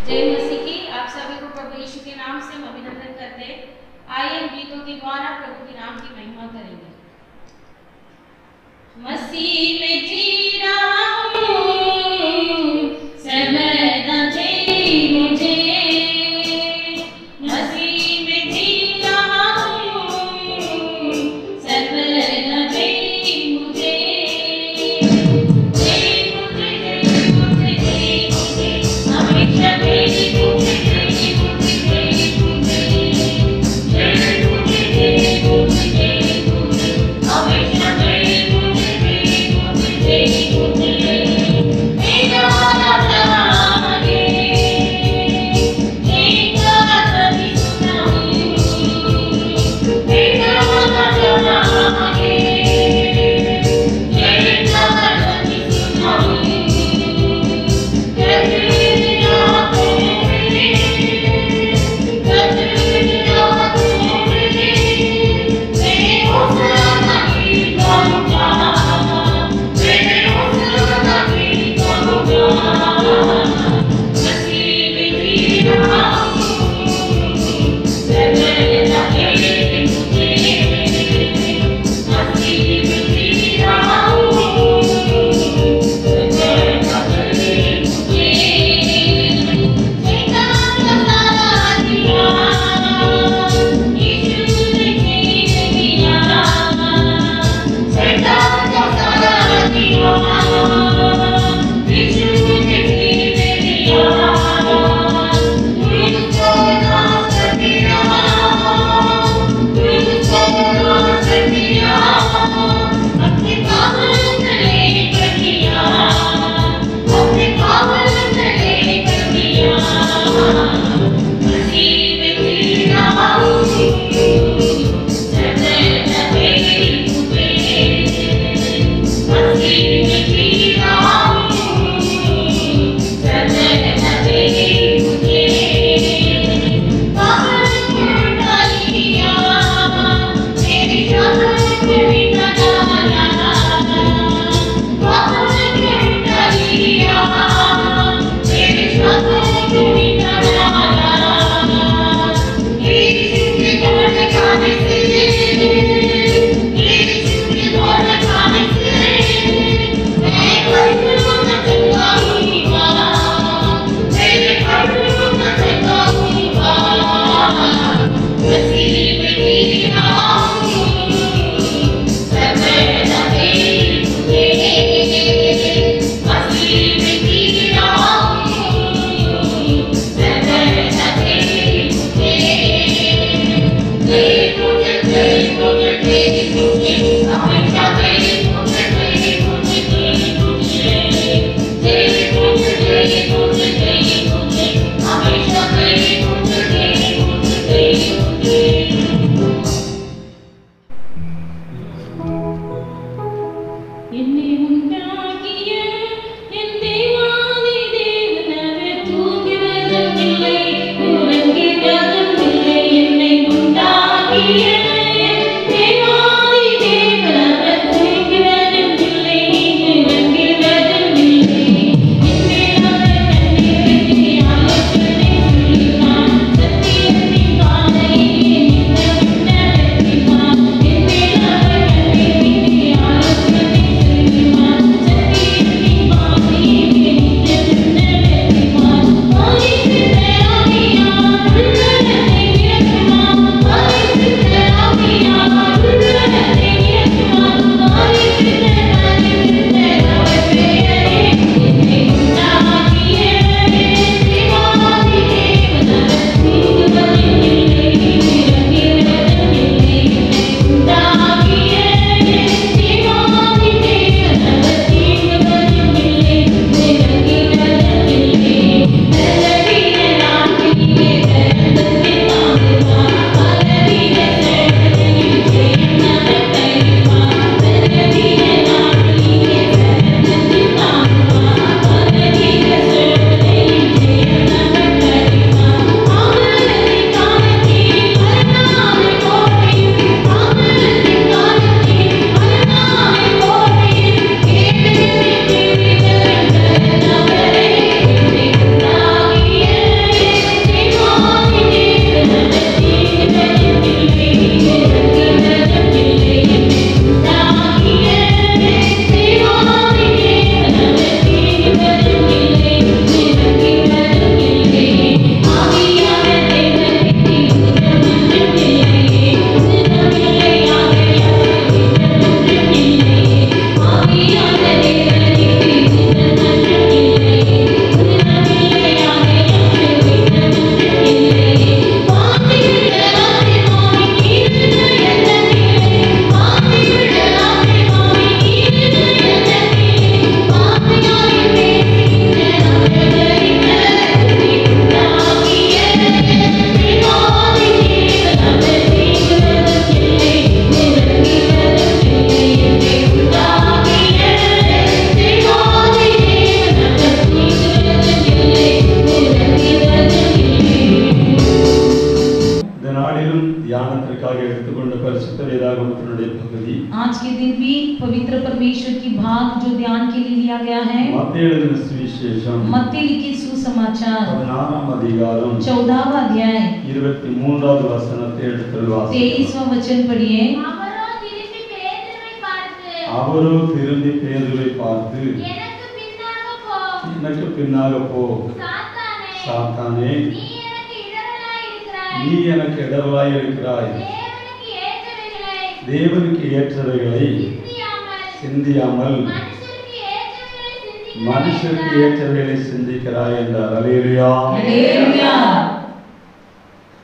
जय मसीह की। आप सभी को प्रभु यीशु के नाम से हम अभिनंदन करते हैं। आइए हम गीतों के द्वारा प्रभु के नाम की महिमा करेंगे। मसीह में जी रहा हूँ, सर्वदा जय मुझे। मसीह में जी रहा हूँ, सर्वदा जय मुझे। जय मुझे, जय मुझे, जय मुझे, हमेशा जय मुझे, जय मुझे, जय मुझे। जय मुझे, जय मुझे, जय मुझे, हमेशा जय मुझे, जय मुझे, जय मुझे। मेरा नाम है, एक कभी सुनाऊं। मेरा नाम है, एक कभी सुनाऊं। தியானத்தினுடைய பகுதி आज के दिन भी पवित्र परमेश्वर की भाग जो ध्यान के लिए लिया गया है மத்தேயு எழுதின சுவிசேஷம் मत्ती लिखित सुसमाचार 16ஆம் அதிகாரம் 14वां अध्याय 23வது வசனத்தை எடுத்து வாசிப்போம். 23वां वचन पढ़िए। அவரோ திரும்பி பேதுருவை பார்த்து எனக்கு பின்னாக போ சாத்தானே, நீ எனக்கு இடரலாய் இருக்கிறாய், தேவனுக்கு ஏற்றவைகளை சிந்தியாமல் மனுஷருக்கு ஏற்றவைகளை சிந்திக்கிறாய் என்றார். அல்லேலூயா.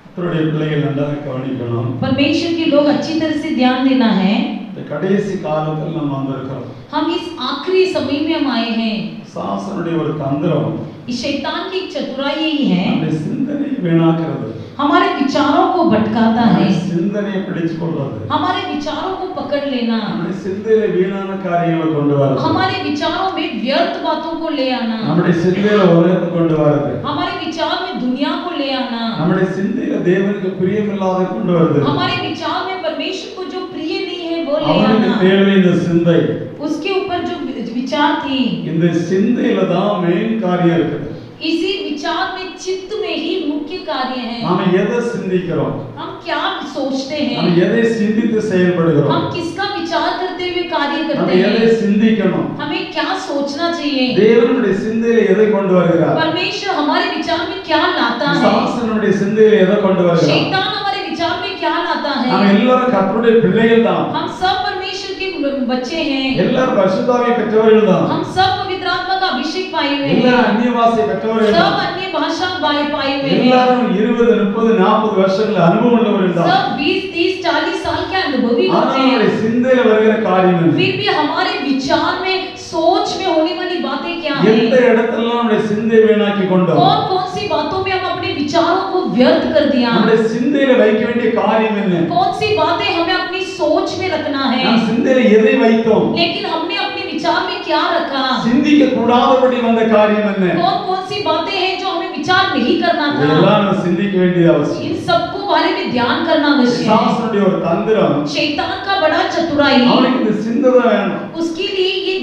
கர்த்தருடைய பிள்ளைகள் நன்றாக கவனிக்கணும். परमेश्वर के लोग अच्छी तरह से ध्यान देना है। இந்த கடைசி காலத்தில் நாம் வந்திருக்கிறோம். हम इस आखिरी समय में हम आए हैं। சாசனுடைய ஒரு தந்திரம் इस शैतान की एक चतुराई यही है, நம்முடைய சிந்தனை வீணாக்குறது, हमारे विचारों को भटकाता है, சிந்தனையை பிடிச்சு கொள்றது, हमारे विचारों को पकड़ लेना, நம்முடைய சிந்தையில வீணான காரியங்களை கொண்டு வரது, हमारे विचारों में व्यर्थ बातों को ले आना, நம்முடைய சிந்தையில உலகத்தை கொண்டு வரது, हमारे विचार में दुनिया को ले आना, நம்முடைய சிந்தையில தேவனுக்கு பிரியமில்லாத கொண்டு வருது, हमारे विचार में परमेश्वर को जो प्रिय नहीं है वो ले அவனுக்கு आना। தேவை இந்த சிந்தை. उसके ऊपर जो विचार थी, இந்த சிந்தையில தான் மெயின் காரியம் இருக்குது. इसी विचार में चित्त में ही मुख्य कार्य है। நாம எதை சிந்திக்கிறோம், हम क्या सोचते நாம हैं, எதை சிந்தித்து செயல்படுகிறோம், हम किसका विचार करते हुए कार्य நாம करते எதை हैं, சிந்திக்கணும், हमें क्या सोचना चाहिए, தேவனுடைய சிந்தையில எதை கொண்டு வருகிறார், परमेश्वर हमारे विचार में क्या लाता है, சாசனுடைய சிந்தையில எதை கொண்டு வருகிறார். शैतान हमारे विचार में क्या लाता நாம है। எல்லாரும் கர்த்தருடைய பிள்ளைகள் தான், हम सब परमेश्वर के बच्चे हैं, எல்லாரும் பரிசுத்தாவியை பெற்றவர்கள் தான், हम सब पवित्र आत्मा का अभिषेक पाए हुए எல்லாரும் हैं, அந்நிய பாஷை பெற்றவர்கள் सब தான், अन्य भाषा पाए हुए हैं, எல்லாரும் 20 30 40 வருஷங்கள் அனுபவம் உள்ளவர்கள் தான். सब 20 30 40 साल के अनुभवी ஆனா होते நம்முடைய हैं, சிந்தையில வருகிற காரியம் என்ன? फिर भी हमारे विचार में सोच में होने वाली बातें क्या எந்த हैं, இடத்துல நம்முடைய சிந்தையை வீணாக்கி கொண்டோம், कौन कौन सी बातों में हम अपने विचारों को व्यर्थ कर दिया, நம்முடைய சிந்தையில வைக்க வேண்டிய காரியம் என்ன? कौन सी बातें हमें अपनी सोच में रखना है, நாம் சிந்தையில எதை வைத்தோம், लेकिन हमने अपने विचार में क्या रखा, சிந்திக்க கூடாதபடி வந்த காரியம் என்ன? कौन कौन सी बातें हैं जो हमें विचार नहीं करना था, இதெல்லாம் நம்ம சிந்திக்க வேண்டியது அவசியம். इन सबको बारे में ध्यान करना आवश्यक है। சாசனுடைய ஒரு தந்திரம், शैतान का बड़ा चतुराई, அவனுக்கு இந்த சிந்தை வேணும். उसके लिए ये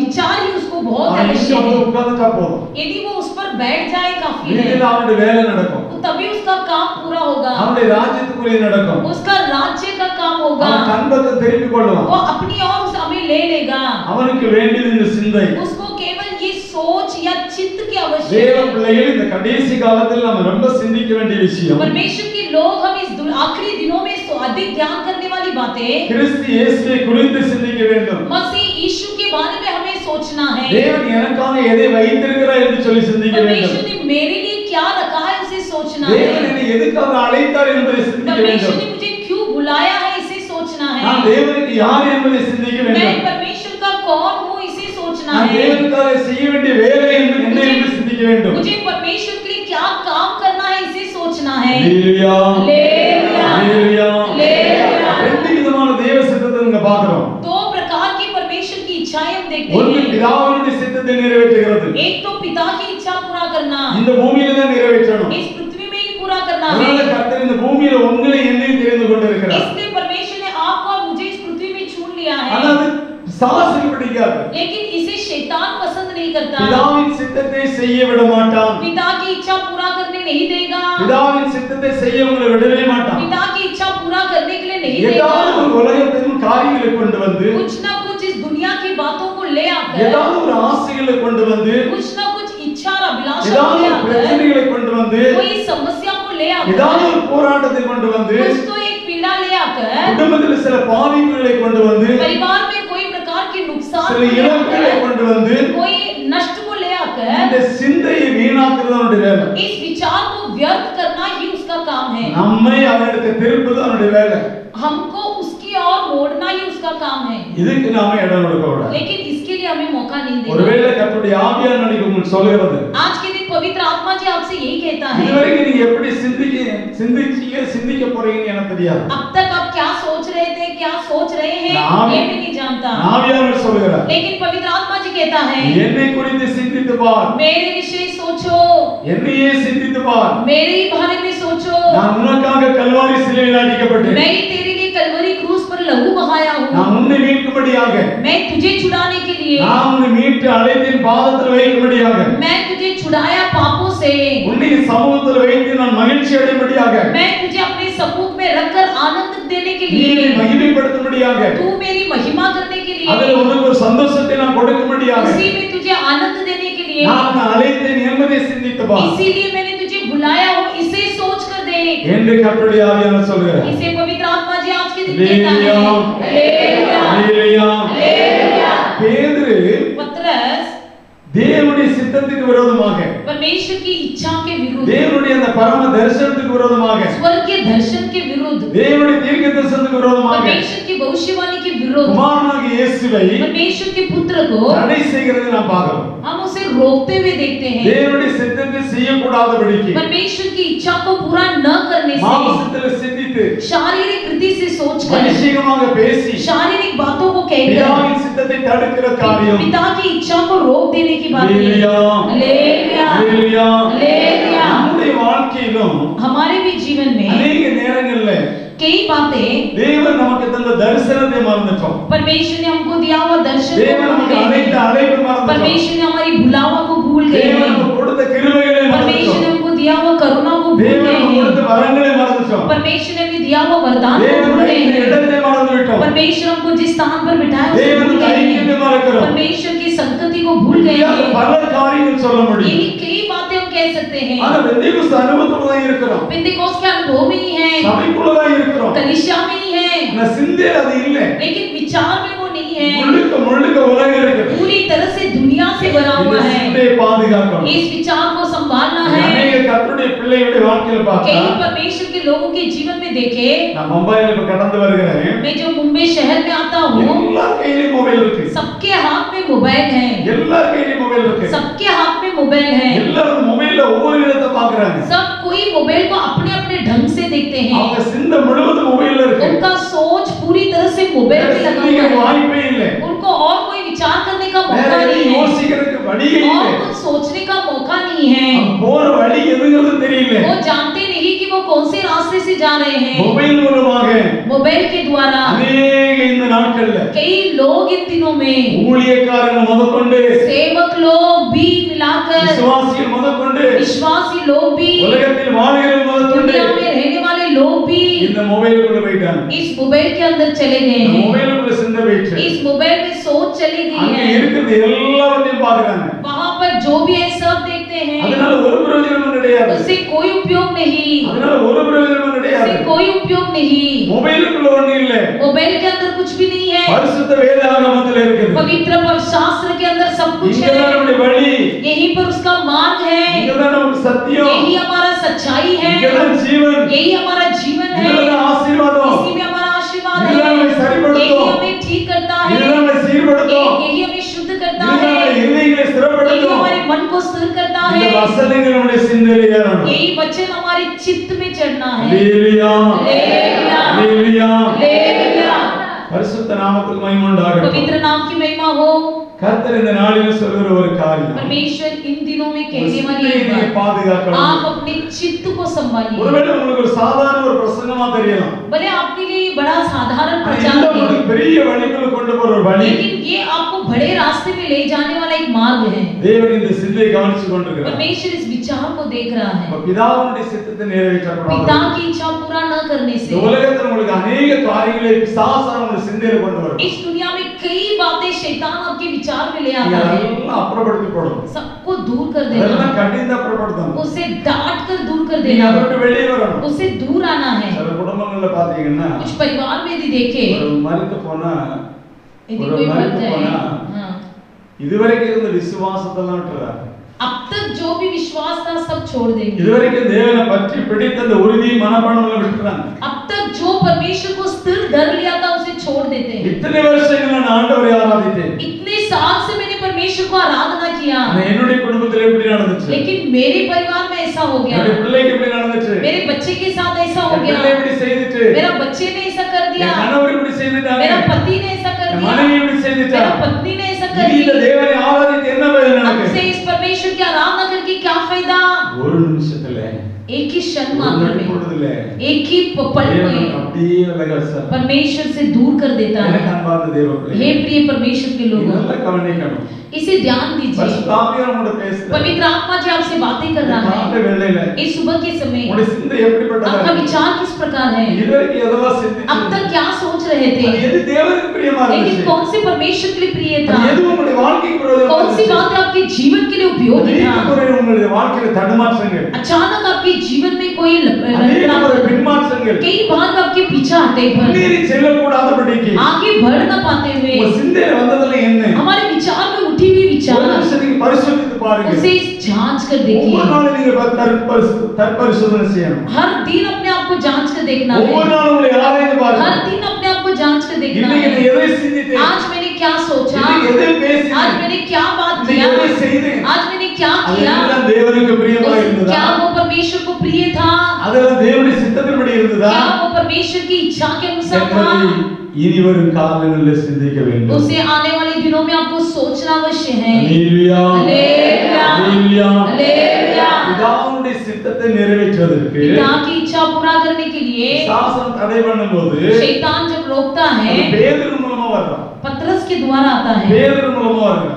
विचार ही उसको बहुत அவன் இங்க आवश्यक வந்து है। உட்கார்ந்துட்டா போதும், यदि वो उस पर बैठ जाए काफी है, வீட்டில் அவனுடைய வேலை நடக்கும், तो तभी उसका काम पूरा होगा, அவனுடைய ராஜ்யத்துக்குரிய நடக்கும், उसका राज्य का काम होगा, அவன் கண்பத்தை திருப்பிக் கொள்வான். वो अपनी ओर उस हमें ले लेगा। அவனுக்கு வேண்டியது இந்த சிந்தை. उसको केवल ये सोच या चित्त की आवश्यकता தேவ है। பிள்ளைகள் இந்த கடைசி காலத்தில் நம்ம ரொம்ப சிந்திக்க வேண்டிய விஷயம், परमेश्वर के लोग हम इस आखिरी दिनों में अधिक ध्यान करने वाली बातें, கிறிஸ்து இயேசுவை குறித்து சிந்திக்க வேண்டும். मसीह यीशु के बारे में हमें सोचना है। தேவன் எனக்காக எதை வைத்திருக்கிறார் என்று சொல்லி சிந்திக்க परमेश्वर வேண்டும். ने मेरे लिए क्या रखा है उसे सोचना தேவன் है। என்னை எதுக்காக அழைத்தார் என்பதை சிந்திக்க परमेश्वर வேண்டும். ने मुझे क्यों बुलाया है इसे सोचना நான் है। தேவனுக்கு யார் என்பதை சிந்திக்க मैं வேண்டும். परमेश्वर का कौन हूँ इसे सोचना நான் है। தேவனுக்காக செய்ய வேண்டிய வேலை என்ன என்று சிந்திக்க வேண்டும். मुझे परमेश्वर के लिए क्या काम करना है इसे सोचना है। அல்லேலூயா. हालेलुया, அல்லேலூயா. हालेलुया। ரெண்டு விதமான தேவ சித்தத்தை இங்க பார்க்கிறோம். दो प्रकार की परमेश्वर की इच्छाएं हम देखते ஒன்று हैं। பிதாவினுடைய சித்தத்தை நிறைவேற்றுகிறது, एक तो पिता की इच्छा पूरा करना, இந்த பூமியில தான் நிறைவேற்றணும். इस पृथ्वी में ही पूरा करना அதனால है। கர்த்தர் இந்த பூமியில உங்களை என்னையும் தெரிந்து கொண்டிருக்கிறார். इसलिए परमेश्वर ने आपको और मुझे इस पृथ्वी में चुन लिया ஆனா है, அது சாசில் பிடிக்காது. लेकिन इसे शैतान पसंद नहीं करता। பிதாவின் சித்தத்தை செய்ய விட மாட்டான். पिता की इच्छा पूरा करने नहीं देगा, பிதாவின் சித்தத்தை செய்ய உங்களை விடவே மாட்டான். पिता की इच्छा पूरा करने के लिए नहीं ஏதாவது देगा। ஒரு உலகத்தின் காரியங்களை கொண்டு வந்து, कुछ ना कुछ इस दुनिया की बातों को ले आकर, ஏதாவது ஒரு ஆசைகளை கொண்டு வந்து, कुछ ना कुछ इच्छा और अभिलाषा को ஏதாவது ले ஒரு आकर, பிரச்சனைகளை கொண்டு வந்து, कोई समस्या को ले ஏதாவது आकर, ஒரு போராட்டத்தை கொண்டு வந்து, कुछ तो एक पीड़ा ले आकर, குடும்பத்தில் சில பாதிப்புகளை கொண்டு வந்து, परिवार में कोई प्रकार के नुकसान சில को ले இழப்புகளை आकर, கொண்டு வந்து, कोई नष्ट को ले आकर, இந்த சிந்தையை வீணாக்குறது அவனுடைய வேலை. इस विचार को व्यर्थ करना ही उसका काम है। நம்மை அவனிடத்தை திருப்புது அவனுடைய வேலை. हमको उसकी ओर मोड़ना ही उसका काम है, இதுக்கு நாம இடம் கொடுக்க கூடாது. लेकिन इसके लिए हमें मौका नहीं देना। ஒருவேளை கர்த்தருடைய ஆவியானவர் உங்களுக்கு சொல்கிறது, आज के दिन पवित्र आत्मा जी आपसे यही कहता है, இதுவரைக்கும் நீங்க எப்படி சிந்திக்க போறீங்கன்னு எனக்கு தெரியாது. अब तक आप क्या सोच रहे थे, क्या सोच रहे हैं, नाम- ये भी नहीं जानता, ஆவியானவர் சொல்கிறார், लेकिन पवित्र आत्मा जी कहता है, என்னை குறித்து சிந்தித்து பார், मेरे विषय सोचो, என்னையே சிந்தித்து பார். मेरे ही बारे में सोचो, நான் உனக்காக கல்வாரி சிலுவையில் அடிக்கப்பட்டேன். मैं ही तेरे लिए कलवरी क्रूस पर लहू आया हूँ, நான் உன்னை மீட்கும்படியாக, मैं तुझे छुड़ाने के लिए, நான் உன்னை மீட்டு அழைத்தின் பாதத்தில் வைக்கும்படியாக, मैं तुझे छुड़ाया पापों से, உன்னை சமூகத்தில் வைத்து நான் மகிழ்ச்சி அடையும்படியாக, मैं तुझे अपने सम्मुख में रखकर आनंद देने के நீ लिए, என்னை மகிமைப்படுத்தும்படியாக, तू मेरी महिमा करने के அதில் लिए, உனக்கு ஒரு சந்தோஷத்தை நான் கொடுக்கும்படியாக, उसी में तुझे आनंद देने के लिए, நான் உன்னை அழைத்தேன் என்பதை சிந்தித்து பார் इसीलिए मैंने तुझे बुलाया हूँ, इसे सोच कर देख। என்று கர்த்தருடைய ஆவியானவர் சொல்கிறார். इसे पवित्र आत्मा जी आज के दिन कहता है। Hallelujah, hallelujah, hallelujah. हालेलुया। பேதுரு पतरस தேவனுடைய சித்தத்துக்கு விரோதமாக, परमेश्वर की इच्छा के विरुद्ध, தேவனுடைய அந்த பரம தரிசனத்துக்கு விரோதமாக, स्वर्ग के दर्शन के विरुद्ध, தேவனுடைய தீர்க்க தரிசனத்துக்கு விரோதமாக, परमेश्वर की भविष्यवाणी के विरुद्ध, குமாரனாகிய இயேசுவை परमेश्वर के पुत्र को தடை செய்கிறதை நாம் பார்க்கிறோம். हम उसे रोकते हुए देखते हैं। தேவனுடைய சித்தத்தை செய்யக்கூடாதபடிக்கு परमेश्वर की इच्छा को पूरा न करने से, மாம்சத்தில் சிந்தித்து शारीरिक रीति से सोचकर, மனுஷிகமாக பேசி शारीरिक बातों को कहकर பிதாவின் சித்தத்தை தடுக்கிற காரியம். पिता की इच्छा को रोक देने की बात है। Hallelujah, hallelujah, hallelujah. हालेलुया। நம்முடைய வாழ்க்கையிலும் हमारे भी जीवन में அநேக நேரங்கள்ல कई बातें தேவன் நமக்கு தந்த தரிசனத்தை மறந்துட்டோம். परमेश्वर ने हमको दिया हुआ दर्शन को தேவன் भूल நமக்கு गए। அழைத்த அழைப்பை மறந்துட்டோம். परमेश्वर ने हमारी भुलावा को भूल गए தேவன் हैं। நமக்கு கொடுத்த கிருபைகளை परमेश्वर ने மறந்துட்டோம். हमको दिया हुआ करुणा को भूल தேவன் गए நமக்கு கொடுத்த हैं। வரங்களை மறந்துட்டோம். परमेश्वर ने हमें दिया हुआ वरदान को தேவன் भूल गए வைத்த हैं। இடத்தை மறந்துவிட்டோம். परमेश्वर हमको जिस स्थान पर बिठाया उसे தேவன் भूल गए ஐக்கியத்தை हैं। மறக்கிறோம். परमेश्वर की संगति को भूल गए இப்படியாக हैं। பல காரியங்கள் சொல்ல முடியும். यही कई बातें हम कह सकते हैं। ஆனா பெந்தேகோஸ்து அனுபவத்துல தான் இருக்கிறோம். पेंतिकोस्त के अनुभव में ही है, சபைக்குள்ள தான் இருக்கிறோம். कलीसिया में ही है, ஆனா சிந்தையில அது இல்ல. लेकिन विचार में वो नहीं है। முழுக்க முழுக்க உலகம் இருக்குது. पूरी तरह से दुनिया से भरा இந்த हुआ है। சிந்தையை பாதுகாக்கணும். इस विचार को संभालना है। அநேக கர்த்தருடைய பிள்ளைகளுடைய வாழ்க்கையில பார்த்தா कई परमेश्वर के लोगों के जीवन में देखे, நான் மும்பைல இப்ப கடந்து வருகிறேன். मैं जो मुंबई शहर में आता हूँ, எல்லார் கையிலயும் மொபைல் இருக்கு. सबके हाथ में मोबाइल है, எல்லார் கையிலயும் மொபைல் இருக்கு. सबके हाथ में मोबाइल है। எல்லாரும் மொபைல்ல ஒவ்வொரு விதத்தை பாக்குறாங்க. सब कोई मोबाइल को अपने अपने ढंग से देखते हैं। அவங்க சிந்தை முழுவதும் மொபைல்ல இருக்கு. उनका सोच पूरी तरह से मोबाइल में लगा சிந்திக்க हुआ है। வாய்ப்பே இல்ல. उनको और कोई विचार करने का வேற मौका नहीं எதையும் है, யோசிக்கிறதுக்கு வழியே और இல்ல. कुछ सोचने का मौका नहीं है। அவங்க போற வழி எதுங்கிறது தெரியல. वो जानते नहीं कि वो कौन से रास्ते से जा रहे हैं। மொபைல் மூலமாக मोबाइल के द्वारा அநேக இந்த நாட்கள்ல कई लोग इन दिनों में, ஊழியக்காரங்க முதற்கொண்டு सेवक लोग भी मिलाकर, விசுவாசிகள் முதற்கொண்டு विश्वासी लोग भी, உலகத்தில் வாழ்கிறவர்கள் முதற்கொண்டு दुनिया में रहने वाले लोग भी இந்த மொபைலுக்குள்ள போயிட்டாங்க. इस मोबाइल के अंदर चले गए இந்த हैं। மொபைலுக்குள்ள சிந்தை போயிடுச்சு. इस मोबाइल में सोच चली गई அங்க है। இருக்கிறது எல்லாவற்றையும் பாக்குறாங்க. वहां पर जो भी है सब देखते हैं, அதனால ஒரு பிரயோஜனமும் கிடையாது. उससे कोई उपयोग नहीं, அதனால ஒரு பிரயோஜனமும் கிடையாது. उससे कोई उपयोग नहीं। மொபைலுக்குள்ள ஒண்ணு இல்ல. मोबाइल के अंदर कुछ भी नहीं है, பரிசுத்த வேதாகமத்துல இருக்குது. पवित्र शास्त्र के अंदर सब कुछ है। இங்கதான் நம்முடைய வழி, यहीं पर उसका मार्ग है, இங்கதான் நமக்கு சத்தியம், यही हमारा सच्चाई है, இங்கதான் ஜீவன், यही हमारा जीवन है, இங்கதான் ஆசீர்வாதம், इसी में हमारा आशीर्वाद है, இதுதான் நம்மை சரிப்படுத்தும், यही हमें ठीक करता है, இதுதான் நம்மை சீர்படுத்தும், यही हमें शुद्ध करता இதுதான் है, நம்முடைய இதயங்களை यही ஸ்திரப்படுத்தும். हमारे मन को स्थिर करता இந்த है, வசனங்கள் நம்முடைய சிந்தையில ஏறணும். यही वचन हमारे चित्त में चढ़ना है। ஹல்லேலூயா, हालेलुया, ஹல்லேலூயா. हालेलुया। பரிசுத்த நாமத்துக்கு மகிமை உண்டாகட்டும். पवित्र नाम की महिमा हो। கர்த்தர் இந்த நாளில் சொல்கிற ஒரு காரியம், परमेश्वर इन दिनों में कहने वाली சிந்தையை एक நீங்க बात, பாதுகாக்கணும். आप अपने चित्त को संभालिए। ஒருவேளை உங்களுக்கு ஒரு சாதாரண ஒரு பிரசங்கமா தெரியலாம், भले आपके लिए ये बड़ा साधारण ஆனா प्रचार இந்த है, உங்களுக்கு பெரிய வழிக்குள்ள கொண்டு போற ஒரு வழி. लेकिन ये आपको बड़े रास्ते में ले जाने वाला एक मार्ग है। தேவன் இந்த சிந்தையை கவனிச்சு கொண்டிருக்கிறார். परमेश्वर इस विचार को देख रहा है। அப்ப பிதாவுடைய சித்தத்தை நிறைவேற்றக்கூடாது. पिता की इच्छा पूरा न करने से இந்த உலகத்துல உங்களுக்கு அநேக காரியங்களை பிசாசு உங்க சிந்தையில கொண்டு வரும். इस दुनिया में कई बातें शैतान आपके विचार में ले आता है। அதெல்லாம் அப்புறப்படுத்தி போடும். सबको दूर कर देना, அதெல்லாம் கடிந்து அப்புறப்படுத்தணும். उसे डांट कर दूर कर நீங்க देना, அதை விட்டு வெளியே வரணும். उसे दूर आना है। சில குடும்பங்கள்ல பாத்தீங்கன்னா कुछ परिवार में यदि देखे, ஒரு மரித்து போனா यदि ஒரு कोई मर மரித்து जाए, போனா हाँ, இதுவரைக்கும் இருந்த விசுவாசத்தெல்லாம் விட்டுறாரு. अब तक जो भी विश्वास था सब छोड़ देंगे। இதுவரைக்கும் தேவனை பற்றி பிடித்த அந்த உறுதி மனப்பாடம் எல்லாம் விட்டுறாங்க. अब तक जो परमेश्वर को स्थिर डर लिया था उसे छोड़ देते हैं। இத்தனை வருஷங்கள் நான் ஆண்டவரை ஆராதித்தேன். इतने साल से मैंने परमेश्वर को आराधना किया, ஆனா என்னுடைய குடும்பத்துல எப்படி நடந்துச்சு? लेकिन मेरे परिवार में ऐसा हो गया, என்னுடைய பிள்ளைக்கு எப்படி நடந்துச்சு? मेरे बच्चे के साथ ऐसा हो என் गया, பிள்ளை எப்படி செய்துச்சு? मेरा बच्चे ने ऐसा कर दिया, என் கணவர் எப்படி செய்துட்டாங்க? मेरा पति ने ऐसा कर என் दिया, மனைவி எப்படி செய்துட்டா? मेरा पत्नी ने ऐसा कर இந்த दिया। தேவனை ஆராதித்து என்ன பயன் अब எனக்கு? से इस परमेश्वर की आराधना करके क्या फायदा? ஒரு நிமிஷத்துல एक ही क्षण मात्र में, एक ही पल में परमेश्वर से दूर कर देता है। हे प्रिय परमेश्वर के लोगों, इसे ध्यान दीजिए। पवित्र आत्मा जी आपसे बातें कर रहा है इस सुबह के समय। आपका विचार किस प्रकार है? अब तक क्या सोच रहे थे? लेकिन कौन से परमेश्वर के लिए प्रिय था? कौन सी बात आपके जीवन के लिए उपयोगी था? अचानक आपके जीवन में कोई कई भाग आपके पीछे हटे, आगे बढ़ न पाते हुए हमारे विचार में उठी हुई विचार उसे जांच कर देखिए। हर दिन अपने आप को जांच कर देखना है। हर दिन अपने आप को जांच कर देखना है। आज मैंने क्या सोचा, आज मैंने क्या बात किया, आज मैंने क्या किया, क्या वो परमेश्वर को प्रिय था, क्या वो परमेश्वर की इच्छा के अनुसार था। उसे आने वाले दिनों में आपको सोचना अवश्य है। पिता की इच्छा पूरा करने के लिए शैतान जब रोकता है, पतरस के द्वारा आता है,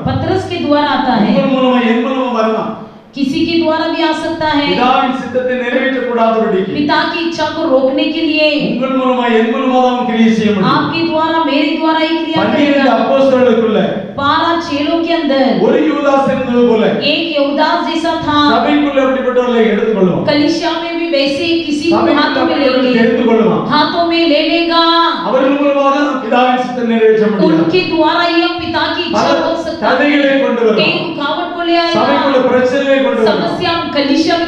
पतरस के द्वारा आता है, किसी के द्वारा भी आ सकता है। पिता की इच्छा को रोकने के लिए आपके द्वारा, मेरे द्वारा ही क्रिया करेगा। 12 चेलों के अंदर एक यहूदास जैसा था। कलीसिया में भी वैसे किसी को हाथों में ले लेगा, हाथों में ले लेगा। उनके द्वारा ही हम पिता की इच्छा हो सकता है। एक रुकावट को ले आएगा, समस्या कलीसिया में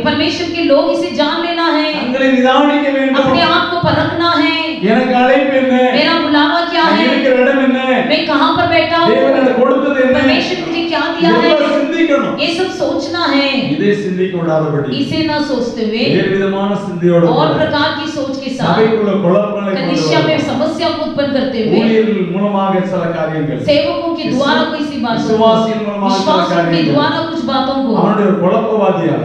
परमेश्वर के लोग इसे जान लेना है, अपने आप को परखना है। मेरा बुलावा क्या है, मैं कहाँ पर बैठा हूँ, परमेश्वर मुझे क्या दिया है, ये सब सोचना है। इसे न सोचते हुए और प्रकार की सोच के साथ कलीसिया में समस्या को उत्पन्न करते हुए सेवकों के द्वारा कोई सी बात, विश्वासियों के द्वारा कुछ बातों को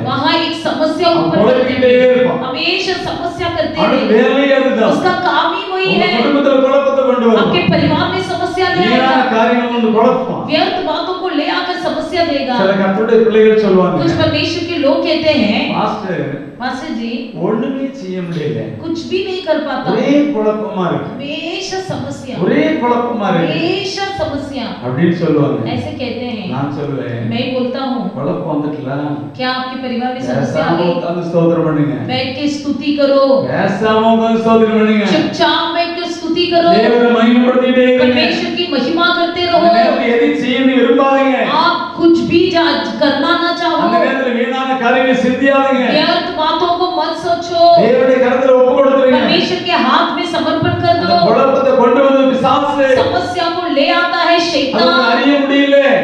वहाँ एक समस्या उत्पन्न करते हुए हमेशा समस्या करते हैं। उसका काम ही वही है, आपके परिवार में समस्या ले आएगा, व्यर्थ बातों को ले आकर समस्या देगा। कुछ परमेश्वर के लोग कहते हैं, मास्टर जी कुछ भी नहीं कर पाता, हमेशा समस्या, हमेशा समस्या, ऐसे कहते हैं। मैं बोलता हूँ, क्या आपके परिवार में समस्या आ गई? बैठ के स्तुति करो, चुपचाप बैठ के स्तुति करो, परमेश्वर की महिमा करते रहो। आप कुछ भी करना ना चाहो, व्यर्थ बातों को मत सोचो, परमेश्वर के हाथ में समर्पण कर दो। समस्या को ले आता है शैतान,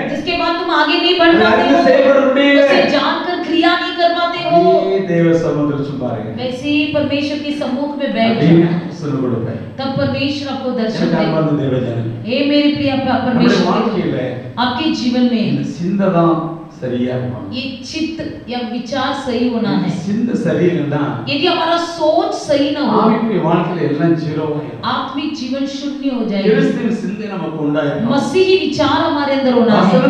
जिसके बाद तुम आगे नहीं बढ़ पाते हो, उसे जानकर क्रिया नहीं कर पाते हो। वैसे ही परमेश्वर के सम्मुख में बैठ तब परमेश्वर आपको दर्शन देगा। हे मेरे प्रिय परमेश्वर, आपके जीवन में ये चित्त या विचार सही होना है। यदि हमारा सोच सही न हो, आत्मिक जीवन शून्य हो जाएगा। मसीही विचार हमारे अंदर होना है,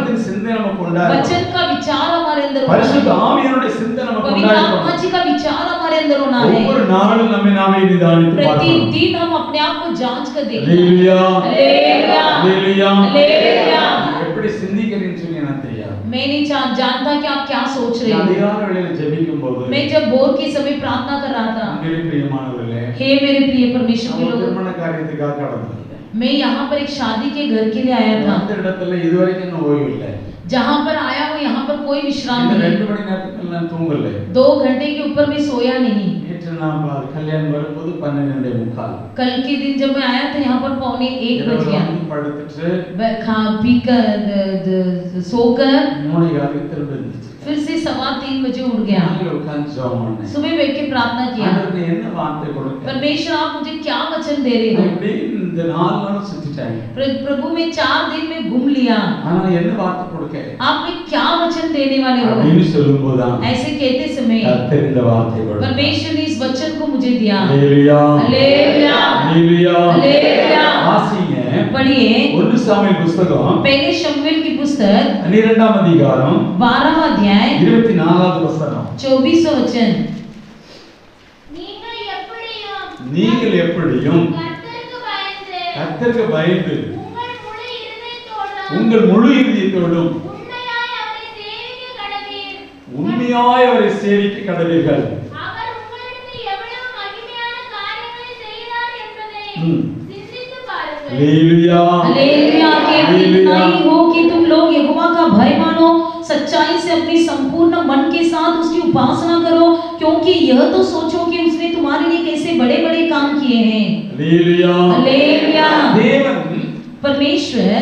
वचन का विचार हमारे अंदर होना है, पवित्र आत्मा जी का विचार हमारे अंदर होना है। प्रतिदिन हम अपने आप को जांच कर देखें। मैं नहीं जानता कि आप क्या सोच रहे हो। मैं जब भोर के समय प्रार्थना कर रहा था, हे मेरे प्रिय परमेश्वर के लोगों, मैं यहाँ पर एक शादी के घर के लिए आया था। जहाँ पर आया हूँ यहाँ पर कोई विश्राम नहीं, 2 घंटे के ऊपर मैं सोया नहीं। कल के दिन जब मैं आया था यहाँ पर 1:45 बज गया, खा पी कर सोकर फिर से 3:15 बजे उठ गया। நாங்கள் உட்கார்ந்து ஜெபம் பண்ணேன். सुबह बैठ के प्रार्थना किया, ஆண்டவரே என்ன வார்த்தை கொடுக்க? परमेश्वर आप मुझे क्या वचन दे रहे हो? அப்படியே இந்த 4 நாள் சுத்திட்டாங்க. प्रभु मैं 4 दिन में घूम लिया, ஆனா என்ன வார்த்தை கொடுக்க? आप में क्या वचन देने वाले हो? அப்படின்னு சொல்லும்போதுதான் ऐसे कहते समय கர்த்தர் இந்த வார்த்தை கொடுத்தார். परमेश्वर ने इस वचन को मुझे दिया। ஹalleluya हालेलुया, ஹalleluya हालेलुया। வாசிங்க. पढ़िए 1 சாமுவேல் புத்தகம் पहले शमूएल की पुस्तक 12ஆம் அதிகாரம் 12वां अध्याय 24வது வசனம். 24वां वचन। நீங்கள் எப்படியும் கர்த்தருக்கு பயந்து கர்த்தருக்கு பயந்து உங்கள் முழு உங்கள் முழு இதயத்தோடும் இதயத்தோடும் உண்மையாய் அவரை சேவிக்க கடவீர்கள். உண்மையாய் அவரை சேவிக்க கடவீர்கள். அவர் உங்களுக்கு எவ்வளவு மகிமையான காரியங்களை செய்தார் என்பதை ம். சிந்தித்து பாருங்கள். ஹalleluya हालेलुया। कि इतना ही हो कि तुम लोग यहोवा का भय मानो, सच्चाई से अपने संपूर्ण मन के साथ उसकी उपासना करो, क्योंकि यह तो सोचो कि उसने तुम्हारे लिए कैसे बड़े-बड़े काम किए हैं। ஹalleluya हालेलुया। தேவன் परमेश्वर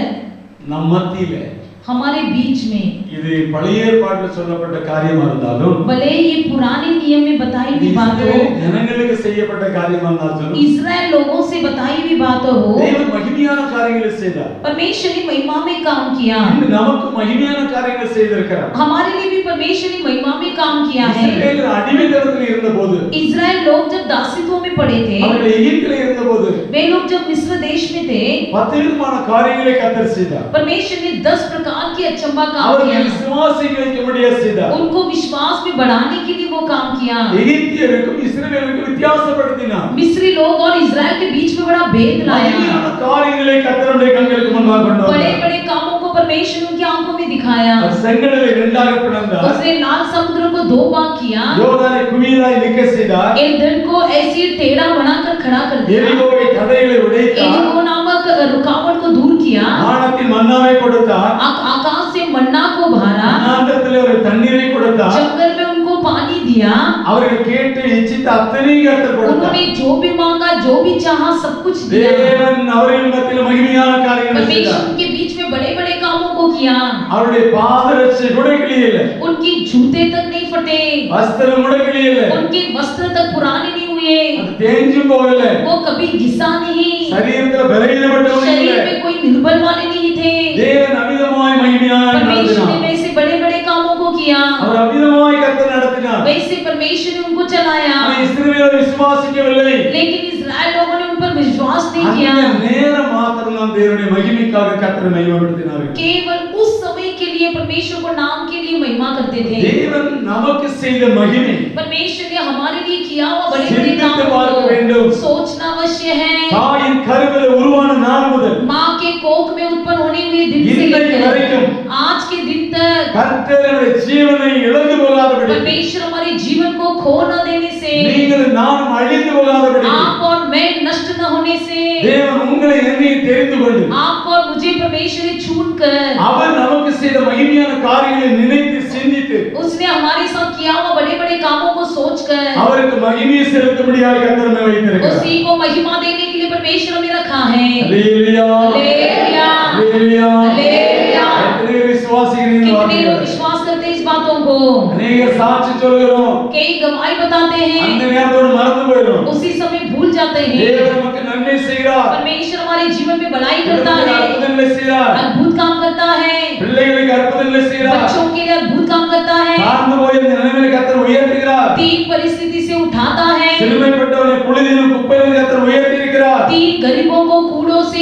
நம் மத்தியிலே हमारे बीच में, இது பழைய ஏற்பாட்டில் சொல்லப்பட்ட காரியமா இருந்தாலும் भले ये पुराने नियम में बताई हुई बात हो, இஸ்ரவேல் ஜனங்களுக்கு செய்யப்பட்ட காரியமா இருந்தாலும் इस्राएल लोगों से बताई हुई बात हो, தேவன் மகிமையான காரியங்களை செய்தார். परमेश्वर ने महिमा में काम किया। இன்று நமக்கு மகிமையான காரியங்களை செய்திருக்கிறார். हमारे लिए भी परमेश्वर ने महिमा में काम किया है। இஸ்ரவேலர் அடிமைத்தனத்தில் இருந்தபோது, इस्राएल लोग जब दासित्व में पड़े थे, அவர்கள் எகிப்திலே இருந்தபோது वे लोग जब मिस्र देश में थे, 10 விதமான காரியங்களை கர்த்தர் செய்தார். परमेश्वर ने 10 प्रकार की अचंभा काम அவர்களை किया। விசுவாசிக்க வைக்கும்படியாக செய்தார். उनको विश्वास में बढ़ाने के लिए वो काम किया। எகிப்தியருக்கும் இஸ்ரவேலருக்கும் வித்தியாசப்படுத்தினார். मिस्री लोग और इस्राएल के बीच में बड़ा भेद लाया। மகிமையான காரியங்களை கர்த்தருடைய கண்களுக்கு முன்பாக கொண்டு बड़े வந்தார். बड़े कामों को परमेश्वर ने उनकी आंखों में दिखाया। அவர் செங்கடலை இரண்டாக பிளந்தார். उसने लाल समुद्र को 2 भाग किया, யோர்தானை குவியலாய் நிற்க செய்தார். एर्दन को ऐसी टेढ़ा बनाकर खड़ा कर दिया, எரிகோவை தடைகளை உடைத்தார். एरिको नामक रुकावट को दूर किया, வானத்தில் மன்னாவை கொடுத்தார். आकाश से मन्ना को भरा, வனாந்தரத்திலே ஒரு தண்ணீரை கொடுத்தார். जंगल में उनको पानी दिया। அவர்கள் கேட்டு இச்சித்த அத்தனையும் கர்த்தர் கொடுத்தார். उन्होंने जो भी मांगा, जो भी चाहा, सब कुछ दिया। தேவன் அவர்கள் மத்தியில் மகிமையான காரியங்களை परमेश्वर செய்தார். उनके बीच में बड़े-बड़े कामों को किया। அவருடைய பாதரட்சை கூட கிழியல, उनकी जूते तक नहीं फटे, வஸ்திரம் கூட கிழியல, उनके वस्त्र तक पुराने नहीं हुए, அது தேஞ்சு போகல, वो कभी घिसा नहीं, சரீரத்துல பலவீனப்பட்டவங்க शरीर இல்ல. में कोई निर्बल वाले नहीं थे। தேவன் அமிதமாய் மகிமையாய் परमेश्वर ने நடத்தினார். वैसे बड़े-बड़े कामों को किया, அவர் அமிதமாய் கர்த்தர் நடத்தினார். वैसे परमेश्वर ने उनको चलाया। ஆனால் இஸ்ரவேலர் விசுவாசிக்கவில்லை. लेकिन इस्राएल लोगों ने उन पर विश्वास नहीं किया। அந்த நேரம் மாத்திரம் தான் தேவனுடைய மகிமைக்காக கர்த்தரை மகிமைப்படுத்தினார்கள். केवल उस समय के लिए परमेश्वर को नाम के लिए महिमा करते थे। தேவன் நமக்கு செய்த மகிமை परमेश्वर ने हमारे लिए किया हुआ बड़े-बड़े சிந்தித்து कामों பார்க்க வேண்டும். को सोचना अवश्य है। தாயின் கருவிலே உருவான நாள் முதல் माँ के कोख में उत्पन्न होने हुए दिन से இன்றைக்கு लेकर வரைக்கும் आज के दिन तक கர்த்தர் நம்முடைய ஜீவனை இழந்து போகாதபடி, परमेश्वर हमारे जीवन को खो न देने से, நீங்கள் நானும் அழிந்து போகாதபடி, आप और मैं नष्ट न होने से, தேவன் உங்களை என்னையும் தெரிந்து கொண்டு आपको और मुझे परमेश्वर ने चुनकर அவர் நமக்கு செய்த மகிமையான காரியங்களை நினைத்து சிந்தித்து उसने हमारे साथ किया हुआ बड़े-बड़े कामों को सोचकर அவருக்கு மகிமையை செலுத்தும்படியாக கர்த்தர் நம்மை வைத்திருக்கிறார். उसी को महिमा देने के लिए परमेश्वर हमें रखा है। அல்லேலூயா हालेलुया, அல்லேலூயா. हालेलुया। எத்தனை பேர் விசுவாசிக்கிறீங்க இந்த कितने लोग வார்த்தைகளை? विश्वास करते हैं इस बातों को? அநேக சாட்சி சொல்கிறோம், कई गवाही बताते அந்த हैं, நேரத்தோடு மறந்து போயிடும். उसी समय भूल जाते हैं। தேவன் நமக்கு நன்மை செய்கிறார், परमेश्वर हमारे जीवन में भलाई करता உலகத்தில் है, அற்புதங்களை செய்கிறார், अद्भुत काम करता है, பிள்ளைகளுக்கு அற்புதங்களை செய்கிறார், बच्चों के लिए अद्भुत काम करता है, தாழ்ந்து போய் இந்த நிலைமையில கர்த்தர் உயர்த்துகிறார், दीन परिस्थिति से उठाता है, சிலுவைப்பட்டவனை புழுதியிலும் குப்பையிலும் கர்த்தர் உயர்த்தி இருக்கிறார். दीन गरीबों को कूड़ों से,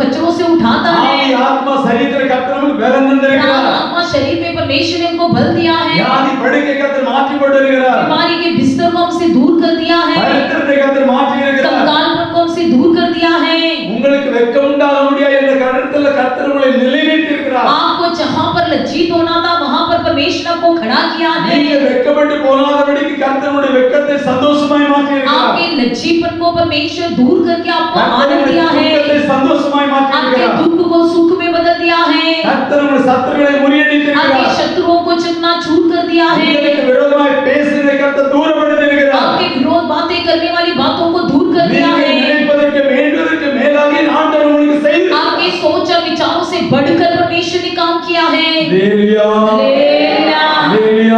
कचरों से उठाता ஆவி है, ஆத்மா சரீரத்தில் கர்த்தர் நமக்கு பலம் தந்திருக்கிறார். आत्मा शरीर में परमेश्वर ने हमको बल दिया है, வியாதி படுக்கை கர்த்தர் மாற்றி போட்டிருக்கிறார், बीमारी के बिस्तर को हमसे दूर कर दिया है, பரித்திரத்தை கர்த்தர் மாற்றி இருக்கிறார். कंगालपन को हमसे दूर कर दिया है। உங்களுக்கு வெட்கம் உண்டாக முடியாது என்ற கருத்துல கர்த்தர் உங்களை நிலைநிறுத்தி இருக்கிறார். आपको जहां पर लज्जित होना था वहां पर परमेश्वर आपको खड़ा किया है। நீங்கள் வெட்கப்பட்டு போகாதபடிக்கு கர்த்தருடைய வெட்கத்தை சந்தோஷமாய் மாற்றி இருக்கிறார். आपके लज्जीपन को परमेश्वर दूर करके आपको आनंद கர்த்தருடைய दिया है, துக்கத்தை சந்தோஷமாய் மாற்றி आपके இருக்கிறார். दुख को सुख में बदल दिया है, கர்த்தருடைய சத்துருக்களை முறியடித்து आपके இருக்கிறார். शत्रुओं को चकनाचूर कर दिया है, உங்களுக்கு விரோதமாய் பேசுவதை கர்த்தர் தூரப்படுத்தி இருக்கிறார். आपके विरोध बातें करने वाली बातों को दूर कर दिया நீங்கள் है, நினைப்பதற்கு வேண்டுவதற்கு மேலாக ஆண்டவர் உங்களுக்கு செய்து आपके सोच और विचारों से बढ़कर परमेश्वर ने काम किया है। हालेलुया हालेलुया, हालेलुया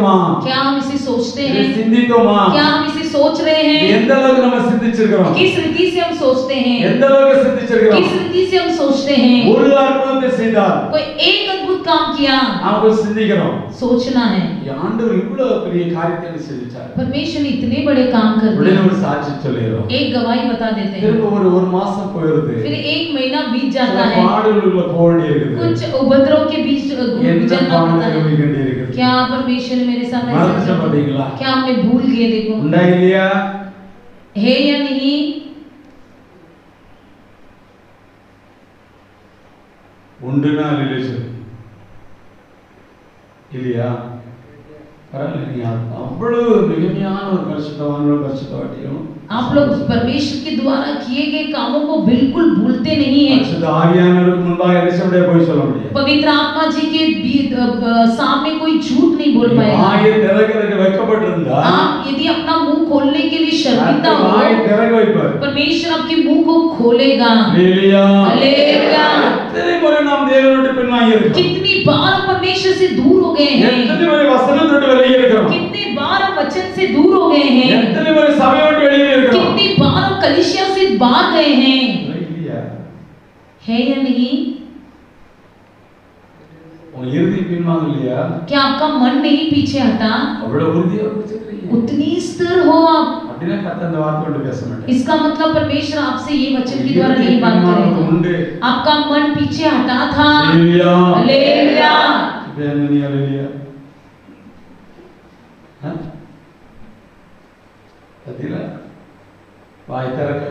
நினைக்கிறோமா? क्या हम इसे सोचते இதை हैं? சிந்தித்தோமா? क्या हम इसे सोच रहे இது हैं? எந்த அளவுக்கு நம்ம சிந்திச்சிருக்கிறோம்? किस रीति से हम सोचते हैं? எந்த அளவுக்கு சிந்திச்சிருக்கிறோம்? किस रीति से हम सोचते हैं? ஒரு அற்புதத்தை செய்தார், कोई एक अद्भुत काम किया, நாம போய் சிந்திக்கிறோம். सोचना है। ஆண்டவர் இவ்வளவு பெரிய காரியத்தை செஞ்சார். परमेश्वर ने इतने बड़े काम कर உடனே दिए। ஒரு சாட்சி சொல்லிடுறோம். एक गवाही बता देते हैं। திரும்ப ஒரு மாசம் போயிருது. फिर एक महीना बीत சில जाता है। பாடுகளுக்குள்ள போக வேண்டி இருக்குது. कुछ उपद्रव के बीच என்ன गुजरना पड़ता பாடுகள் है। வேண்டி இருக்குது. क्या परमेश्वर ने मेरे साथ மறந்துட்ட ऐसा किया? பாத்தீங்களா? क्या हमने भूल गए? देखो உண்டா இல்லையா? है या नहीं? உண்டுனா ரிலேஷன் இல்லையா? பரவாயில்ல, நீங்க அவ்வளவு மிகமையான ஒரு பரிசுத்தவாட்டியும் आप लोग परमेश्वर के द्वारा किए गए कामों को बिल्कुल भूलते नहीं हैं। பரிசுத்த ஆவியானவருக்கு முன்பாக எலிசபெத்தை போய் சொல்ல முடியாது. पवित्र आत्मा जी के सामने कोई झूठ नहीं बोल पाएगा। வாயை திறக்கிறதுக்கு வெட்கப்பட்டிருந்தா आप यदि अपना मुंह खोलने के लिए शर्मिंदा हो, வாயை திறக்க வைப்பார். परमेश्वर आपके मुंह को खोलेगा। Hallelujah, hallelujah. எத்தனை முறை நாம் தேவனை விட்டு பின்வாங்கி இருக்கோம்? कितनी बार हम परमेश्वर से दूर हो गए हैं? எத்தனை முறை வசனத்தை விட்டு விலகி இருக்கோம்? कितने बार हम वचन से दूर हो गए हैं? எத்தனை முறை சபையை விட்டு வெளியே இருக்கோம்? कितनी बार हम कलीसिया से भाग गए हैं? இல்லையா? है या नहीं? உன் இறுதி பின்வாங்கலையா? क्या आपका मन नहीं पीछे हटा? அவ்வளவு உறுதியா பிடிச்சிருக்கீங்க. उतनी स्थिर हो आप। அப்படினா கர்த்தர் அந்த வார்த்தை கொண்டு பேச மாட்டார். इसका मतलब परमेश्वर आपसे ये वचन के द्वारा नहीं बात करेगा। आपका मन पीछे हटा था। Hallelujah, hallelujah. हालेलुया। हां, அதில வாய் திறக்க.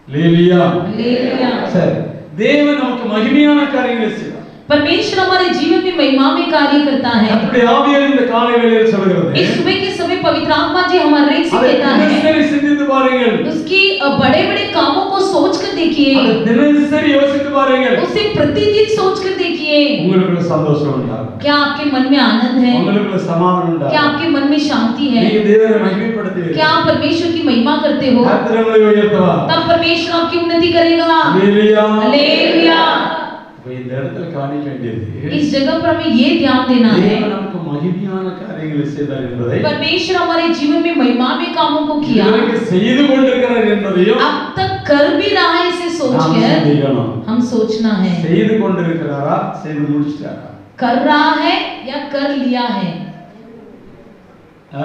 Hallelujah, hallelujah. சரி, தேவன் நமக்கு மகிமையான காரியங்களை செய்வார். परमेश्वर हमारे जीवन में महिमा में कार्य करता है। அப்படி ஆவியானவர் இந்த காலை வேளையில் சொல்கிறது. इस सुबह के समय पवित्र आत्मा जी हमारे से कहता है, தினசரி சிந்தித்து பாருங்கள். उसकी बड़े-बड़े कामों को सोचकर देखिए। அதை தினசரி யோசித்து பாருங்கள். उसे प्रतिदिन सोचकर देखिए। உங்களுக்கு சந்தோஷம் உண்டாகும். क्या आपके मन में आनंद है? உங்களுக்கு சமாதானம் உண்டாகும். क्या आपके मन में शांति है? நீங்க தேவனை மகிமைப்படுத்துவீர்கள். क्या आप परमेश्वर की महिमा करते हो? கர்த்தர் உங்களை உயர்த்துவார். तब परमेश्वर आपकी उन्नति करेगा। Hallelujah, hallelujah. இப்ப இந்த இடத்துல கவனிக்க வேண்டியது, इस जगह पर हमें ये ध्यान देना है, தேவன் நமக்கு மகிமையான காரியங்களை செய்தார் என்பதை, परमेश्वर हमारे जीवन में महिमा में कामों को किया, இதுவரைக்கும் செய்து கொண்டிருக்கிறார் என்பதையும் अब तक कर भी रहा है, इसे நாம் सोचकर சிந்திக்கணும். हम सोचना है, செய்து கொண்டிருக்கிறாரா, செய்து முடிச்சிட்டாரா? कर रहा है या कर लिया है? ஆ?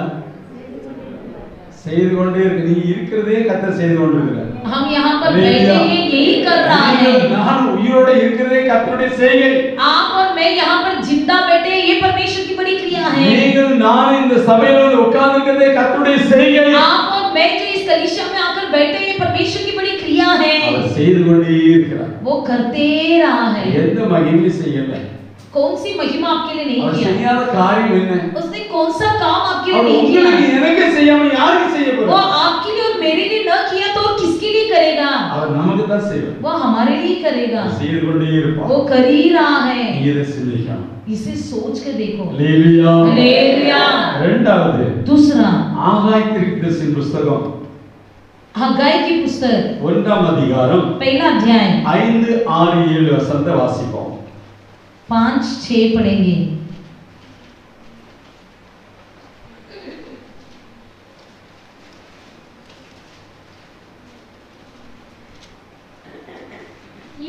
செய்து கொண்டே இருக்கு. நீ இருக்கிறதே கர்த்தர் செய்து கொண்டிருக்கிறார். हम यहाँ पर बैठे हैं, यही कर रहा है। நான் உயிரோட இருக்கிறதே கர்த்தருடைய செய்கை. आप और मैं यहाँ पर जिंदा बैठे, ये परमेश्वर की बड़ी क्रिया है। நீங்கள் நான் இந்த சபையில வந்து உட்கார்ந்திருக்கிறதே கர்த்தருடைய செய்கை. आप और मैं जो इस कलीसिया में आकर बैठे, ये परमेश्वर की बड़ी क्रिया है। அவர் செய்து கொண்டே இருக்கிறார். वो करते रहा है। எந்த மகிமை செய்யல. कौन सी महिमा आपके लिए नहीं அவர் किया? செய்யாத காரியம் என்ன? उसने कौन सा काम आपके लिए அவர் नहीं किया? உங்களுக்கு எனக்கு செய்யாம யாருக்கு செய்ய वो போறார்? आपके लिए और मेरे लिए न किया तो और किसके लिए करेगा? அவர் நமக்கு தான் செய்வார். वो हमारे लिए करेगा। செய்து கொண்டே இருப்பார். वो कर ही रहा है। இதை சிந்திக்கணும். इसे सोच कर देखो। ஹalleluya. हालेलुया। இரண்டாவது, दूसरा, ஆகாய் தீர்க்கதரிசியின் புத்தகம் हग्गाई की पुस्तक 1ஆம் அதிகாரம் पहला अध्याय 5, 6, 7 வசனத்தை வாசிப்போம். 5-6 पढ़ेंगे।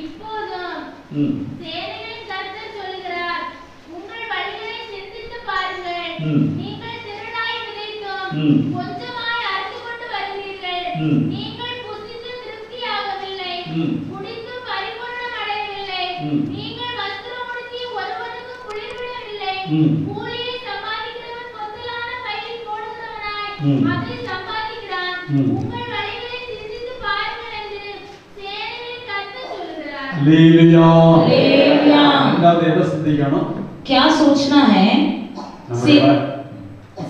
இப்போதும் சேனைகளின் கர்த்தர் சொல்கிறார், உங்கள் வழிகளை சிந்தித்து பாருங்கள். நீங்கள் திரளாய் விதைத்தும் கொஞ்சமாய் அறுத்து கொண்டு வருகிறீர்கள். நீங்கள் புசித்து திருப்தியாகவில்லை, குடித்து பரிபூரணம் அடையவில்லை. நீங்கள் வஸ்திரம் உடுத்தி ஒருவனுக்கு குளிர் விடவில்லை. கூலியை சம்பாதிக்கிறவன் பொத்தலான பையில் போடுகிறவனாய் அதை சம்பாதிக்கிறான். உங்கள் வழிகளை சிந்தித்து பாருங்கள் என்று சேனைகளின் கர்த்தர் சொல்கிறார். ஹalleluya. हालेलुया। இரண்டாவது எதை சிந்திக்கணும்? क्या सोचना है?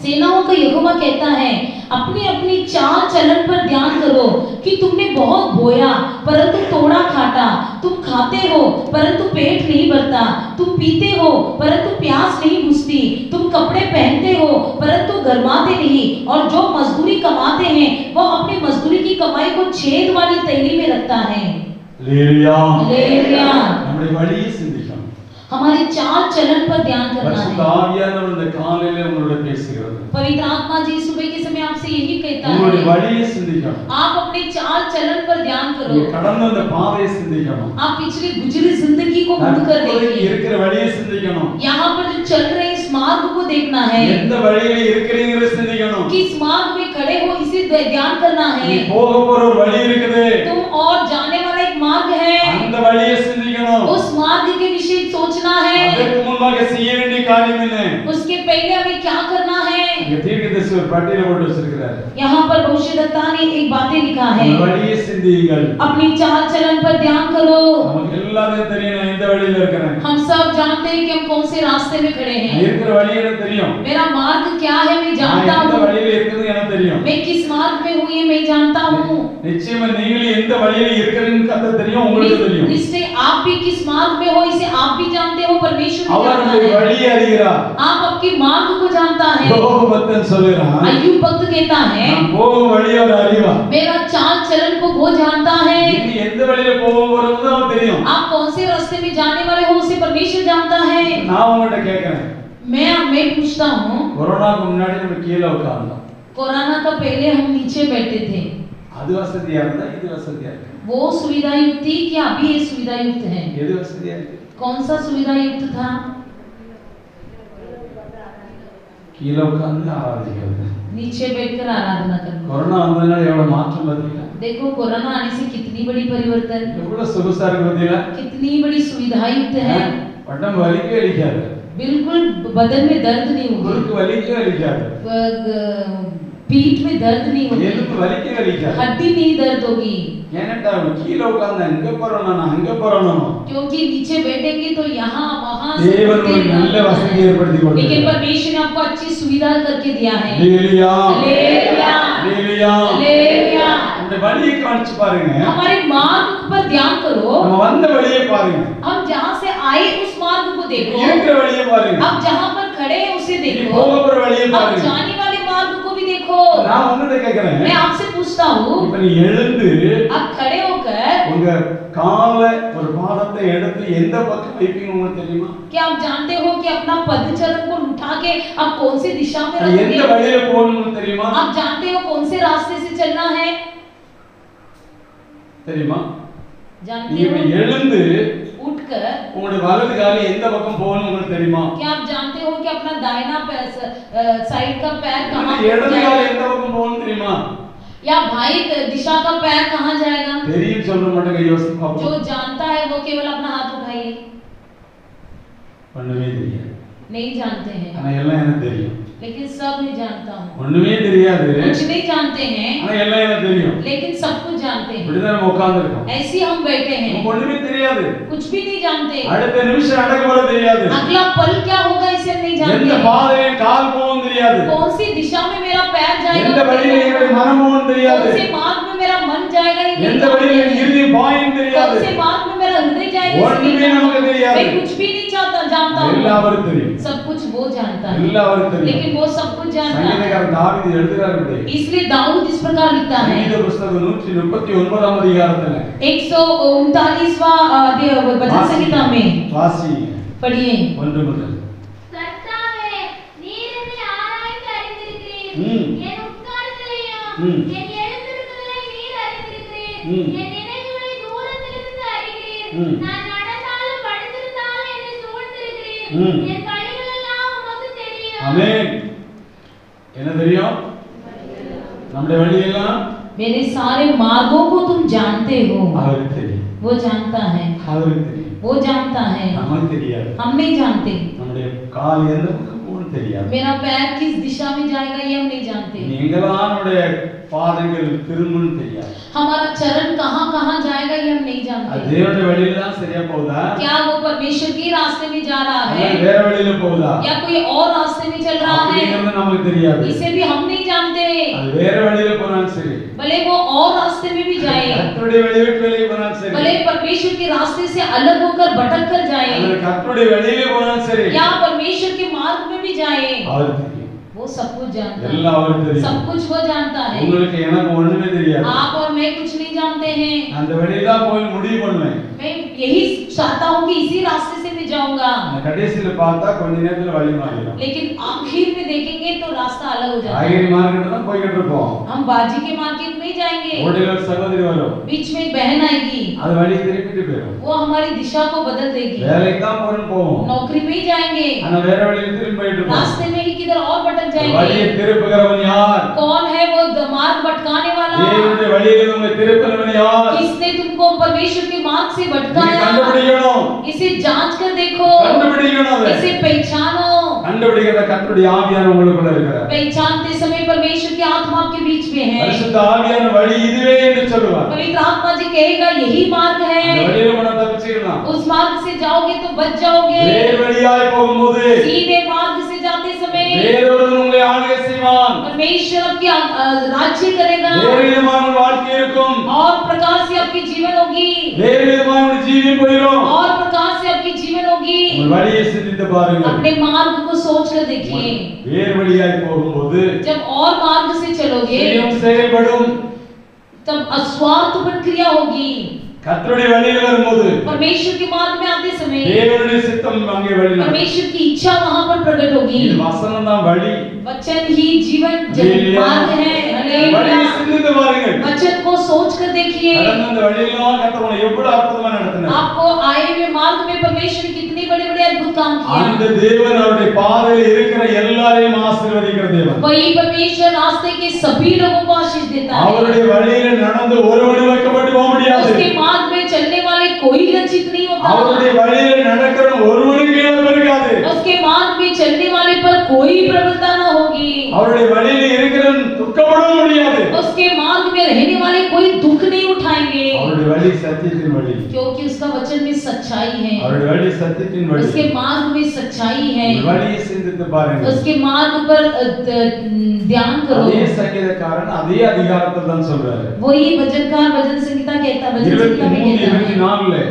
सेनाओं का यहोवा कहता है, अपनी अपनी चाल चलन पर ध्यान करो कि तुमने बहुत बोया परंतु तोड़ा खाटा, तुम खाते हो परंतु पेट नहीं भरता, तुम पीते हो परंतु प्यास नहीं बुझती, तुम कपड़े पहनते हो परंतु गर्माते नहीं, और जो मजदूरी कमाते हैं वो अपनी मजदूरी की कमाई को छेद वाली थैली में रखता है। ஹalleluya. हालेलुया। நம்முடைய வழியை சிந்திக்கணும். हमारे चाल चलन पर ध्यान करना பரிசுத்த है। ஆவியானவர் இந்த காலையிலே உங்களோட பேசுகிறது. पवित्र आत्मा जी सुबह के समय आपसे यही कहता உங்களுடைய है, வழியை சிந்திக்கணும். आप अपने चाल चलन पर ध्यान करो। நீங்க கடந்த அந்த பாதையை சிந்திக்கணும். आप पिछली गुजरी जिंदगी को मुड़ कर தற்போதைக்கு देखिए। இருக்கிற வழியை சிந்திக்கணும். यहाँ पर जो चल रहे इस मार्ग को देखना है, எந்த வழியில இருக்கிறீங்கறத சிந்திக்கணும். किस मार्ग में खड़े हो इसे ध्यान करना நீ है। போக போற ஒரு வழி இருக்குது. तुम और जाने वाला एक मार्ग है, அந்த வழியை சிந்திக்கணும். उस मार्ग के विषय सोचना है। அதற்கு முன்பாக செய்ய வேண்டிய காரியம் என்ன? उसके पहले हमें क्या करना है? இங்க தீர்க்கதரிசி ஒரு பட்டியலை போட்டு வச்சிருக்கிறார். यहाँ पर भविष्यद्वक्ता ने एक बातें लिखा है, அந்த வழியை சிந்தியுங்கள். अपनी चाल चलन पर ध्यान करो। நமக்கு எல்லாரும் தெரியும் நான் எந்த வழியில இருக்கிறேன். हम सब जानते हैं कि हम कौन से रास्ते में खड़े நான் हैं। இருக்கிற வழி எனக்கு தெரியும். मेरा मार्ग क्या है मैं நான் जानता எந்த हूँ। வழியில இருக்கிறது எனக்கு தெரியும். मैं किस मार्ग में हूँ ये मैं जानता हूँ। நிச்சயமா நீங்களும் எந்த வழியில இருக்கிறீங்கன்னு கர்த்தர் தெரியும், உங்களுக்கு தெரியும். निश्चय आप भी किस मार्ग में हो इसे आप भी जानते हो, परमेश्वर भी அவர் जानता நம்முடைய है। வழியை அறிகிறார். आप आपके मार्ग को जानता है। யோபு பக்தன் சொல்றான், अय्यूब भक्त कहता है, நான் போகும் வழியை அவர் அறிவார். मेरा चाल चलन को वो जानता है। நீ எந்த வழியில போக போறதுன்னு அவருக்கு தெரியும். आप कौन से रास्ते में जाने वाले हो उसे परमेश्वर जानता है। நான் உங்கள்ட்ட கேட்கிறேன், मैं पूछता हूँ, கொரோனாக்கு முன்னாடி நம்ம கீழே உட்கார்ந்தோம். कोरोना का पहले हम नीचे बैठे थे, அது வசதியா இருந்தா இது वसதியா இருக்கு? वो सुविधा युक्त थी कि अभी ये सुविधा युक्त है? எது வசதியா இருக்கு? कौन सा सुविधा युक्त था? கீழே உட்கார்ந்து ஆராதிக்கிறது. नीचे बैठकर आराधना करना। கொரோனா வந்ததுனால எவ்வளவு மாற்றம் பாத்தீங்களா? देखो कोरोना आने से कितनी बड़ी परिवर्तन, எவ்வளவு சொகுசா இருக்கு பாத்தீங்களா? कितनी बड़ी सुविधा युक्त है। உடம்பு வலிக்கவே வலிக்காது. बिल्कुल बदन में दर्द नहीं होगी, குறுக்கு வலிக்கவே வலிக்காது. पीठ में दर्द नहीं होगी, எலும்பு வலிக்கவே வலிக்காது. हड्डी नहीं दर्द होगी। ஏனட்டா கீழே உட்கார்ந்து அங்க போறோம் நான் அங்க போறோம். क्योंकि नीचे बैठेंगे तो यहाँ वहाँ தேவன் ஒரு நல்ல வசதி ஏற்படுத்தி लेकिन கொடுத்தார். परमेश्वर ने आपको अच्छी सुविधा करके दिया है। ஹalleluya हालेलुया ஹalleluya. हालेलुया। அந்த வழியை காமிச்சு பாருங்க. हमारे मार्ग पर ध्यान करो, நம்ம வந்த வழியை பாருங்க. हम जहाँ से आए उस मार्ग को देखो, இருக்கிற வழியை பாருங்க. अब जहाँ पर खड़े हैं उसे நீ देखो, போக போற வழியை अब பாருங்க. जाने वाले मार्ग को भी देखो। நான் உன்கிட்ட கேக்குறேன், मैं आपसे पूछता हूँ, இப்ப நீ எழுந்து अब खड़े होकर உங்க கால ஒரு பாதத்தை எடுத்து எந்த பக்கம் வைப்பீங்க உங்களுக்கு தெரியுமா? क्या आप जानते हो कि अपना पदचरण को उठा के आप कौन सी दिशा में எந்த रखोगे? வழியில போகணும்னு உங்களுக்கு தெரியுமா? आप जानते हो कौन से रास्ते से चलना है? தெரியுமா? जानते நீங்க हो? எழுந்து उठकर உங்களுடைய வலது கால எந்த பக்கம் போகணும் உங்களுக்கு தெரியுமா? क्या आप जानते हो कि अपना दाहिना पैर साइड का पैर कहाँ உங்களுடைய இடது கால जाएगा? எந்த பக்கம் போகணும் தெரியுமா? या भाई दिशा का पैर कहाँ जाएगा? தெரியும் சொல்ற மட்டும் கையை யோசிச்சு जो பாப்போம். जानता है वो केवल अपना हाथ उठाइए। ஒண்ணுமே தெரியாது. नहीं जानते हैं, ஆனா எல்லாம் எனக்கு தெரியும். लेकिन सब नहीं जानता हूँ। ஒண்ணுமே தெரியாது. कुछ नहीं जानते हैं, ஆனா எல்லாம் எனக்கு தெரியும். लेकिन सब कुछ जानते हैं। இப்படிதான் நம்ம உட்கார்ந்திருக்கோம். ऐसे हम बैठे हैं, நமக்கு ஒண்ணுமே தெரியாது. कुछ भी नहीं जानते। அடுத்த நிமிஷம் நடக்க போற தெரியாது. अगला पल क्या होगा इसे हम नहीं எந்த जानते। பாதையில கால் போகும் தெரியாது. कौन सी दिशा में मेरा पैर जाएगा எந்த வழியில என்னுடைய மனம் போகும் தெரியாது. कौन से मार्ग में मेरा मन जाएगा ये नहीं எந்த வழியில जानते। இறுதி பாயும் தெரியாது. कौन से मार्ग में मेरा हृदय जाएगा इसे ஒண்ணுமே नहीं நமக்கு जानते। தெரியாது. मैं कुछ भी नहीं जानता हूँ, எல்லாவரும் தெரியும். सब कुछ वो जानता है, எல்லாவரும் தெரியும். लेकिन वो सब कुछ जानता है। சங்கீதக்காரன் தாவீது எழுதுறாரு இப்படி. इसलिए दाऊद इस प्रकार लिखता है, சங்கீத புத்தகம் 139ஆம் அதிகாரத்துல 139वां भजन संहिता में வாசி पढ़िए। 1 முதல். கர்த்தாவே, நீர் என்னை ஆராய்ந்து அறிந்திருக்கிறீர். ம். என் உட்கார்தலையும் ம். என் எழுந்திருக்குதலை நீர் அறிந்திருக்கிறீர். ம். என் நினைவுகளை தூரத்திலிருந்து அறிகிறீர். ம். நான் நடந்தாலும் படுத்திருந்தாலும் என்னை சூழ்ந்திருக்கிறீர். ம். என் வழிகள் எல்லாம் உமக்கு தெரியும். ஆமென். என்ன தெரியும்? நம்முடைய வழியெல்லாம் मेरे सारे मार्गों को तुम जानते हो, அவருக்கு தெரியும். वो जानता है, அவருக்கு தெரியும். वो जानता है, நமக்கு தெரியாது. हम नहीं जानते। நம்முடைய கால் எந்த பக்கம் போகும்னு தெரியாது. मेरा पैर किस दिशा में जाएगा ये हम नहीं जानते। எங்கெல்லாம் நம்முடைய பாதங்கள் திரும்பும்னு தெரியாது. हमारा चरण कहाँ कहाँ जाएगा ये हम नहीं அது जानते। தேவனுடைய வழியில தான் சரியா போகுதா? क्या वो परमेश्वर के रास्ते में जा रहा இல்ல है வேற வழியில போகுதா? या कोई और रास्ते में चल रहा है, அப்படிங்கிறது நமக்கு தெரியாது. इसे भी हम नहीं जानते। அது வேற வழியில போனாலும் சரி, भले वो और रास्ते में भी जाए, கர்த்தருடைய வழியை விட்டு வெளியே போனாலும் சரி, भले परमेश्वर के रास्ते से अलग होकर भटक कर जाए, அல்லது கர்த்தருடைய வழியில போனாலும் சரி, या परमेश्वर के मार्ग में भी जाए, அவருக்கு தெரியும். वो सब कुछ जानता है, எல்லாம் அவருக்கு தெரியும். सब कुछ वो जानता है। உங்களுக்கு எனக்கு ஒண்ணுமே தெரியாது. आप और मैं कुछ नहीं जानते हैं। அந்த வழியில தான் போய் முடிவு பண்ணுவேன். मैं यही चाहता हूँ कि इसी रास्ते से मैं जाऊंगा, நான் கடைசியில பார்த்தா கொஞ்ச நேரத்துல வழி மாறிடும். लेकिन आखिर में देखेंगे तो रास्ता अलग हो जाता है। காய்கறி மார்க்கெட் தான் போய்கிட்டு இருப்போம். हम बाजी के मार्केट में ही जाएंगे, ஓடையில ஒரு சகோதரி வரும், बीच में एक बहन आएगी, அது வழி திருப்பிட்டு போயிடும். वो हमारी दिशा को बदल देगी। வேலைக்கு தான் போவோம், नौकरी में ही जाएंगे, ஆனா வேற வழியில திரும்பி போயிட்டு இருப்போம். रास्ते में ही किधर और भटक வழியை जाएंगे। திருப்புகிறவன் யார்? कौन है वो मार्ग भटकाने वाला? தேவனுடைய வழியை உங்களை திருப்புகிறவன் யார்? किसने तुमको परमेश्वर के मार्ग से நீ भटकाया? கண்டுபிடிக்கணும், इसे जांच कर देखो, கண்டுபிடிக்கணும். அதை इसे पहचानो। கண்டுபிடிக்கிற கர்த்தருடைய ஆவியானவர் உங்களுக்குள்ள இருக்கிறார். पहचानते समय परमेश्वर की आत्मा आपके बीच में है। பரிசுத்த ஆவியான வழி இதுவே என்று சொல்லுவார். पवित्र आत्मा जी कहेगा यही मार्ग அந்த है, வழியில போனா தப்பிச்சிடலாம். उस मार्ग से जाओगे तो बच जाओगे। வேறு வழியாய் போகும்போது सीधे मार्ग से जाते समय வேறொருவன் உங்களை ஆளுகை செய்வான். परमेश्वर आपकी राज्य करेगा, வேறு விதமான உங்கள் வாழ்க்கை இருக்கும், और प्रकार से आपकी जीवन होगी, வேறு விதமான உங்கள் ஜீவியம் போயிடும். और प्रकार से आपकी जीवन होगी। உங்கள் வழியை சிந்தித்து பாருங்கள். अपने मार्ग को सोच कर देखिए। வேறு வழியாய் போகும்போது जब और मार्ग से चलोगे சுயம் செயல்படும். तब अस्वार्थपन क्रिया होगी। கர்த்தருடைய வழியில் வரும்போது परमेश्वर के मार्ग में आते समय தேவனுடைய சித்தம் அங்கே வழி நடக்கும். परमेश्वर की इच्छा वहां पर प्रकट होगी। இது வசனம் தான் வழி. वचन ही जीवन हालेलुया। मार्ग है। வழியை हालेलुया। சிந்தித்து பாருங்கள். वचन को सोच कर देखिए, கடந்த அந்த வழியெல்லாம் கர்த்தர் உங்களை எவ்வளவு அற்புதமா நடத்தினார். आपको आए हुए मार्ग में परमेश्वर ने कितने बड़े-बड़े अद्भुत काम அந்த किया। தேவன் அவருடைய பாதையில் இருக்கிற எல்லாரையும் ஆசீர்வதிக்கிற தேவன். वही परमेश्वर रास्ते के सभी लोगों को आशीष देता है। அவருடைய வழியில நடந்து ஒருவனும் வைக்கப்பட்டு போக முடியாது. उसके मार्ग में चलने वाले कोई लज्जित नहीं அவருடைய होता। வழியில நடக்கிற ஒருவனும் கீழே இருக்காது. उसके मार्ग में चलने वाले पर कोई प्रबलता न होगी। அவருடைய வழியில இருக்கிறவன் துக்கப்பட முடியாது. उसके मार्ग में रहने वाले कोई दुख नहीं उठाएंगे, அவருடைய வழி சத்தியத்தின் வழி. क्योंकि उसका वचन में सच्चाई है, அவருடைய வழி சத்தியத்தின் வழி. उसके मार्ग में सच्चाई है। உங்கள் வழியை சிந்தித்து பாருங்கள். उसके मार्ग पर ध्यान करो। அதே சங்கீதக்காரன் அதே அதிகாரத்தில் தான் சொல்றாரு. वही भजनकार भजन संहिता कहता, भजन संहिता में 23 कहता है 24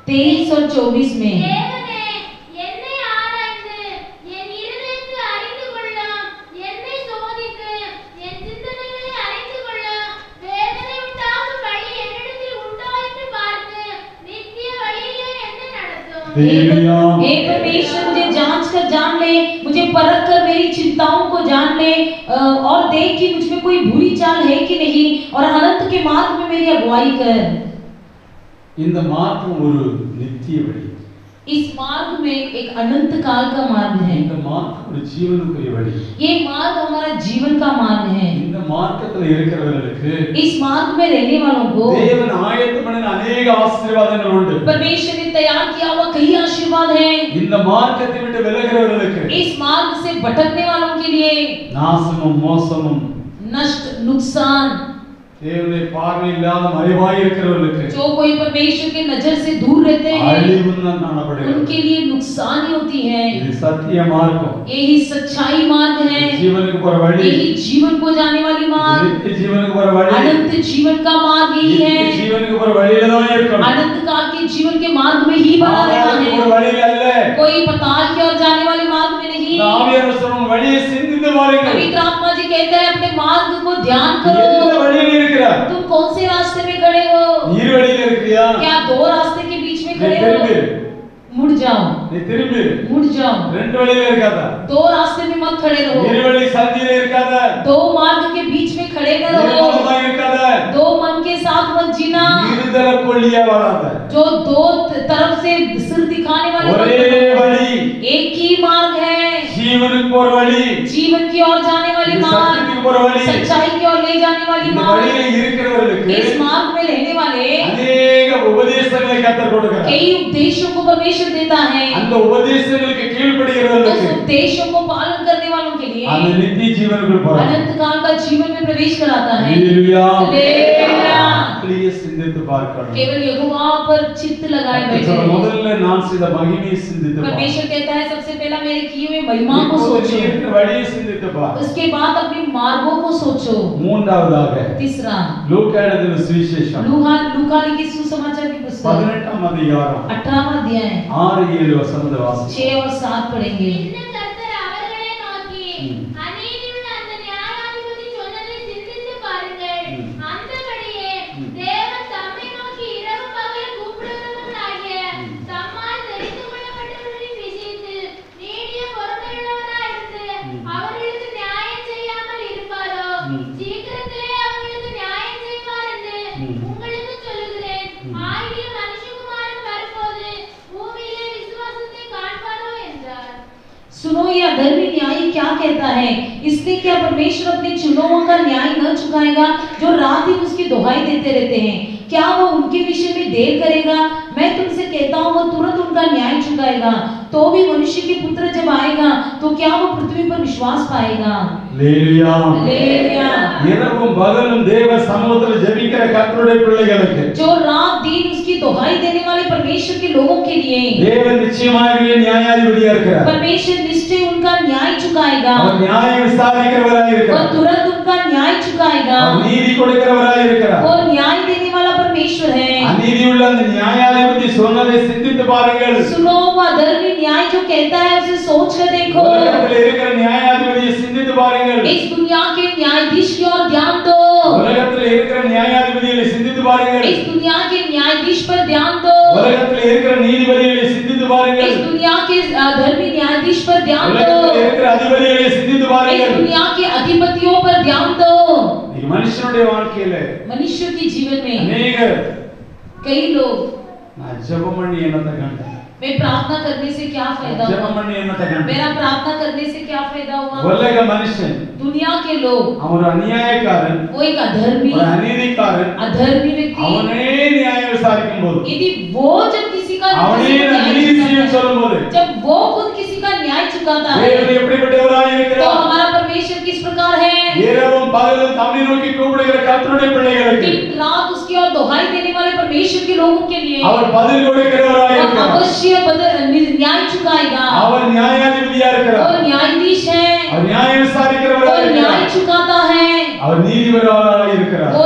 23 और 24 में, தேவனே என்னை ஆராய்ந்து என் இருதயத்தை அறிந்து கொள்ளும், என்னை சோதித்து என் சிந்தனைகளை அறிந்து கொள்ளும், வேதனை உண்டாகும் வழி என்னிடத்தில் உண்டா என்று பார்த்து நித்திய வழியிலே என்னை நடத்தும்। தேவனியா हे परमेश्वर मुझे जांच कर जान ले, मुझे परख कर मेरी चिंताओं को जान ले, और देख कि मुझ में कोई बुरी चाल है कि नहीं, और अनंत के मार्ग में मेरी अगुवाई कर। இந்த மார்க்கம் ஒரு நித்திய வழி. इस मार्ग में एक अनंत काल का मार्ग है। இந்த மார்க்கம் ஒரு ஜீவனுக்குரிய வழி. ये मार्ग हमारा जीवन का मार्ग है। இந்த மார்க்கத்துல இருக்கிறவர்களுக்கு इस मार्ग में रहने वालों को தேவன் ஆயத்தம் பண்ணின अनेक ஆசீர்வாதங்கள் உண்டு. परमेश्वर ने तैयार किया हुआ कई आशीर्वाद हैं। இந்த மார்க்கத்தை விட்டு விலகிறவர்களுக்கு इस मार्ग से भटकने वालों के लिए நாசமும் மோசமும் नष्ट, नुकसान, தேவனுடைய பார்வை இல்லாத மறைவாய் இருக்கிறவர்களுக்கு जो कोई परमेश्वर के नजर से दूर रहते हैं அழிவும் தான் காணப்படுகிறது. उनके लिए नुकसान ही होती है। இது சத்திய மார்க்கம். यही सच्चाई मार्ग है, ஜீவனுக்கு போற வழி. यही जीवन को जाने वाली मार्ग, நித்திய ஜீவனுக்கு போற வழி. अनंत जीवन का मार्ग ही நித்திய है। ஜீவனுக்கு போற வழியில தான் இருக்கணும். अनंत काल के जीवन के मार्ग में ही बना रहना ஆதாரத்துக்கு போற है, வழியில அல்ல. कोई पताल की ओर जाने वाले मार्ग में नहीं। இந்த ஆவியானவர் சொல்லும் வழியை சிந்தித்து பாருங்கள். पवित्र आत्मा जी कहते हैं अपने मार्ग को ध्यान करो। எந்த வழியில இருக்கிறார்? तुम कौन से रास्ते में खड़े हो? நீர் வழியில இருக்கிறியா? क्या दो रास्ते के बीच में நீ खड़े திரும்பி हो? मुड़ जाओ, நீ திரும்பி मुड़ जाओ। ரெண்டு வழியில இருக்காதா? दो रास्ते में मत खड़े रहो, நீர் வழி சந்தியில இருக்காதா? दो मार्ग के बीच में खड़े न रहो, நிர்மோகமா இருக்காதா? दो मन के साथ मत जीना, இருதல கொள்ளியா வாழாத. जो दो तरफ से सिर दिखाने वाले मत ஒரே बनो। வழி. एक ही मार्ग है, ஜீவனுக்கு போற வழி. जीवन की ओर जाने वाली இது मार्ग, சத்தியத்துக்கு போற வழி. सच्चाई की ओर ले जाने वाली இந்த मार्ग। வழியில இருக்கிறவர்களுக்கு इस मार्ग में रहने वाले अनेक உபதேசங்களை கர்த்தர் கொடுக்கிறார். कई उपदेशों को परमेश्वर देता है। அந்த உபதேசங்களுக்கு उस கீழ்ப்படிகிறவர்களுக்கு उपदेशों को पालन करने वालों के लिए அந்த நித்திய ஜீவனுக்குள் போறாங்க. अनंत काल का जीवन में प्रवेश कराता है। ஹalleluya. हालेलुया। அப்படியே சிந்தித்து பார்க்கணும். केवल यहोवा पर चित्त लगाए बैठे சொல்ற रहो। முதல்ல நான் செய்த மகிமையை சிந்தித்து பார். परमेश्वर कहता है सबसे पहला मेरे किए हुए महिमा को இப்போது நீ सोचो, இருக்கிற வழியை சிந்தித்து பார். उसके बाद अपने मार्गों को सोचो। மூன்றாவதாக तीसरा, லூக்கா எழுதின சுவிசேஷம் लूका लिखी सुसमाचार की पुस्तक 18ஆம் அதிகாரம் 18वां अध्याय 6-7 वசனத்தை வாசிப்போம். 6 और 7 पढ़ेंगे। இன்னும் கர்த்தர் அவர்களை நோக்கி, அநீதியுள்ள அந்த நியாயாதிபதி சொன்னதை சிந்தித்து பாருங்கள். அந்தபடியே தேவன் தம்மை நோக்கி இரவு பகல் கூப்பிடுகிறவர்களாகிய தம்மால் தெரிந்து கொள்ளப்பட்ட அவர்களுக்கு நியாயம் செய்யாமல் இருப்பாரோ? சீக்கிரத்திலே அவர்களுக்கு நியாயம் செய்வார் என்று உங்களுக்கு சொல்லுகிறேன். ஆயினும் மனுஷகுமாரன் வரும்போது பூமியிலே விசுவாசத்தை காண்பாரோ என்றார். सुनो यह अधर्मी न्यायी क्या कहता है? इसलिए क्या परमेश्वर अपने चुनावों का न्याय न चुकाएगा जो रात दिन उसकी दुहाई देते रहते हैं? क्या वो उनके विषय में देर करेगा? मैं तुमसे कहता हूँ वो तुरंत उनका न्याय चुकाएगा। तो भी मनुष्य के पुत्र जब आएगा तो क्या वो पृथ्वी पर विश्वास पाएगा? ஹல்லேலூயா. हालेलुया। இரவும் பகலும் தேவ சமூகத்தில் ஜெபிக்கிற கர்த்தருடைய பிள்ளைகளுக்கு जो रात दिन उसकी दुहाई देने वाले परमेश्वर के लोगों के लिए தேவன் நிச்சயமாகவே நியாயாதிபதியா இருக்கிறார். परमेश्वर निश्चय उनका न्याय चुकाएगा அவர் நியாயம் விசாரிக்கிறவராய் और இருக்கிறார். तुरंत उनका न्याय चुकाएगा। அவர் நீதி கொடுக்கிறவராய் இருக்கிறார். वो न्याय देने वाला परमेश्वर है। அநீதி உள்ள அந்த நியாயாதிபதி சொன்னதை சிந்தித்து பாருங்கள். सुनो वो अधर्मी न्याय जो कहता है उसे सोच कर देखो। உலகத்தில் இருக்கிற நியாயாதிபதியை சிந்தித்து பாருங்கள். इस दुनिया के न्यायाधीश की ओर ध्यान दो। உலகத்தில் இருக்கிற நியாயாதிபதியை சிந்தித்து பாருங்கள். इस दुनिया के न्यायाधीश पर ध्यान दो। உலகத்தில் இருக்கிற நீதிபதியை சிந்தித்து பாருங்கள். इस दुनिया के धर्मी न्यायाधीश पर ध्यान दो। உலகத்தில் இருக்கிற அதிபதியை சிந்தித்து इस பாருங்கள். दुनिया के अधिपतियों पर ध्यान दो। இந்த மனுஷனுடைய வாழ்க்கையில मनुष्य के जीवन में அநேகர் कई लोग நான் ஜெபம் பண்ணி என்னத்தை கண்டேன், मैं प्रार्थना करने से क्या फायदा ஜெபம் हुआ? பண்ணி என்னத்தை கண்டேன். मेरा प्रार्थना करने से क्या फायदा हुआ? உலக மனுஷன் दुनिया के लोग அவன் ஒரு அநியாயக்காரன், वो एक अधर्मी ஒரு அநீதிக்காரன். अधर्मी व्यक्ति அவனே நியாயம் விசாரிக்கும் போது, यदि वो जब किसी का அவனே நீதி செய்ய சொல்லும் போது, जब वो खुद किसी का न्याय चुकाता है தேவன் எப்படிப்பட்டவராய் तो இருக்கிறார்? हमारा परमेश्वर किस प्रकार है? இரவும் பகலும் தம்மை நோக்கி கூப்பிடுகிற கர்த்தருடைய பிள்ளைகளுக்கு दिन रात उसकी और दुहाई देने वाले परमेश्वर के लोगों के लिए அவர் பதில் கொடுக்கிறவராய் वो இருக்கிறார். अवश्य न्याय चुकाएगा। அவர் நியாயாதிபதியா वो இருக்கிறார். न्यायाधीश है, அவர் நியாயம் वो விசாரிக்கிறவராய் न्याय இருக்கிறார். चुकाता है, அவர் நீதிபதியாய் இருக்கிறார். वो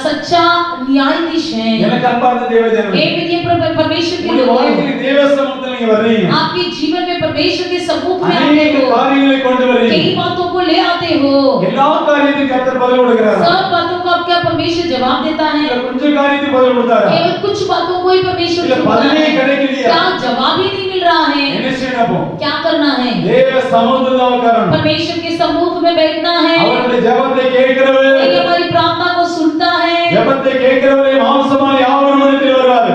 सच्चा न्यायाधीश है। எனக்கு அன்பார்ந்த தேவஜனமே, हे मेरे परमेश्वर के உங்களுடைய लोगों, வாழ்க்கையில் தேவ சமூகத்தில் நீங்க வர்றீங்க, आपके जीवन में परमेश्वर के सम्मुख में आते அநேக हो, காரியங்களை கொண்டு வர்றீங்க. कई बातों को ले आते हो, எல்லா காரியத்துக்கும் கர்த்தர் பதில் கொடுக்கிறார். सब बातों को आपका परमेश्वर जवाब देता है, இல்ல கொஞ்சம் காரியத்துக்கு பதில் கொடுத்தாரா? केवल कुछ बातों को ही परमेश्वर இல்ல चुकाता பதிலே है। கிடைக்கலையா? क्या जवाब ही नहीं मिल रहा है? என்ன செய்யணும்? क्या करना है? தேவ சமூகத்தில் தான் உட்காரணும். परमेश्वर के सम्मुख में बैठना है। அவருடைய ஜெபத்தை கேட்கிறவர், ये हमारी प्रार्थना को सुनता है। ஜெபத்தை கேட்கிறவரே மாம்சமான யாவரும் இடத்தில் வருவார்.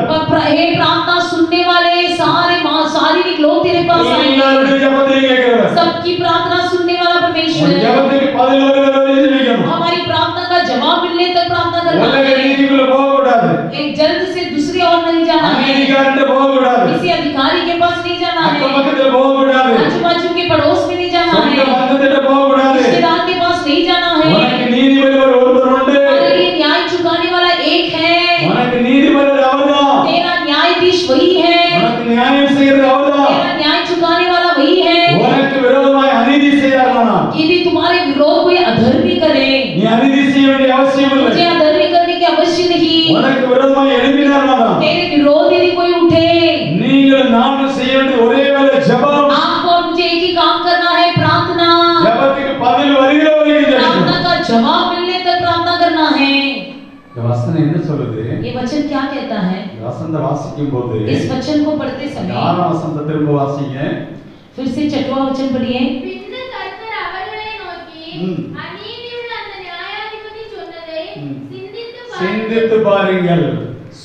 हे प्रार्थना सुनने वाले सारे शारीरिक लोग तेरे पास आएंगे। எல்லாருடைய ஜெபத்தையும் கேட்கிறவர், सबकी प्रार्थना सुनने वाला परमेश्वर உன் है। ஜெபத்துக்கு பதில் வருகிறவரை ஜெபிக்கணும். हमारी प्रार्थना का जवाब मिलने तक प्रार्थना करना உலக है। நீதிக்குள்ள போக கூடாது, एक जल्द से दूसरी ओर नहीं जाना है, அநீதிக்காரன்ட்ட போக கூடாது, किसी अधिकारी के पास नहीं जाना அக்கம் है, பக்கத்துல போக கூடாது, आजू बाजू के पड़ोस में नहीं जाना சொந்த है, பந்தத்திட்ட போக கூடாது. रिश्तेदार के पास नहीं जाना है। உனக்கு நீதிபதி ஒருவர் உண்டு. हमारे लिए न्याय चुकाने वाला एक है। உனக்கு நீதிபதி அவர்தான். तेरा न्यायाधीश वही है, உனக்கு நியாயம் செய்கிறது அவர்தான். तेरा न्याय चुकाने वाला वही है। உனக்கு விரோதமாய் அநீதி செய்யாதவனா यदि तुम्हारे विरोध कोई अधर्मी करे, நீ அநீதி செய்ய வேண்டிய அவசியம் मुझे இல்லை. अधर्मी करने की अवश्य नहीं। உனக்கு விரோதமாய் எழுப்பினார்னா तेरे विरोध यदि कोई उठे, நீங்கள் நானும் செய்ய வேண்டிய ஒரே வேலை ஜெபம். आपको और मुझे एक ही काम करना है, प्रार्थना। ஜெபத்துக்கு பதில் வருகிற வரைக்கும் प्रार्थना ஜெபிக்கணும். का जवाब मिलने तक प्रार्थना करना है। இந்த வசனம் என்ன சொல்லுது? ये वचन क्या कहता है? இந்த வசனத்தை வாசிக்கும் போது इस वचन को पढ़ते समय 6ஆம் வசனத்தை திரும்ப வாசிங்க. फिर से 6वां वचन पढ़िए। பின்பு கர்த்தர் அவர்களை நோக்கி, அநீதியுள்ள அந்த நியாயாதிபதி சொன்னதை சிந்தித்து பாருங்கள்.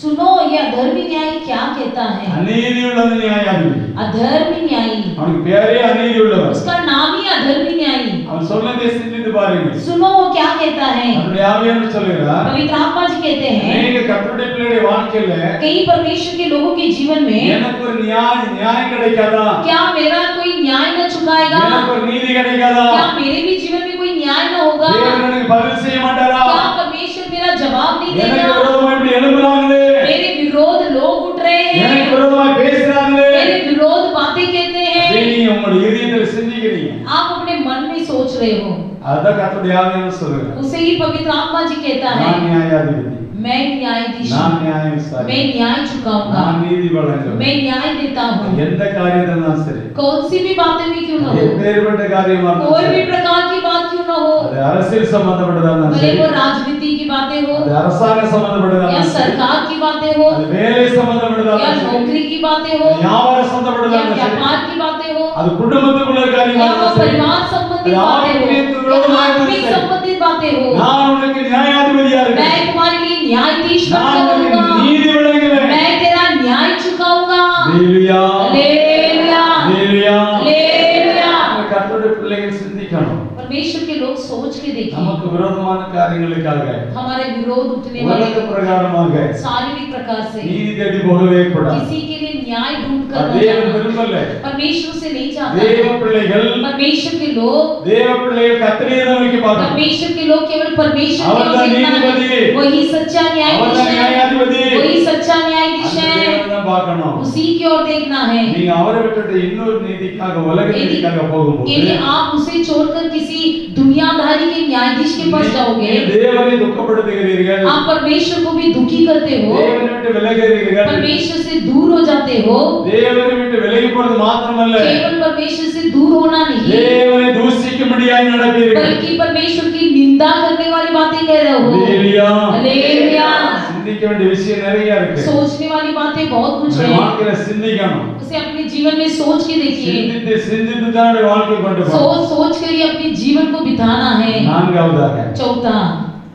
सुनो ये अधर्मी न्यायी क्या कहता है? அநீதி உள்ள நியாயாதிபதி, अधर्मी न्यायी, அவனுக்கு பேரே அநீதி உள்ளவர். उसका नाम ही अधर्मी न्यायी। அவன் சொன்னதை சிந்தித்து பாருங்கள். सुनो वो क्या कहता है? அவருடைய ஆவியானவர் சொல்லுகிறார், पवित्र आत्मा जी कहते हैं நீங்க கர்த்தருடைய பிள்ளையுடைய வாழ்க்கையில कई परमेश्वर के लोगों के जीवन में எனக்கு ஒரு நியாயம் கிடைக்காதா? क्या मेरा कोई न्याय न चुकाएगा? எனக்கு ஒரு நீதி கிடைக்காதா? क्या मेरे भी जीवन में कोई न्याय न होगा? தேவன் எனக்கு பதில் செய்ய மாட்டாரா? क्या परमेश्वर मेरा जवाब नहीं எனக்கு देगा? விரோதமா இப்படி எழும்புறாங்களே, मेरे विरोध लोग उठ रहे எனக்கு हैं, விரோதமா பேசுறாங்களே, मेरे विरोध बातें कहते हैं, நீங்க உங்களுடைய இதயத்துல சிந்திக்கிறீங்க. आप अपने मन में सोच रहे हो। அதான் கர்த்தருடைய ஆவியானவர் சொல்லுகிறார், उसे ही पवित्र आत्मा जी कहता है நான் நியாயாதிபதி, मैं न्यायाधीश நான் हूँ, நியாயம் விசாரி, मैं न्याय चुकाऊंगा, நான் நீதி வழங்குவேன். मैं न्याय देता हूँ। எந்த காரியத்திலும் சரி, कौन सी भी बातें भी क्यों न हो, எப்பேற்பட்ட காரியமா कोई இருந்தாலும் भी சரி, प्रकार की बात क्यों न हो, அது அரசியல் சம்பந்தப்பட்டதா இருந்தாலும் भले சரி, वो राजनीति की बातें हो அது அரசாங்க சம்பந்தப்பட்டதா या இருந்தாலும் சரி, सरकार की बातें हो அது வேலை சம்பந்தப்பட்டதா या இருந்தாலும் சரி, नौकरी की बातें हो அது வியாபார சம்பந்தப்பட்டதா या இருந்தாலும் சரி, व्यापार की बातें हो, அது குடும்பத்துக்குள்ள या காரியமா वो परिवार संबंधित बातें हो या आत्मिक संबंधित बातें हो, நான் உனக்கு நியாயாதிபதியா இருக்கேன், मैं तुम्हारे लिए न्यायाधीश बन நான் உனக்கு करूंगा, நீதி வழங்குவேன். मैं तेरा न्याय चुकाऊंगा। ஹalleluya हालेलुया ஹalleluya. हालेलुया। கர்த்தருடைய பிள்ளைகள் சிந்திக்கணும். परमेश्वर के लोग सोच के देखिए, நமக்கு விரோதமான காரியங்களுக்காக हमारे विरोध उठने वाले உலக பிரகாரமாக शारीरिक प्रकार से நீதி தேடி போகவே கூடாது. किसी के लिए न्याय ढूंढ कर தேவன் விரும்பல. परमेश्वर से नहीं चाहता। தேவ பிள்ளைகள் परमेश्वर के लोग தேவ பிள்ளைகள் கர்த்தரை நோக்கி பார்க்கணும். परमेश्वर के लोग केवल परमेश्वर அவர்தான் की ओर देखना நீதிபதி. है, वही सच्चा न्यायाधीश அவர்தான் है, நியாயாதிபதி. वही सच्चा न्यायाधीश है, தான் பார்க்கணும். उसी की ओर देखना है। நீங்க அவரை விட்டுட்டு இன்னொரு நீதிக்காக உலக நீதிக்காக போகும்போது यदि आप उसे छोड़कर किसी दुनियादारी के न्यायाधीश के पास जाओगे, தேவனை துக்கப்படுத்துகிறீர்கள், आप परमेश्वर को भी दुखी करते हो, தேவனை விட்டு விலகுகிறீர்கள். परमेश्वर से दूर हो जाते हो। தேவனை விட்டு விலகி போறது மாத்திரமல்ல, केवल परमेश्वर से दूर होना नहीं, தேவனை தூஷிக்கும்படியாய் நடப்பீர்கள். बल्कि परमेश्वर की निंदा करने वाली बातें कह रहे हो। ஹalleluya. हालेलुया। சிந்திக்க வேண்டிய விஷயம் நிறைய இருக்கு. सोचने वाली बातें बहुत कुछ है, வாழ்க்கையில சிந்திக்கணும். उसे अपने जीवन में सोच के देखिए, சிந்தித்து சிந்தித்து தான் வாழ்க்கை கொண்டு போகணும். सोच सोच कर ही अपने जीवन को बिताना है। நான்காவதாக चौथा,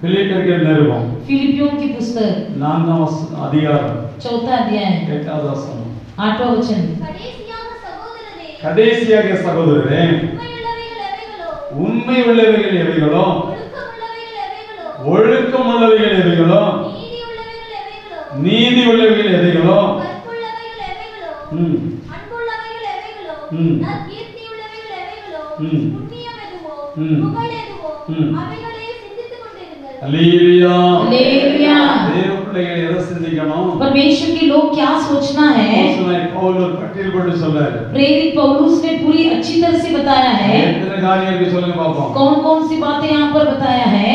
பிலிப்பியர்கள் நிருபம் फिलिपियों की पुस्तक 4ஆம் அதிகாரம் चौथा अध्याय 8வது வசனம். 8वां वचन। கடைசியாக சகோதரரே, கடைசியாக சகோதரரே, உண்மையுள்ளவைகள் எவைகளோ, உண்மை உள்ளவைகள் எவைகளோ, ஒழுக்கமுள்ளவைகள் எவைகளோ, ஒழுக்கம் உள்ளவைகள் எவைகளோ, நீதி உள்ளவைகள் எவைகளோ, நீதி உள்ளவைகள் எவைகளோ, கற்புள்ளவைகள் எவைகளோ, ம், அன்புள்ளவைகள் எவைகளோ, ம். நற்கீர்த்தியுள்ளவைகள் எவைகளோ, ம். புண்ணியம் எதுவோ, ம். புகழ் எதுவோ, ம். அவைகளையே சிந்தித்துக் கொண்டிருங்கள். ஹalleluya. हालेलुया। தேவ பிள்ளைகள் எதை சிந்திக்கணும்? परमेश्वर के लोग क्या सोचना है? அப்போஸ்தலனாகிய பவுல் ஒரு பட்டியல் போட்டு சொல்றாரு. प्रेरित पौलुस ने पूरी अच्छी तरह से बताया है। எத்தனை காரியம் இருக்கு சொல்லுங்க பாப்போம். कौन कौन सी बातें यहाँ पर बताया है?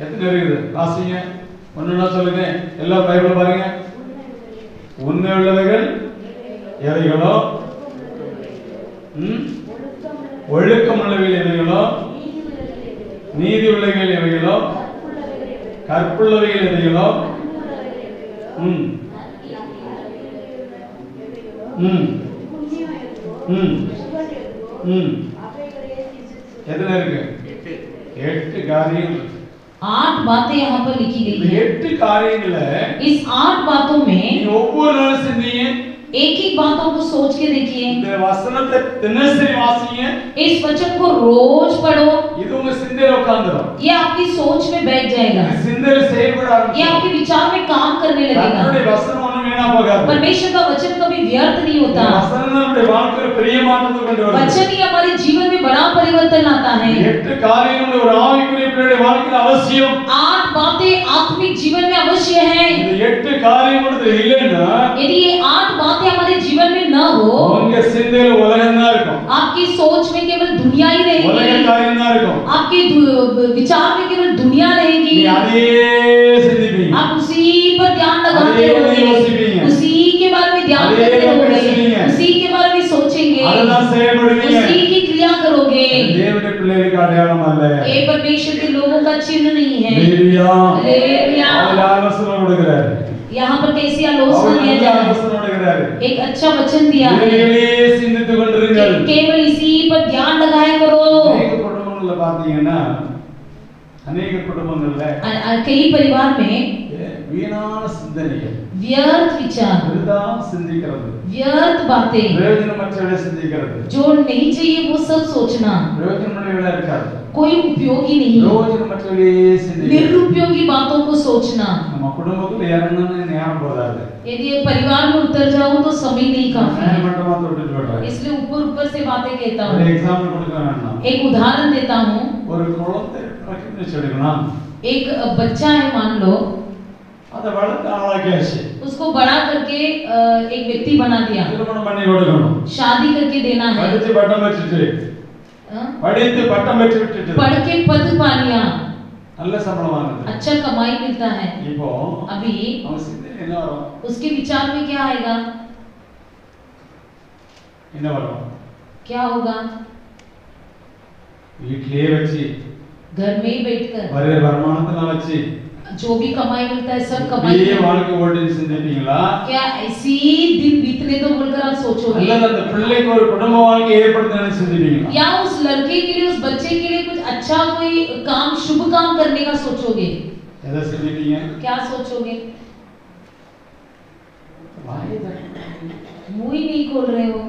எத்தனை இருக்குது? வாசிங்க. ஒண்ணுனா சொல்லுங்க. எல்லா பைபிள் பாருங்க. உண்மை உள்ளவைகள் எவைகளோ, ம், ஒழுக்கம் உள்ளவைகள் எவைகளோ, நீதி உள்ளவைகள் எவைகளோ, கற்புள்ளவைகள் எவைகளோ, ம், ம், ம், ம். எத்தனை இருக்கு? 8 காரியம் இருக்கு. 8 बातें यहाँ पर लिखी இந்த गई है। 8 காரியங்களை इस 8 बातों में நீங்க ஒவ்வொரு நாளும் சிந்திங்க. एक एक बातों को सोच के देखिए, இந்த வசனத்தை தினசரி வாசிங்க. इस वचन को रोज पढ़ो, இது உங்க சிந்தையில உட்கார்ந்துரும். ये आपकी सोच में बैठ जाएगा, இது சிந்தையில செயல்பட ये ஆரம்பிக்கும். आपके विचार में काम करने लगेगा। கர்த்தருடைய வசனம் ஒண்ணும் வீணா போகாது. परमेश्वर का वचन कभी व्यर्थ नहीं இந்த होता। வசனம் நம்முடைய வாழ்க்கையில பெரிய மாற்றத்தை கொண்டு வருது. वचन ही हमारे जीवन में बड़ा परिवर्तन लाता है। 8 காரியங்கள் ஒரு ஆவிக்குரிய பிள்ளையுடைய வாழ்க்கையில அவசியம். 8 बातें आत्मिक जीवन में अवश्य है। இந்த 8 காரியங்கள் இல்லைன்னா यदि ये 8 बातें हमारे जीवन में न हो, உங்க சிந்தையில உலகம் தான் இருக்கும். आपकी सोच में केवल दुनिया ही உலக रहेगी, காரியம் தான் இருக்கும். आपके विचार में केवल दुनिया रहेगी, நீ அதே சிந்திப்பீங்க. आप उसी पर ध्यान लगाते अरे रहोगे, योसिफीन। उसी के बारे में ध्यान अरे करते रहोगे, योसिफीन। उसी के बारे में सोचेंगे, அதுதான் செயல்படுவீங்க. उसी की क्रिया करोगे। தேவனுடைய பிள்ளைகளுக்கு அடையாளம் அல்ல. ये परमेश्वर के लोगों का चिन्ह नहीं है। ஹalleluya. हालेलुया। அவர் ஆலோசனை கொடுக்கிறார். यहाँ पर कैसी आलोचना அவர் दिया நல்ல जा रहा है? ஆலோசனை கொடுக்கிறார். एक अच्छा वचन दिया है இவைகளே சிந்தித்துக் கொண்டிருங்கள். कि केवल इसी पर ध्यान लगाया करो। அநேக குடும்பங்கள்ல பாத்தீங்கன்னா அநேக குடும்பங்கள்ல कई परिवार में வீணான சிந்தனைகள், व्यर्थ विचार, விருதா சிந்திக்கிறது, व्यर्थ बातें, பிரயோஜனமற்றவை சிந்திக்கிறது, जो नहीं चाहिए वो सब सोचना, பிரயோஜனமுள்ளவைகளா இருக்காது. कोई उपयोगी नहीं, பிரயோஜனமற்றவையே சிந்திக்கிறது. निरुपयोगी बातों को सोचना। நம்ம குடும்பத்துல இறங்கணும்னு ஞானம் போதாது. यदि ये परिवार में उतर जाऊं तो समय नहीं काफी நான் है, மட்டுமா தொட்டுட்டு போறேன். इसलिए ऊपर ऊपर से बातें कहता ஒரு हूँ। எக்ஸாம்பிள் கொடுக்கறேன்னா, एक उदाहरण देता हूँ। ஒரு குழந்தை பிறக்குன்னு சொல்லிக்கலாம். एक बच्चा है मान लो, அத வளர்த்து ஆளாக்கியாச்சு. उसको बड़ा करके एक व्यक्ति बना दिया, திருமணம் பண்ணி கொடுக்கணும். शादी करके देना है, படிச்சு பட்டம் பெற்றுட்டு, படித்து பட்டம் பெற்று விட்டுட்டு पढ़ के पद पा लिया, நல்ல சம்பளம் வாங்குது. अच्छा कमाई मिलता है। இப்போ अभी அவன் சிந்தனை என்ன வரும்? उसके विचार में क्या आएगा? என்ன வரும்? क्या होगा? வீட்டிலேயே வச்சு घर में ही बैठकर வர வருமானத்தெல்லாம் வச்சு जो भी कमाई मिलता है सब ये कमाई வாழ்க்கை ஓட்டின்னு சிந்திப்பீங்களா? क्या ऐसी दिन बीतने तो बोलकर आप सोचोगे அல்லது அந்த பிள்ளைக்கு ஒரு குடும்ப வாழ்க்கை ஏற்படுத்தணும்னு சிந்திப்பீங்களா? या उस लड़के के लिए उस बच्चे के लिए कुछ अच्छा कोई काम शुभ काम करने का सोचोगे எதை சிந்திப்பீங்க? क्या सोचोगे வாய் मुंह ही नहीं खोल रहे हो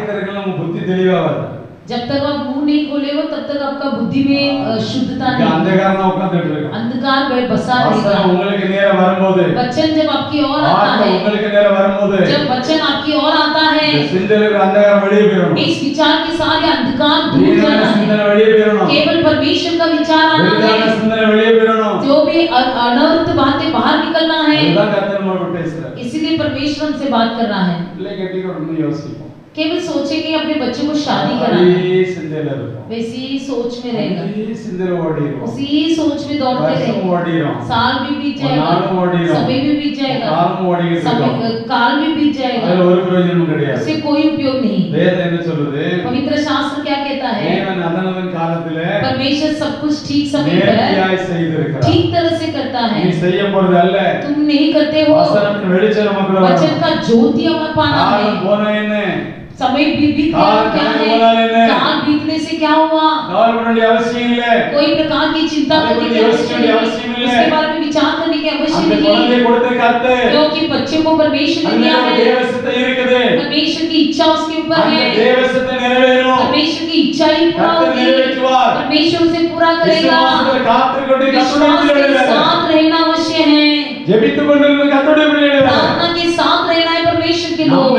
திறக்கல நம்ம புத்தி தெளிவாகாது. जब तक आप मुंह नहीं खोले हो तब तक आपका बुद्धि में शुद्धता இங்க नहीं अंधகாரமா உட்கார்ந்துட்டு இருக்கோம். अंधकार में बसा வசனம் रहेगा உங்களுக்கு நேரா வரும்போது, वचन जब आपकी ओर आता வார்த்தை है உங்களுக்கு நேரா வரும்போது, जब वचन आपकी ओर आता है இந்த சிந்தனையில அந்தகாரம் வெளியே போயிடும். इस विचार के सारे अंधकार दूर தீரான जाना है சிந்தனை வெளியே போயிடும். केवल परमेश्वर का विचार आना வெளியான है சிந்தனை வெளியே போயிடும். जो भी अनर्थ बातें बाहर निकलना है அதுதான் கர்த்தர் நம்மோடு பேசுறார். इसीलिए परमेश्वर हमसे बात कर रहा है பிள்ளை கட்டி கொடுக்கணும் யோசிப்போம். केवल सोचे कि अपने बच्चों को शादी कराना है அதே சிந்தையில இருக்கும். वैसी सोच में रहेगा அதே சிந்தையில ஓடிரும். उसी सोच में दौड़ते வருஷம் रहेंगे ஓடிரும். साल भी बीत ஒரு நாளும் जाएगा ஓடிரும். समय भी बीत जाएगा காலம் ஓடிக்கிட்டு இருக்கும். समय काल भी बीत जाएगा அதுல ஒரு பிரயோஜனமும் கிடையாது. उससे कोई उपयोग नहीं வேதம் என்ன சொல்லுது? पवित्र शास्त्र क्या कहता है தேவன் அதனதன் காலத்திலே परमेश्वर सब कुछ ठीक समय पर நேர்த்தியாய் செய்திருக்கிறார். ठीक तरह से करता है நீ செய்ய போறது அல்ல. तुम नहीं करते हो வசனத்தின் வெளிச்சம் நமக்குள்ள वचन வரணும். का ज्योति हमें पाना है காலம் போன என்ன? समय बीत गया काल क्या जाने है वाला है। काल बीतने से क्या हुआ கவலைப்பட வேண்டிய அவசியம் இல்ல. कोई प्रकार की चिंता अरे करने कोई की आवश्यकता आवश्यकता आवश्यक नहीं नहीं है। उसके बारे में विचार करने की அந்த आवश्यकता குழந்தையை नहीं கொடுத்த கர்த்தர் क्योंकि बच्चे को परमेश्वर ने அந்த दिया है தேவசத்தை இருக்குது. परमेश्वर की इच्छा उसके ऊपर அந்த है தேவசத்தை நிறைவேறும். परमेश्वर की इच्छा ही पूरा கர்த்தர் होगी நிறைவேற்றுவார். परमेश्वर उसे पूरा करेगा விசுவாசத்தில் காத்துக்கொண்டு विश्वास கர்த்தருடைய के பிள்ளைகளே, साथ रहना अवश्य है ஜெபித்துக் கொண்டிருக்கிற கர்த்தருடைய பிள்ளைகளே, प्रार्थना के साथ रहना है परमेश्वर के लोग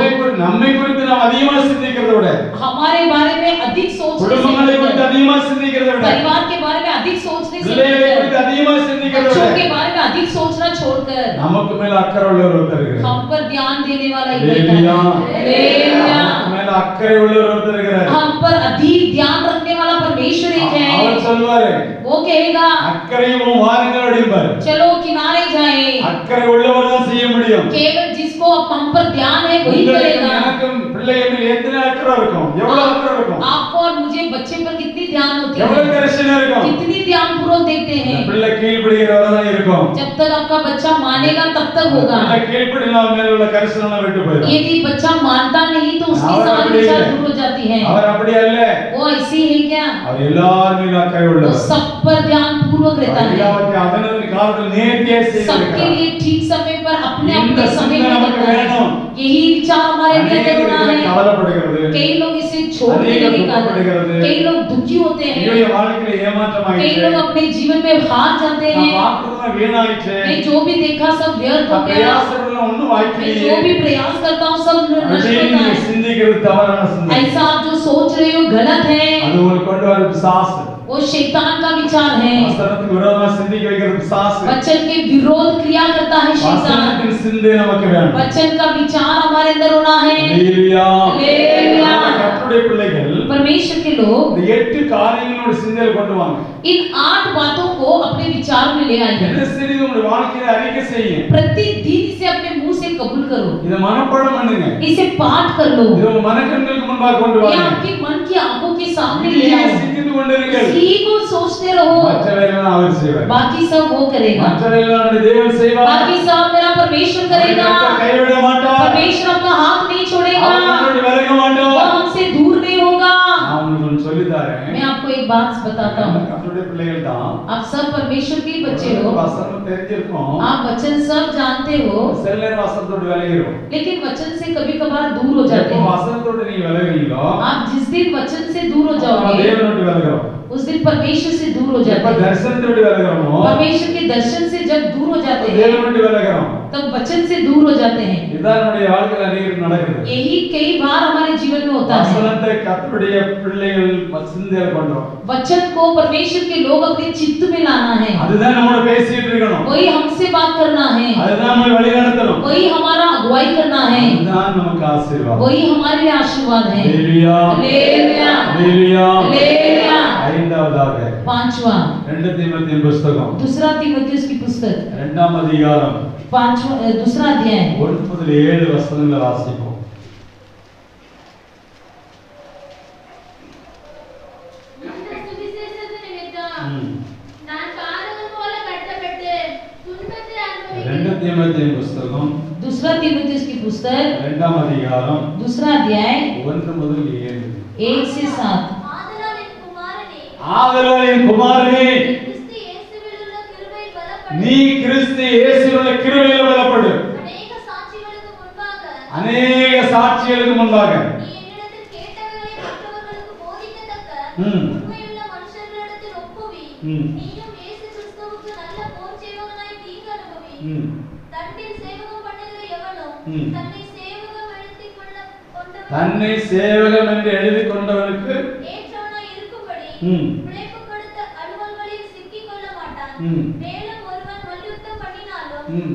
நம்மை குறித்து நாம் அதிகமா சிந்திக்கிறதை விட, हमारे बारे में अधिक सोचने குடும்பங்களை குறித்து से அதிகமா சிந்திக்கிறதை விட, परिवार के बारे में अधिक सोचने से பிள்ளைகளை குறித்து बढ़कर, அதிகமா சிந்திக்கிறதை बच्चों விட के बारे में अधिक सोचना छोड़कर நமக்கு மேல அக்கறை உள்ளவர் ஒருத்தர் இருக்கிறார். हम पर ध्यान देने वाला एक हालेलुया। हालेलुया நமக்கு மேல அக்கறை உள்ளவர் ஒருத்தர் இருக்கிறார். हम पर अधिक ध्यान रखने वाला परमेश्वर एक அவர் है சொல்வாரு, वो कहेगा அக்கறையும் வாருங்கள் அப்படிம்பாரு. चलो किनारे जाए அக்கறை உள்ளவர் தான் செய்ய முடியும். केवल जिसको हम पर ध्यान है वही உங்களுக்கும் करेगा எனக்கும் பிள்ளைகள் மேல் எத்தனை அக்கறை இருக்கும்? எவ்வளவு அக்கறை இருக்கும்? आपको और मुझे बच्चे पर कितनी ध्यान होती எவ்வளவு है கரிசனை இருக்கும்? कितनी ध्यान पूर्वक देखते இந்த हैं பிள்ளை கீழ்ப்படிகிறவரா தான் இருக்கும். जब तक आपका बच्चा मानेगा तब तक होगा பிள்ளை கீழ்ப்படினா மேல உள்ள கரிசனை விட்டு போயிடும். यदि बच्चा मानता नहीं तो उसकी और सारी अपनी इच्छा है। दूर हो जाती है அவர் அப்படி அல்ல. वो ऐसी है क्या அவர் எல்லார் மேலும் அக்கறை वो உள்ளவர். सब पर ध्यान पूर्वक रहता है எல்லாவற்றையும் அதனதன் காலத்தில் நேர்த்தியாய் सबके செய்திருக்கிறார். लिए ठीक समय पर अपने இந்த अपने समय சிந்தை में நமக்கு करता है வேணும். यही विचार हमारे लिए அநேகர் होना இதில் है கவலைப்படுகிறது. कई लोग इसे छोड़ अनेक देने के दुखப்படுகிறது. कारण कई लोग दुखी होते ஐயோ, हैं என் வாழ்க்கையில कई ஏமாற்றமாயிற்று. लोग अपने जीवन में हार जाते நான் हैं பார்த்ததெல்லாம் வீணாயிற்று. मैं जो भी देखा सब व्यर्थ हो நான் गया பிரயாசப்படல ஒண்ணும் मैं வாய்க்கலையே. जो भी प्रयास करता हूँ सब नष्ट அப்படின்னு होता நீங்க है சிந்திக்கிறது தவறான சிந்தனை. ऐसा आप जो सोच रहे हो गलत है அது உங்களுக்கு கொண்டு வர பிசாசு. वो शैतान का विचार है வசனத்துக்கு விரோதமா சிந்திக்க வைக்கிறது பிசாசு. वचन के विरोध क्रिया करता है शैतान வசனத்தின் சிந்தை நமக்கு வேணும். वचन का विचार हमारे अंदर होना है ஹல்லேலூயா. ஹல்லேலூயா. கர்த்தருடைய பிள்ளைகள் परमेश्वर के लोग இந்த 8 காரியங்களோட சிந்தையில கொண்டு வாங்க. इन 8 बातों को अपने विचार में ले आइए என்ன சரி உங்களுடைய வாழ்க்கையில அறிக்கை செய்யுங்க. प्रतिदिन इसे अपने मुंह से कबूल करो இத மனப்பாடம் பண்ணுங்க. इसे पाठ कर लो இது உங்க மனக்கண்களுக்கு முன்பாக கொண்டு ये வாங்க. आपके मन की आंखों के सामने ले நீங்க आओ சிந்தித்து கொண்டிருங்கள். इसी को सोचते रहो மற்றவையெல்லாம் அவர் செய்வார். बाकी सब वो करेगा மற்றவையெல்லாம் நம்முடைய தேவன் செய்வார். बाकी सब मेरा परमेश्वर करेगा அவர் கைவிட மாட்டார். परमेश्वर अपना हाथ नहीं छोड़ेगा அவர் நம்மை விலக वो மாட்டார். हमसे दूर नहीं होगा நான் உங்களுக்கு சொல்லி தரேன். मैं आपको एक बात बताता हूँ கர்த்தருடைய பிள்ளைகள் தான். आप सब परमेश्वर के बच्चे हो வசனம் தெரிஞ்சிருக்கும். आप वचन सब जानते हो சில நேரம் வசனத்தோடு விலகிரும். लेकिन वचन से कभी कभार दूर हो जाते எப்போ हैं வசனத்தோடு நீங்க விலகுறீங்களோ आप जिस दिन वचन से दूर हो அப்ப जाओगे தேவனோடு விலகுறோம். उस दिन परमेश्वर से दूर हो எப்ப जाते हैं தரிசனத்தோடு விலகுறோமோ परमेश्वर के दर्शन से जब दूर हो जाते हैं தேவனோடு விலகுறோம். तब वचन से दूर हो जाते हैं இதுதான் நம்முடைய வாழ்க்கையில அநேகம் நடக்குது. यही कई बार हमारे जीवन में होता है வசனத்தை கர்த்தருடைய பிள்ளைகள் சிந்தையில கொண்டோம். वचन को परमेश्वर के लोग अपने चित्त में लाना है அதுதான் நம்மோட பேசிட்டு இருக்கணும். वही हमसे बात करना है அதுதான் நம்மை வழி நடத்தணும். वही हमारा अगुवाई करना है அதுதான் நமக்கு ஆசீர்வாதம். वही हमारे लिए आशीर्वाद है ஹல்லேலூயா. हालेलुया ஹல்லேலூயா. हालेलुया ஐந்தாவதாக पांचवा 2 தீமோத்தேயு புத்தகம் दूसरा तीमुथियुस की पुस्तक 2ஆம் அதிகாரம் पांचवा दूसरा अध्याय 1 முதல் 7 வசனங்களை வாசிப்போம். இந்த சுவிசேஷத்து நிமித்தம் ம். நான் பாதகம் போல கட்ட दूसरा तीमुथियुस की पुस्तक 2ஆம் அதிகாரம் दूसरा अध्याय 1 முதல் 7 1 से 7। ஆதலால் என் குமாரனே, ஆதலால் என் குமாரனே, கிறிஸ்து இயேசுவிலுள்ள கிருபையில் பலப்படு. நீ கிறிஸ்து இயேசுவிலுள்ள கிருபையில் பலப்படு. அநேக சாட்சிகளுக்கு முன்பாக அநேக சாட்சிகளுக்கு முன்பாக நீ என்னிடத்தில் கேட்டவைகளை மற்றவர்களுக்கு போதிக்கத்தக்க ம். உண்மையுள்ள மனுஷர்களிடத்தில் ஒப்புவி. ம். நீயும் இயேசு கிறிஸ்துவுக்கு நல்ல போர் சேவகனாய் தீங்கு அனுபவி. ம். தன்னில் சேவகம் பண்ணுகிற எவனும் ம். தன்னை சேவகம் எழுதிக் கொண்டவன் தன்னை சேவகம் என்று எழுதி கொண்டவனுக்கு ஏற்றவனாய் இருக்கும்படி ம். பிழைப்பு கொடுத்த அலுவல்களில் சிக்கிக் கொள்ள மாட்டான். ம். மேலும் ஒருவன் மல்யுத்தம் பண்ணினாலும் ம்.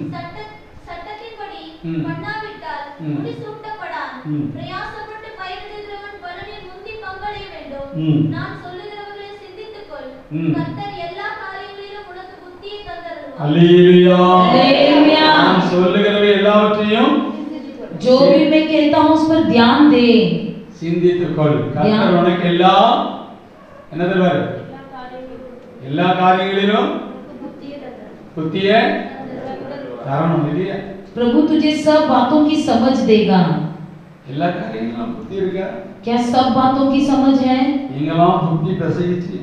சட்டத்தின்படி ம். பண்ணாவிட்டால் ம். முடிசூட்டப்படான். ம். பிரயாசப்பட்டு பயிரிடுகிறவன் பலனில் முந்தி பங்களிய வேண்டும். ம். நான் சொல்லுகிறவர்களை சிந்தித்துக்கொள். ம். கர்த்தர் எல்லா காரியங்களிலும் உனக்கு புத்தியை தந்தருள்வார். அல்லேலூயா. அல்லேலூயா। நான் சொல்லுகிறவை எல்லாவற்றையும் जो भी मैं कहता हूँ उस पर ध्यान दे। சிந்தித்துக்கொள். கர்த்தர் தியானம். உனக்கு என்ன தருவார்? எல்லா காரியங்களிலும் புத்தியை தரணும் இல்லையா? प्रभु तुझे सब बातों की समझ देगा। எல்லா காரியங்களும் புத்தி இருக்கா? क्या सब बातों की समझ है? எங்கெல்லாம் புத்தி பிரசகிச்சு,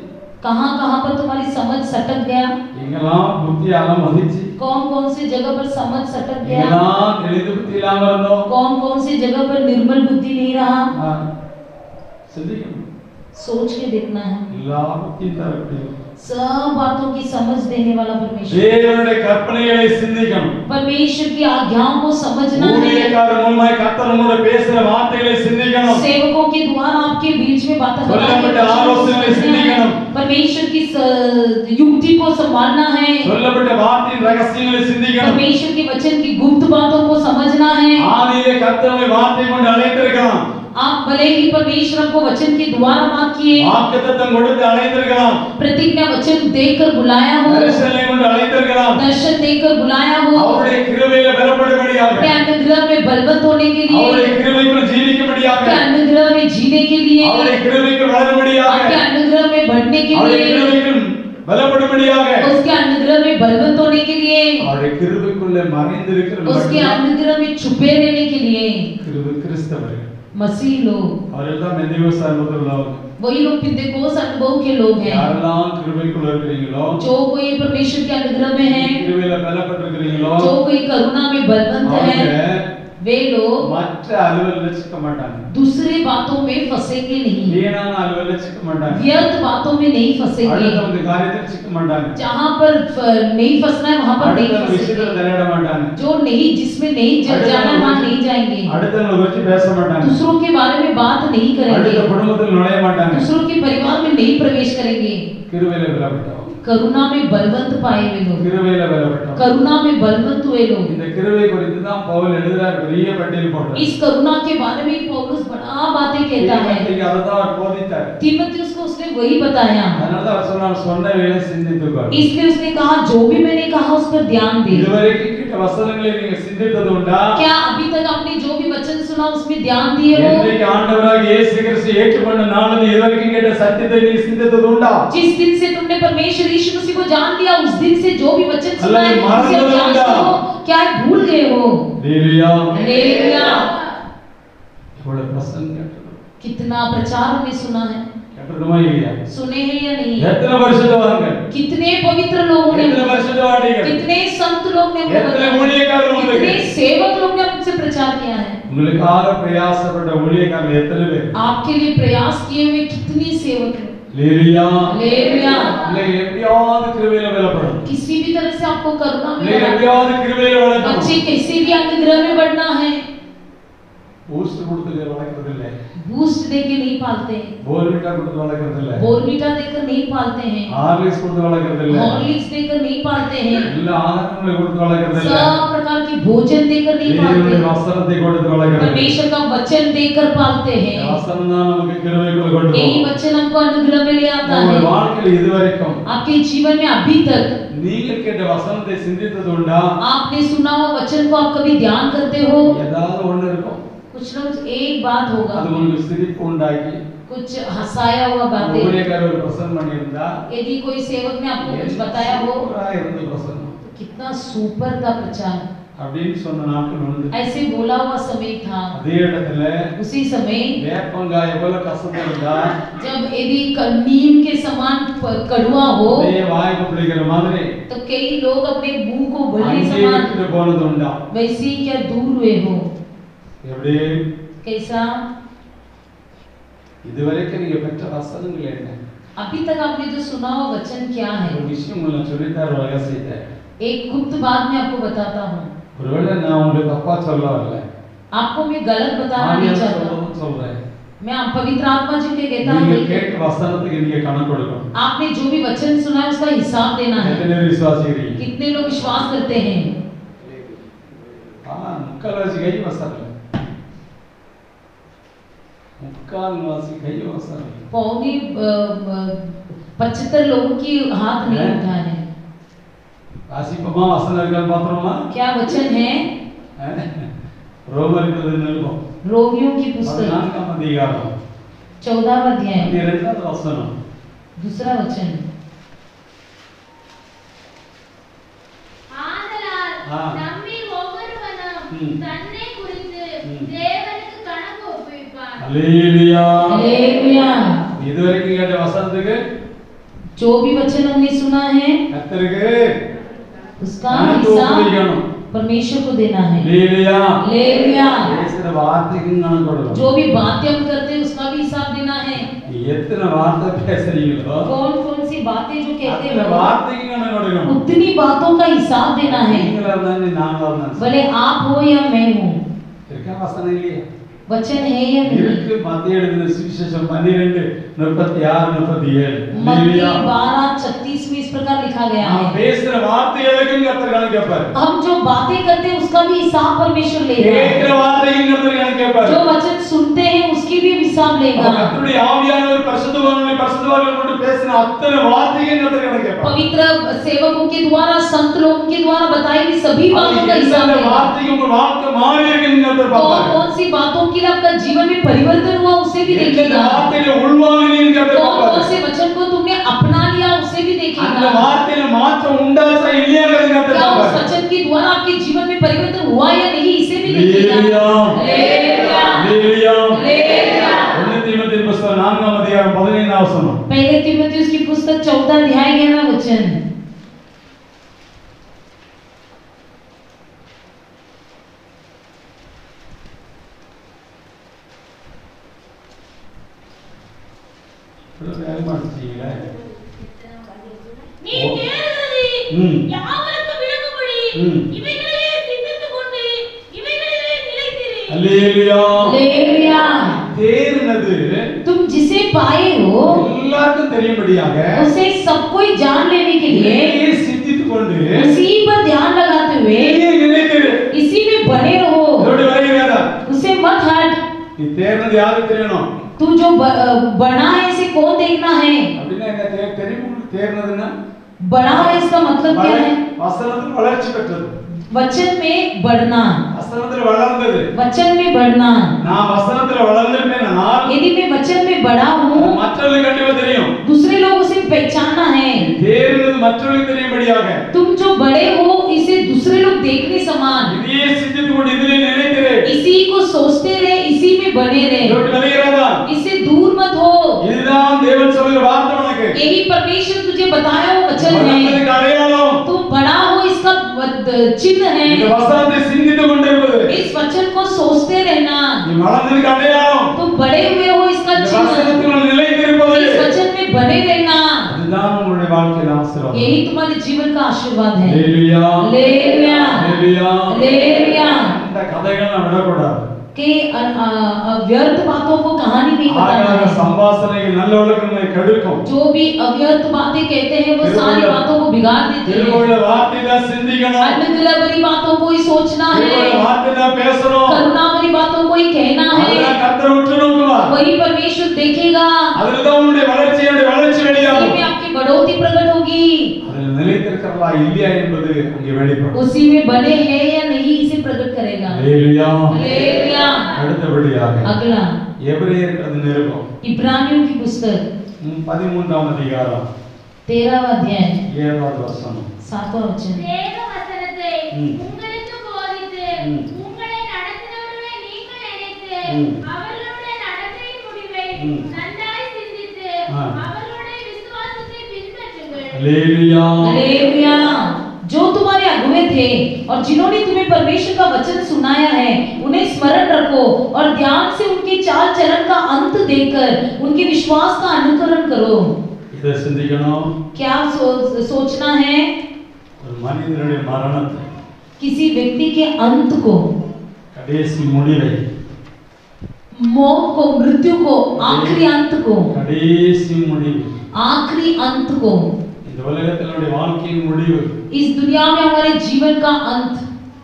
कहाँ कहाँ पर तुम्हारी समझ सटक गया? எங்கெல்லாம் புத்தி அலமதிச்சு, कौन कौन सी जगह पर समझ सटक गया? எங்கெல்லாம் தெளிந்து புத்தி இல்லாம இருந்தோம், कौन कौन सी जगह पर निर्मल बुद्धि नहीं रहा? சிந்திக்கணும். सोच के देखना है। எல்லா புத்தியும் தரக்கூடிய सब बातों की समझ देने वाला परमेश्वर। தேவனுடைய கற்பனைகளை சிந்திக்கணும். परमेश्वर की आज्ञाओं को समझना है। ஊழியக்காரர் மூலமாய் கர்த்தர் நம்மோட பேசுற வார்த்தைகளை சிந்திக்கணும். सेवकों के द्वारा आपके बीच में बातें சொல்லப்பட்ட ஆலோசனைகளை சிந்திக்கணும். परमेश्वर की युक्ति को संभालना है। சொல்லப்பட்ட வார்த்தையின் ரகசியங்களை சிந்திக்கணும். परमेश्वर के वचन की गुप्त बातों को समझना है। ஆதியிலே கர்த்தர் நம்மை வார்த்தை கொண்டு அழைத்திருக்கலாம். आप भले ही परमेश्वर को वचन के द्वारा बात किए, வாக்குத்தத்தம் கொடுத்து அழைத்திருக்கலாம். प्रतिज्ञा वचन देकर बुलाया हो, தரிசனங்களை கொண்டு அழைத்திருக்கலாம். दर्शन देकर बुलाया हो, அவருடைய கிருபையில பலப்படும்படியாக, अपने अनुग्रह में बलवंत होने के लिए, அவருடைய கிருபைக்குள் ஜீவிக்கும்படியாக, अपने अनुग्रह में जीने के लिए, அவருடைய கிருபைக்குள் வளரும்படியாக, अपने अनुग्रह में बढ़ने के அவருடைய लिए, கிருபைக்குள் பலப்படும்படியாக, उसके अनुग्रह में बलवंत होने के लिए, அவருடைய கிருபைக்குள்ளே மறைந்திருக்கிற उसके अनुग्रह में छुपे रहने के लिए கிருபை கிறிஸ்தவர்கள். मसीह लोग, அவர்கள்தான் மெந்தியோஸ் அனுபவத்தில் वही लोग पिन्तेकोस्त अनुभव के लोग हैं। யாரெல்லாம் கிருபைக்குள்ள இருக்கிறீங்களோ, जो कोई परमेश्वर के अनुग्रह में है, கிருபையில பலப்பட்டிருக்கிறீங்களோ, जो कोई करुणा में बलवंत है, அவங்க वे लोग மற்ற அலுவலில் சிக்க மாட்டாங்க. दूसरे बातों में फंसेंगे नहीं, வீணான அலுவலில் சிக்க மாட்டாங்க. व्यर्थ बातों में नहीं फंसेंगे। அடுத்தவங்க காரியத்தில் சிக்க மாட்டாங்க. जहाँ पर नहीं फंसना है वहाँ पर नहीं அடுத்தவங்க விஷயத்துல फंसेंगे। தலையிட மாட்டாங்க. जो नहीं, जिसमें नहीं जाना वहाँ नहीं जाएंगे। அடுத்தவங்களை குறித்து பேச மாட்டாங்க. दूसरों के बारे में बात नहीं करेंगे, அடுத்த குடும்பத்தில் நுழைய மாட்டாங்க. दूसरों के परिवार में नहीं प्रवेश करेंगे। கிருபையில பலப்பட்டவங்க, करुणा में बलवंत पाए हुए लोग, கிருபையில பலப்பட்டவங்க. करुणा में बलवंत हुए लोग। இந்த கிருபை குறித்து தான் பவுல் எழுதுறார், பெரிய பட்டியல் போடுறார். इस करुणा के बारे में पौलुस बड़ा बातें कहता है। தீமோத்தேயுக்கு அதைத்தான் அவர் போதித்தார். तीमुथियुस को उसने वही बताया, அதனால தான் அவர் சொன்னார், சொன்னவைகளை சிந்தித்துக்கொள். इसलिए उसने कहा जो भी मैंने कहा उस पर ध्यान दे। இதுவரைக்கும் கேட்ட வசனங்களை நீங்க சிந்தித்தது உண்டா? क्या अभी तक आपने जो भी वचन सुना उसमें ध्यान दिए हो? என்றைக்கு ஆண்டவராக இயேசு கிறிஸ்து ஏற்றுக்கொண்ட நாளில் இதுவரைக்கும் கேட்ட சத்தியத்தை நீ சிந்தித்தது உண்டா? जिस दिन से तुमने परमेश्वर यीशु मसीह को जान लिया, उस दिन से जो भी वचन सुना है अल्लाह उसे आप जानते हो, क्या भूल गए हो? ஹல்லேலூயா. हालेलुया। இவ்வளவு பிரசங்கம் கேட்டது. कितना प्रचार हमने सुना है, கேட்டதுமா இல்லையா? सुने हैं या नहीं? எத்தனை வருஷத்தவங்க, कितने पवित्र लोगों ने, எத்தனை வருஷத்தவாடிகள், कितने संत लोग ने हमको எத்தனை बताया, ஊழியக்காரர்கள் कितने உங்களுக்கு, सेवक लोग ने हमसे प्रचार किया है। உங்களுக்காக பிரயாசப்பட்ட ஊழியக்காரர்கள் எத்தனை பேர்? आपके लिए प्रयास किए हुए कितनी सेवक हैं। ஹல்லேலூயா. हालेलुया। பிள்ளைகள் எப்படியாவது கிருபையில பலப்படும். किसी भी तरह से आपको करुणा में பிள்ளைகள் बढ़ना, எப்படியாவது கிருபையில வளரணும். बच्चे किसी भी अनुग्रह में बढ़ना है। பூஸ்ட் கொடுத்து வளர்க்கறது இல்ல, बूस्ट देके नहीं पालते हैं, போர்விட்டா கொடுத்து வளர்க்கறது இல்ல, बोर्नविटा देकर नहीं पालते हैं, ஹார்லிக்ஸ் கொடுத்து வளர்க்கறது இல்ல, हॉर्लिक्स देकर नहीं पालते हैं, எல்லா ஆகாரங்களை கொடுத்து வளர்க்கறது இல்ல, सब प्रकार की भोजन देकर नहीं தேவனுடைய पालते, வசனத்தை கொடுத்து வளர்க்கறது. परमेश्वर का वचन देकर पालते हैं। வசனம் தான் நமக்கு கிருபைக்குள்ள கொண்டு यही போகும். वचन हमको अनुग्रह में ले आता உங்க है। வாழ்க்கையில இதுவரைக்கும் आपके जीवन में अभी तक நீங்கள் கேட்ட வசனத்தை சிந்தித்தது உண்டா? आपने सुना हुआ वचन को आप कभी ध्यान करते हो? ஏதாவது ஒண்ணு இருக்கும், कुछ ना कुछ एक बात होगा, அது உங்களுக்கு சிரிப்பு உண்டாக்கி कुछ हंसाया हुआ बातें। ஊழியக்காரர் ஒரு பிரசங்கம் பண்ணியிருந்தா, यदि कोई सेवक ने आपको कुछ बताया हो, சூப்பரா இருந்த பிரசங்கம், कितना सुपर था प्रचार, அப்படின்னு சொன்ன நாட்கள் உண்டு. ऐसे बोला हुआ समय था। அதே இடத்துல उसी समय வேப்பங்காய் எவ்வளவு கசப்பு இருந்தா जब यदि नीम के समान कड़वा हो அதே வாய்க்கு பிடிக்கிற மாதிரி तो कई लोग अपने मुंह को बलि அங்கே समान விட்டுட்டு போனது உண்டா? वैसे ही क्या दूर हुए हो? எப்படி कैसा? இதுவரைக்கும் நீங்க பெற்ற வசனங்கள் என்ன? अभी तक आपने जो सुना हुआ वचन क्या है? ஒரு விஷயம் உங்களுக்கு சொல்லித்தார் ரகசியத்தை. एक गुप्त बात मैं आपको बताता हूँ। ஒருவேளை நான் உங்களுக்கு தப்பா சொல்ல வரல. आपको मैं गलत बताना नहीं चाहता। சொல்றேன். मैं पवित्र आत्मा जी के कहता हूँ। நீங்க கேட்ட வசனத்துக்கு நீங்க கணக்கு கொடுக்கணும். आपने जो भी वचन सुना है उसका हिसाब देना है। कितने विश्वासी हैं? कितने लोग विश्वास करते हैं? हाँ, मुक्कालवासी कई वसन है। मुक्कालवासी कई वसन है। पौनी 75 लोगों की हाथ नहीं उठा है। आसिफमा वसन अगर पात्रों क्या वचन है? रोमर के दिन को रोमियों की पुस्तक 14वां अध्याय दूसरा वचन। ஆதலால் நம்மில் ஒவ்வொருவனும் தன்னை குறித்து தேவனுக்கு கணக்கு ஒப்புவிப்பான்। Hallelujah hallelujah. இதுவரைக்கும் கேட்ட வசனத்துக்கு जो भी वचन हमने सुना है கர்த்தருக்கு उसका हिसाब परमेश्वर को देना है। Hallelujah hallelujah. பேசுற வார்த்தைக்கு கணக்கு கொடுக்கணும்। जो भी बातें हम करते हैं उसका भी हिसाब देना है। எத்தனை வார்த்தை பேசுறீங்களோ कौन-कौन सी बातें जो कहते அத்தனை हैं வார்த்தைக்கு கணக்கு கொடுக்கணும்। उतनी बातों का हिसाब देना है। நீங்களா இருந்தாலும் நாங்களா இருந்தாலும் भले आप हो या मैं हूँ। இருக்கா வசனம் இல்லையா? वचन है या नहीं? இருக்கு மத்திய எழுதின சுவிசேஷம் 12:36-37 मत्ती 12:36 में इस प्रकार लिखा गया हम है। பேசுற வார்த்தைகளுக்கும் கர்த்தர் கணக்கு கேட்பார்। हम जो बातें करते हैं उसका भी हिसाब परमेश्वर लेगा। கேட்கிற வார்த்தைக்கும் கர்த்தர் கணக்கு கேட்பார்। जो वचन सुनते हैं उसकी भी हिसाब लेगा। கர்த்தருடைய ஆவியானவர் பரிசுத்தவான்களை கொண்டு பேசின அத்தனை வார்த்தைக்கும் கர்த்தர் கணக்கு கேட்பார்। पवित्र सेवकों के द्वारा संत लोगों के द्वारा बताई हुई सभी बातों का हिसाब அந்த लेगा। வார்த்தைக்கு உங்க வாழ்க்கை மாறி இருக்குன்னு கர்த்தர் பார்ப்பார்। कौन सी बातों के लिए आपका जीवन में परिवर्तन हुआ उसे भी இந்த देखेगा। வார்த்தையில உள்வாங்கினீங்க கர்த்தர் कौन பார்ப்பார்। से वचन को तुमने अपना लिया उसे भी அந்த देखेगा। வார்த்தையில மாற்றம் உண்டாச்சா இல்லையாங்கிறது கர்த்தர் क्या उस பார்ப்பார்। वचन के द्वारा आपके जीवन में परिवर्तन हुआ या नहीं इसे भी देखेगा। Hallelujah hallelujah. हालेलुया। हालेलुया। 1 तीमुथियुस पुस्तक 4 அதிகாரம் 15 वचन। पहले तीमुथियुस की पुस्तक 14 अध्याय 11 वचन। நீ தேடுகிறதை யாவருக்கும் விளங்கும்படி இவைகளையே சிந்தித்துக் கொண்டு இவைகளிலே நிலைத்திரு। Hallelujah hallelujah. தேர்னது तुम जिसे पाए हो எல்லாருக்கும் தெரியும்படியாக उसे सब कोई जान लेने के लिए இதையே சிந்தித்துக் கொண்டு उसी पर ध्यान लगाते हुए இதையே நிலைத்திரு। इसी में बने रहो। இதோட வரையறாத उसे मत हट। நீ தேர்னது யாருக்கு தெரியணும்? तू जो बना है इसे कौन देखना है? அப்படினா என்ன தெரியும்? தேர்னதுன்னா बड़ा है इसका मतलब क्या है? வசனத்தில் வளர்ச்சி பெற்றது। वचन में बढ़ना। வசனத்தில் வளர்ந்தது। वचन में बढ़ना। நான் வசனத்தில் வளர்ந்திருப்பேனால் यदि मैं वचन में बड़ा हूँ மற்றவர்களுக்கு கண்டிப்பா தெரியும்। दूसरे लोगों से पहचानना है। தேர்னது மற்றவர்களுக்கு தெரியும்படியாக तुम जो बड़े हो इसे दूसरे लोग देखने समान இதையே சிந்தித்துக் கொண்டு இதிலே நிலைத்திரு। इसी को सोचते रहे इसी में बने रहे। இதோட வரையறாத इससे दूर मत हो। இதுதான் தேவன் சொல்ற வார்த்தை உனக்கு। यही परमेश्वर तुझे बताया वो वचन है। வளர்ந்ததுக்கு அடையாளம் तुम बड़ा हो इसका चिन्ह है। இந்த வசனத்தை சிந்தித்துக் கொண்டிருப்பது। इस वचन को सोचते रहना। நீ வளர்ந்ததுக்கு அடையாளம் तुम बड़े हुए हो इसका இந்த चिन्ह। வசனத்தில் நிலைத்திருப்பது। इस वचन में बने रहना। அதுதான் உங்களுடைய வாழ்க்கையின் ஆசீர்வாதம்। यही तुम्हारे जीवन का आशीर्वाद है। Hallelujah hallelujah. हालेलुया। हालेलुया। இந்த கதைகளை நான் விடக்கூடாது। कि व्यर्थ बातों को कहानी नहीं बताना ஆகாத है। சம்பாஷணைகள் நல்ல ஒழுக்கங்களை கெடுக்கும்। जो भी अव्यर्थ बातें कहते हैं वो सारी बातों को बिगाड़ देते हैं। திருவுள்ள வார்த்தை தான் சிந்திக்கணும்। अनुग्रह भरी बातों को ही सोचना है। திருவுள்ள வார்த்தை தான் பேசணும்। करुणा भरी बातों को ही कहना है। அதுதான் கர்த்தர் உற்று நோக்குவார்। वही परमेश्वर देखेगा। அதுல தான் உங்களுடைய வளர்ச்சி வெளியாகும்। उसी में आपकी बढ़ोतरी प्रकट होगी। அதுல நிலைத்திருக்கிறதா இல்லையா என்பது அங்கே வெளிப்படும்। उसी में बने हैं या नहीं इसे प्रकट करेगा। Hallelujah hallelujah. அடுத்தபடியாக अगला எபிரேயருக்கு அது நிருபம் इब्रानियों की पुस्तक 13 அதிகாரம் 13वां अध्याय 7வது வசனம்। 7वां वचन। தேவ வசனத்தை உங்களுக்கு போதித்து உங்களை நடத்தினவர்களை நீங்கள் நினைத்து அவர்களுடைய நடத்தையின் முடிவை நன்றாய் சிந்தித்து அவர்களுடைய விசுவாசத்தை பின்பற்றுங்கள். Hallelujah hallelujah. जो तुम्हारे अगुवे थे और जिन्होंने तुम्हें परमेश्वर का वचन सुनाया है उन्हें स्मरण रखो और ध्यान से उनके चाल चलन का अंत देखकर उनके विश्वास का अनुकरण करो। इधर சிந்திக்கணும் क्या सोचना है? ஒரு மனிதனுடைய மரணத்தை किसी व्यक्ति के अंत को, கடைசி முடிவை मौत को, मृत्यु को, आखिरी अंत को, கடைசி முடிவு आखिरी अंत को, இந்த உலகத்தினுடைய வாழ்க்கையின் முடிவு इस दुनिया में हमारे जीवन का अंत,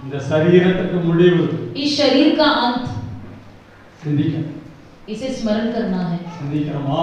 இந்த சரீரத்துக்கு முடிவு इस शरीर का अंत, சிந்திக்கணும் इसे स्मरण करना है। சிந்திக்கிறோமா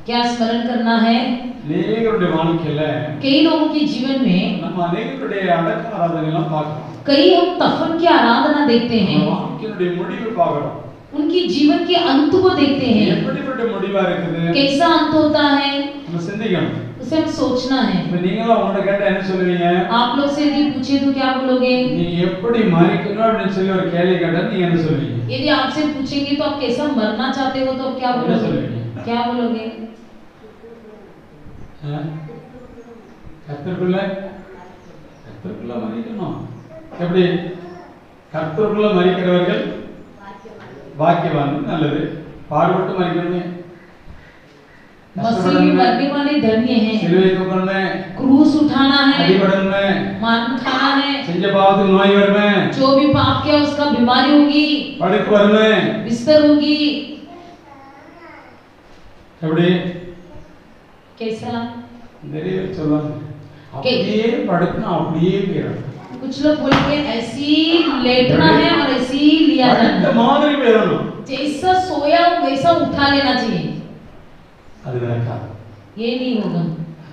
क्या स्मरण करना है? அநேகருடைய வாழ்க்கையில कई लोगों के जीवन में நம்ம அநேகருடைய அடக்க ஆராதனை எல்லாம் பார்க்கிறோம் कई हम तफन की आराधना देखते हैं, வாழ்க்கையினுடைய முடிவு பார்க்கிறோம் उनकी जीवन के अंत को देखते हैं। எப்படிப்பட்ட முடிவா இருக்குது कैसा अंत होता है நம்ம சிந்திக்கணும் उसे हम सोचना है। இப்ப நீங்களும் உங்கள்ட்ட கேட்டா என்ன சொல்லுவீங்க आप लोग से यदि पूछे तो क्या बोलोगे? நீ எப்படி மறிக்கணும் அப்படின்னு சொல்லி ஒரு கேள்வி கேட்டா நீங்க என்ன சொல்லுவீங்க यदि आपसे पूछेंगे तो आप कैसा मरना चाहते हो तो आप क्या என்ன बोलोगे? சொல்லுவீங்க क्या बोलोगे? கர்த்தருக்குள்ள மறிக்கணும் எப்படி கர்த்தருக்குள்ள மறிக்கிறவர்கள் பாக்கியவான் நல்லது பாடுபட்டு மறிக்கணுமே मसीह में मरने वाले धन्य हैं। சிலுவை தூக்கணுமே क्रूस उठाना है, அடிபடணுமே मान खाना है, செஞ்ச பாவத்துக்கு நோய் வருமே जो भी पाप किया उसका बीमारी होगी, படுக்க வருமே बिस्तर होगी। எப்படி कैसा? நிறைய பேர் சொல்லுவாங்க அப்படியே படுக்கணும் அப்படியே போயிடும் कुछ लोग बोलेंगे ऐसी लेटना है और ऐसी लिया படுத்த जाना, மாதிரி போயிடணும் जैसा सोया हो वैसा उठा लेना चाहिए। அது நடக்காது ये नहीं होगा।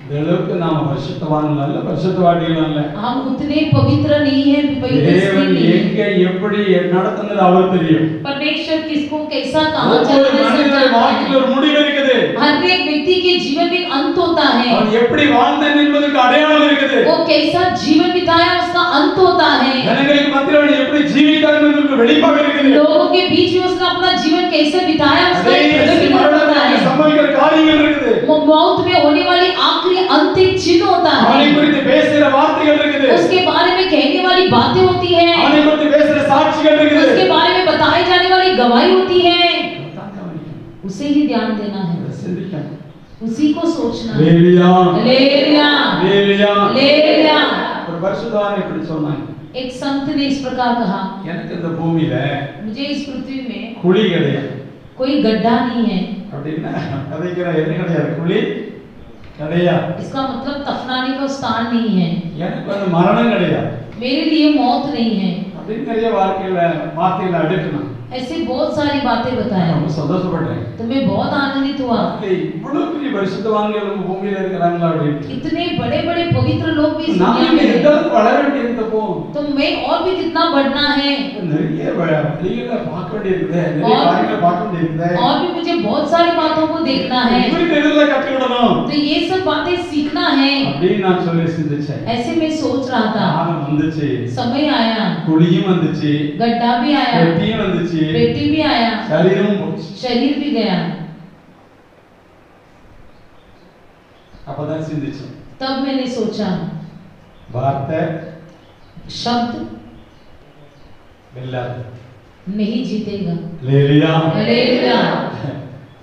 இந்த அளவுக்கு நாம பரிசுத்தவான்கள் அல்ல பரிசுத்தவான்கள் அல்ல हम उतने पवित्र नहीं है, पवित्र इसलिए தேவன் नहीं है। எங்க எப்படி நடத்துனது அவர் தெரியும் परमेश्वर किसको कैसा कहाँ ஒவ்வொரு चलना है सब மனிதனுடைய जानता வாழ்க்கையில் है। ஒரு முடிவு இருக்குது हर एक व्यक्ति के जीवन में एक अंत होता है, அவன் எப்படி வாழ்ந்தான் என்பதற்கு அடையாளம் இருக்குது वो कैसा जीवन बिताया उसका अंत होता है। ஜனங்களுக்கு மத்தியில் அவன் எப்படி ஜீவித்தான் என்பதற்கு வெளிப்பாக இருக்குது लोगों के बीच में उसने अपना जीवन कैसे बिताया उसका एक கடைசி प्रकटीकरण होता மரணத்தில் है। சம்பவிக்கிற காரியங்கள் இருக்குது मौत में होने वाली आखिरी अंतिम चिन्ह होता அவனை है, குறித்து பேசுகிற வார்த்தைகள் இருக்குது उसके बारे में कहने वाली बातें होती है, அவனை குறித்து பேசுகிற சாட்சிகள் இருக்குது उसके बारे में बताई जाने वाली गवाही होती है। उसे ही ध्यान देना है, சிந்திக்கணும் उसी को सोचना है। ஹalleluya हालेलुया, ஹalleluya हालेलुया। ஒரு பரிசுத்தவான் இப்படி சொன்னாங்க एक संत ने इस प्रकार कहा, எனக்கு இந்த பூமியில मुझे इस पृथ्वी में குழி கிடையாது कोई गड्ढा नहीं है। அப்படின்னா கதைக்கிற என்ன கிடையாது குழி கிடையாது इसका मतलब तफनाने का स्थान नहीं है, எனக்கு வந்து மரணம் கிடையாது मेरे लिए मौत नहीं है। அப்படின்னு நிறைய வாழ்க்கையில வார்த்தைகளை அடுக்கணும் ऐसे बहुत सारी बातें बताया, ரொம்ப சந்தோஷப்படுறேன் तो मैं बहुत आनंदित हुआ। இவ்வளவு பெரிய பரிசுத்தவான்கள் நம்ம பூமியில இருக்கிறாங்களா அப்படின்னு इतने बड़े बड़े पवित्र लोग भी इस நான் दुनिया में எந்த हैं, அளவுக்கு வளர வேண்டியிருந்தப்போ तो मैं और भी कितना बढ़ना है, நிறைய வழிகளை பார்க்க வேண்டியிருக்குது நிறைய காரியங்களை பார்க்க வேண்டியிருக்குது और भी मुझे बहुत सारी बातों को देखना है, இப்படி இதெல்லாம் கற்றுக்கிடணும் तो ये सब बातें सीखना है। அப்படின்னு நான் சொல்லி சிந்திச்சேன் ऐसे मैं सोच रहा था, காலம் வந்துச்சு समय आया, குழியும் வந்துச்சு गड्ढा भी आया, வெட்டியும் வந்துச்சு बेटी भी आया, சரீரமும் போச்சு शरीर भी गया। அப்பதான் சிந்திச்சேன் तब मैंने सोचा வார்த்தை शब्द வெல்லாது नहीं जीतेगा। ஹalleluya हालेलुया।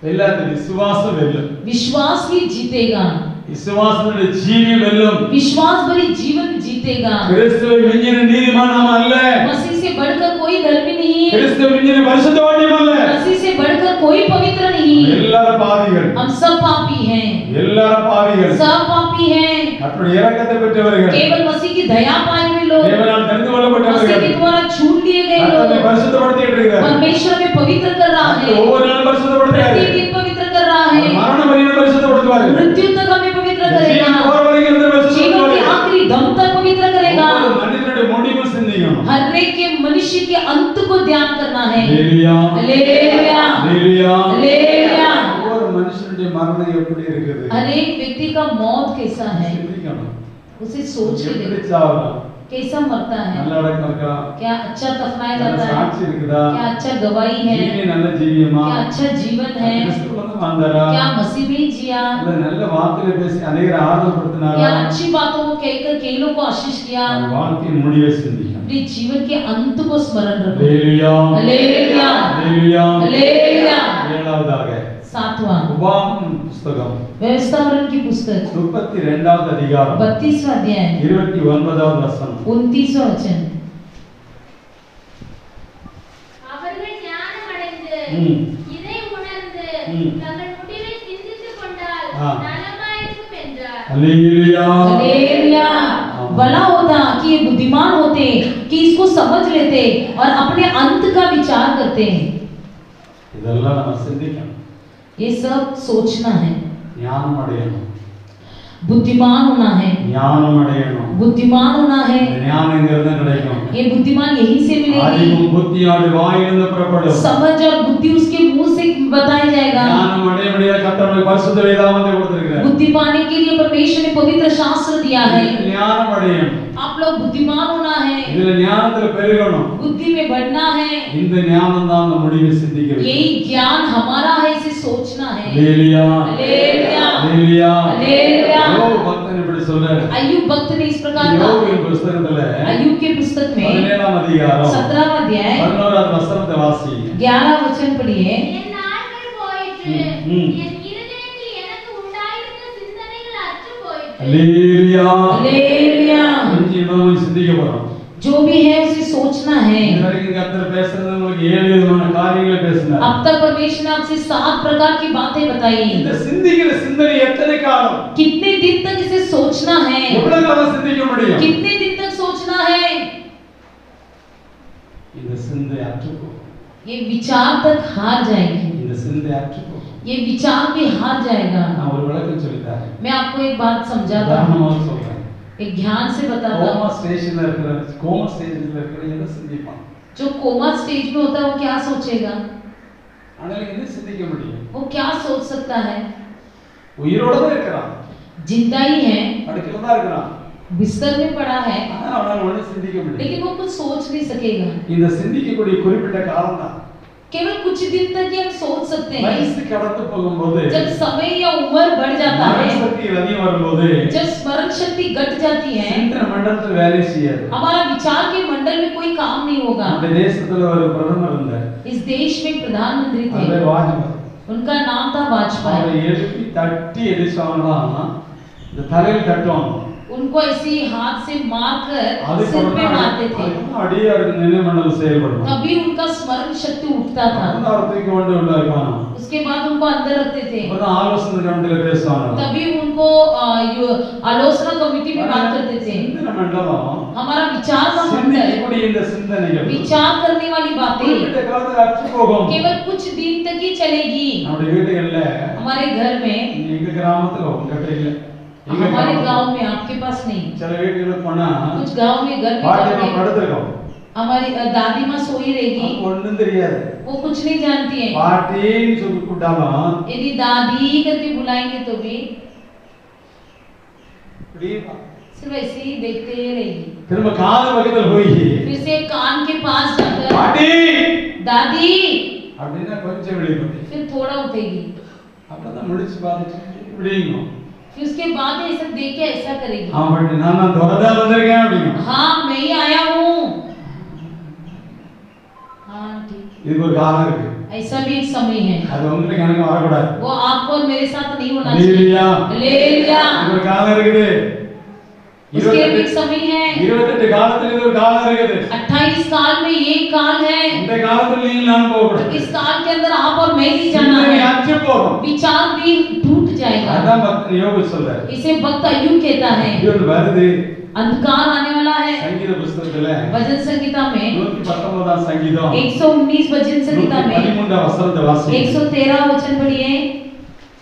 வெல்லாது விசுவாசம் வெல்லும் विश्वास ही जीतेगा, விசுவாசத்துடைய ஜீவியம் வெல்லும் विश्वास भरी जीवन जीतेगा। கிறிஸ்துவை மிஞ்சின நீதிமான் நாம் அல்ல मसीह से बढ़कर कोई धर्मी नहीं, கிறிஸ்துவை மிஞ்சின பரிசுத்தவான்கள் அல்ல मसीह से बढ़कर कोई पवित्र नहीं। எல்லாரும் பாவிகள் हम सब पापी हैं, எல்லாரும் பாவிகள் सब पापी हैं। கர்த்தருடைய இரக்கத்தை பெற்றவர்கள் केवल मसीह की दया पाए हुए लोग, தேவனால் தெரிந்து मसीह கொள்ளப்பட்டவர்கள் के द्वारा चुन लिए गए கர்த்தரை लोग। பரிசுத்தப்படுத்திட்டு இருக்கிறார் परमेश्वर में पवित्र कर रहा है, ஒவ்வொரு நாளும் பரிசுத்தப்படுத்துறாரு प्रतिदिन पवित्र कर रहा है, மரண வரையிலும் பரிசுத்தப்படுத்துவார் मृत्यु तक हमें पवित्र ஜீவன் करेगा, போற வரைக்கும் இருந்து जीवन के பரிசுத்தப்படுத்துவார் आखिरी दम तक पवित्र करेगा। ஒவ்வொரு மனிதனுடைய முடிவு சிந்திக்கணும் हर एक के मनुष्य के अंत को ध्यान करना है। ஹalleluya हालेलुया, ஹalleluya हालेलुया। ஒவ்வொரு மனுஷனுடைய மரணம் எப்படி இருக்குது हर एक व्यक्ति का मौत कैसा है சிந்திக்கணும் उसे सोच के எப்படி देखो, சாவலாம் कैसा मरता है, நல்லடக்கம் இருக்கா, क्या अच्छा दफनाया நல்ல जाता है, சாட்சி இருக்குதா, क्या अच्छा गवाही है, ஜீவிய நல்ல ஜீவியமா, क्या अच्छा जीवन है, கிறிஸ்துவுல வாழ்ந்தாரா, क्या मसीह में जिया, இல்ல நல்ல வார்த்தைகளை பேசி அநேகரை ஆறுதல்படுத்தினாரா, क्या अच्छी बातों को कहकर कई लोगों को आशीष किया, அவன் வாழ்க்கையின் முடிவை சிந்திக்கணும். अपने जीवन के अंत को स्मरण रखो। ஹல்லேலூயா, हालेलुया, ஹல்லேலூயா. हालेलुया। ஏழாவதாக सातवां உபாகமம் புஸ்தகம் व्यवस्थापन की पुस्तक 32வது அதிகாரம் 32वां अध्याय 29வது வசனம். 29वां वचन। அவர்கள் ஞானமடைந்து ம். இதை உணர்ந்து ம். தங்கள் முடிவை சிந்தித்துக் கொண்டால் ஆ. நலமாயிருக்கும் என்றார். ஹல்லேலூயா. हालेलुया। भला होता कि ये बुद्धिमान होते कि इसको समझ लेते और अपने अंत का विचार करते। இதெல்லாம் நம்ம சிந்திக்கணும். ये सब सोचना है, ஞானம் அடையணும், बुद्धिमान होना है, ஞானம் அடையணும். बुद्धिमान होना है। இந்த ஞானங்கிறது கிடைக்கும். ये बुद्धिमान यहीं से मिलेगी। அறிவும் புத்தியோடு வாயிலிருந்து புறப்படும். समझ और बुद्धि उसके मुंह से बताया जाएगा। ஞானம் அடையபடியாக கர்த்தர் நமக்கு பரிசுத்த வேதாகமத்தை கொடுத்திருக்கிறார். बुद्धि पाने के लिए परमेश्वर ने पवित्र शास्त्र दिया है। ஞானம் அடையணும். आप लोग बुद्धिमान होना है, இதுல ஞானத்துல பெருகணும். बुद्धि में बढ़ना है। இந்த ஞானம் தான் நம்ம முடிவை சிந்திக்க வைக்கும். यही ज्ञान हमारा है, इसे सोचना है। ஹல்லேலூயா, हालेलुया, ஹல்லேலூயா. हालेलुया। யோபு பக்தன் இப்படி சொல்றாரு. अय्यूब भक्त ने इस प्रकार कहा। யோபுவின் புத்தகத்துல अय्यूब के पुस्तक में 17ஆம் அதிகாரம் 17वां अध्याय 11வது வசனத்தை வாசிங்க. 11 वचन पढ़िए। என் நாட்கள் போயிற்று, ம். என் இருதயத்தில் எனக்கு உண்டாயிருந்த சிந்தனைகள் அற்றுப் போயிற்று. ஹல்லேலூயா. हालेलुया। கொஞ்சம் இன்னும் சிந்திக்க போறோம். जो भी है उसे सोचना है। இதுவரைக்கும் கர்த்தர் பேசுறது உங்களுக்கு 7 விதமான காரியங்களை பேசினார். अब तक परमेश्वर ने आपसे 7 प्रकार की बातें बताई। இந்த சிந்திக்கிற சிந்தனை எத்தனை காலம், कितने दिन तक इसे सोचना है, எவ்வளவு காலம் சிந்திக்க முடியும்? कितने दिन तक सोचना है। இந்த சிந்தை அற்றுப்போம். ये विचार तक हार जाएगी, இந்த சிந்தை அற்றுப்போம். ये विचार भी हार जाएगा। நான் ஒரு விளக்கம் சொல்லித்தரேன். मैं आपको एक बात समझाता हूँ, உதாரணமாக சொல்றேன். एक ध्यान से बताता கோமா हूँ। ஸ்டேஷன்ல இருக்கிற எதை சிந்திப்பான்? जो कोमा स्टेज में होता है वो क्या सोचेगा, ஆனால் என்ன சிந்திக்க முடியும்? वो क्या सोच सकता है। உயிரோட தான் இருக்கிறான், जिंदा ही है, படுக்கையில தான் இருக்கிறான், बिस्तर में पड़ा है, ஆனா அவனால ஒண்ணும் சிந்திக்க முடியும். लेकिन वो कुछ सोच नहीं सकेगा। இந்த சிந்திக்கக்கூடிய குறிப்பிட்ட காலம் தான். केवल कुछ दिन तक ही हम सोच सकते हैं। வயசு கடந்து போகும்போது, जब समय या उम्र बढ़ जाता है, மனசக்தி அதிகம் வரும்போது, जब स्मरण शक्ति घट जाती है, சிந்தனை மண்டலத்துல வேலை செய்யாது. हमारा विचार के मंडल में कोई काम नहीं होगा। நம்ம தேசத்துல ஒரு பிரதமர் இருந்தார். इस देश में प्रधानमंत्री அவர் थे, வாஜ்பாய். उनका नाम था वाजपेयी। அவரை எழுப்பி தட்டி எதிர்த்தாங்கன்னா இந்த தலையில் தட்டுவாங்க. उनको ऐसे हाथ से मारकर அதுக்கு सिर पे मारते थे, அடியா இருக்கு நினைவு மண்டலம் செயல்படும். तभी उनका स्मरण शक्ति उठता था। அவர் தூக்கி கொண்டு உள்ள இருப்பாங்க. उसके बाद उनको अंदर रखते थे, அப்பதான் ஆலோசனை கமிட்டியில பேசுவாங்க. तभी उनको आलोचना कमेटी में बात करते थे। சிந்தனை மண்டலம் हमारा विचार का मंडल, சிந்திக்கக்கூடிய இந்த சிந்தனைகள் विचार करने वाली बातें குறிப்பிட்ட காலத்துல அற்று போகும். केवल कुछ दिन तक ही चलेगी। நம்முடைய வீடுகள்ல हमारे घर में, எங்க கிராமத்துல உங்ககிட்ட இல்ல, எங்க हमारे கிராமத்துல गांव में, आपके पास नहीं, சில வீடுகளுக்கு போனா कुछ गांव में घर में பாட்டிமா जाते हैं, படுத்திருக்கோம், हमारी दादी माँ सोई रहेगी, ஒண்ணும் தெரியாது. वो कुछ नहीं जानती है। பாட்டின்னு சொல்லி கூப்பிட்டாலும் यदि दादी करके बुलाएंगे तो भी இப்படி सिर्फ ऐसे ही देखते रहेगी। திரும்ப காது பக்கத்துல போய் फिर से कान के पास जाकर பாட்டி दादी, அப்படின்னா கொஞ்சம் வெளியே फिर थोड़ा उठेगी, அப்பதான் முடிச்சு பார்த்துட்டு இப்படிங்க. फिर उसके बाद ऐसा देख के ऐसा करेगी, हाँ பாட்டி நான் துரதா வந்திருக்கேன் அப்படிங்க. हाँ मैं ही आया हूँ। हाँ ठीक, இதுக்கு ஒரு காலம் இருக்கு, ऐसा भी एक समय है, அது உங்களுக்கு எனக்கு வரக்கூடாது. वो आपको और मेरे साथ नहीं होना चाहिए। ஹல்லேலூயா. हालेलुया। இது ஒரு காலம் இருக்குது. उसके भी एक समय है, 28 காலத்துல இது ஒரு காலம் இருக்குது. 28 काल में ये काल है। இந்த காலத்துல நீங்க நான் போகக்கூடாது. इस काल के अंदर आप और मैं नहीं जाना சிந்தனை है, அற்று போகும். विचार भी टूट जाएगा। அதான் பக்தன் யோபு சொல்றாரு. इसे भक्त अय्यूब कहता है। இது ஒரு வருது. अंधकार आने वाला है। சங்கீத புத்தகத்துல भजन संगीता में 119ஆம் சங்கீதம் 119 भजन संगीता में 113 வசனத்தை வாசிங்க. 113 वचन पढ़िए।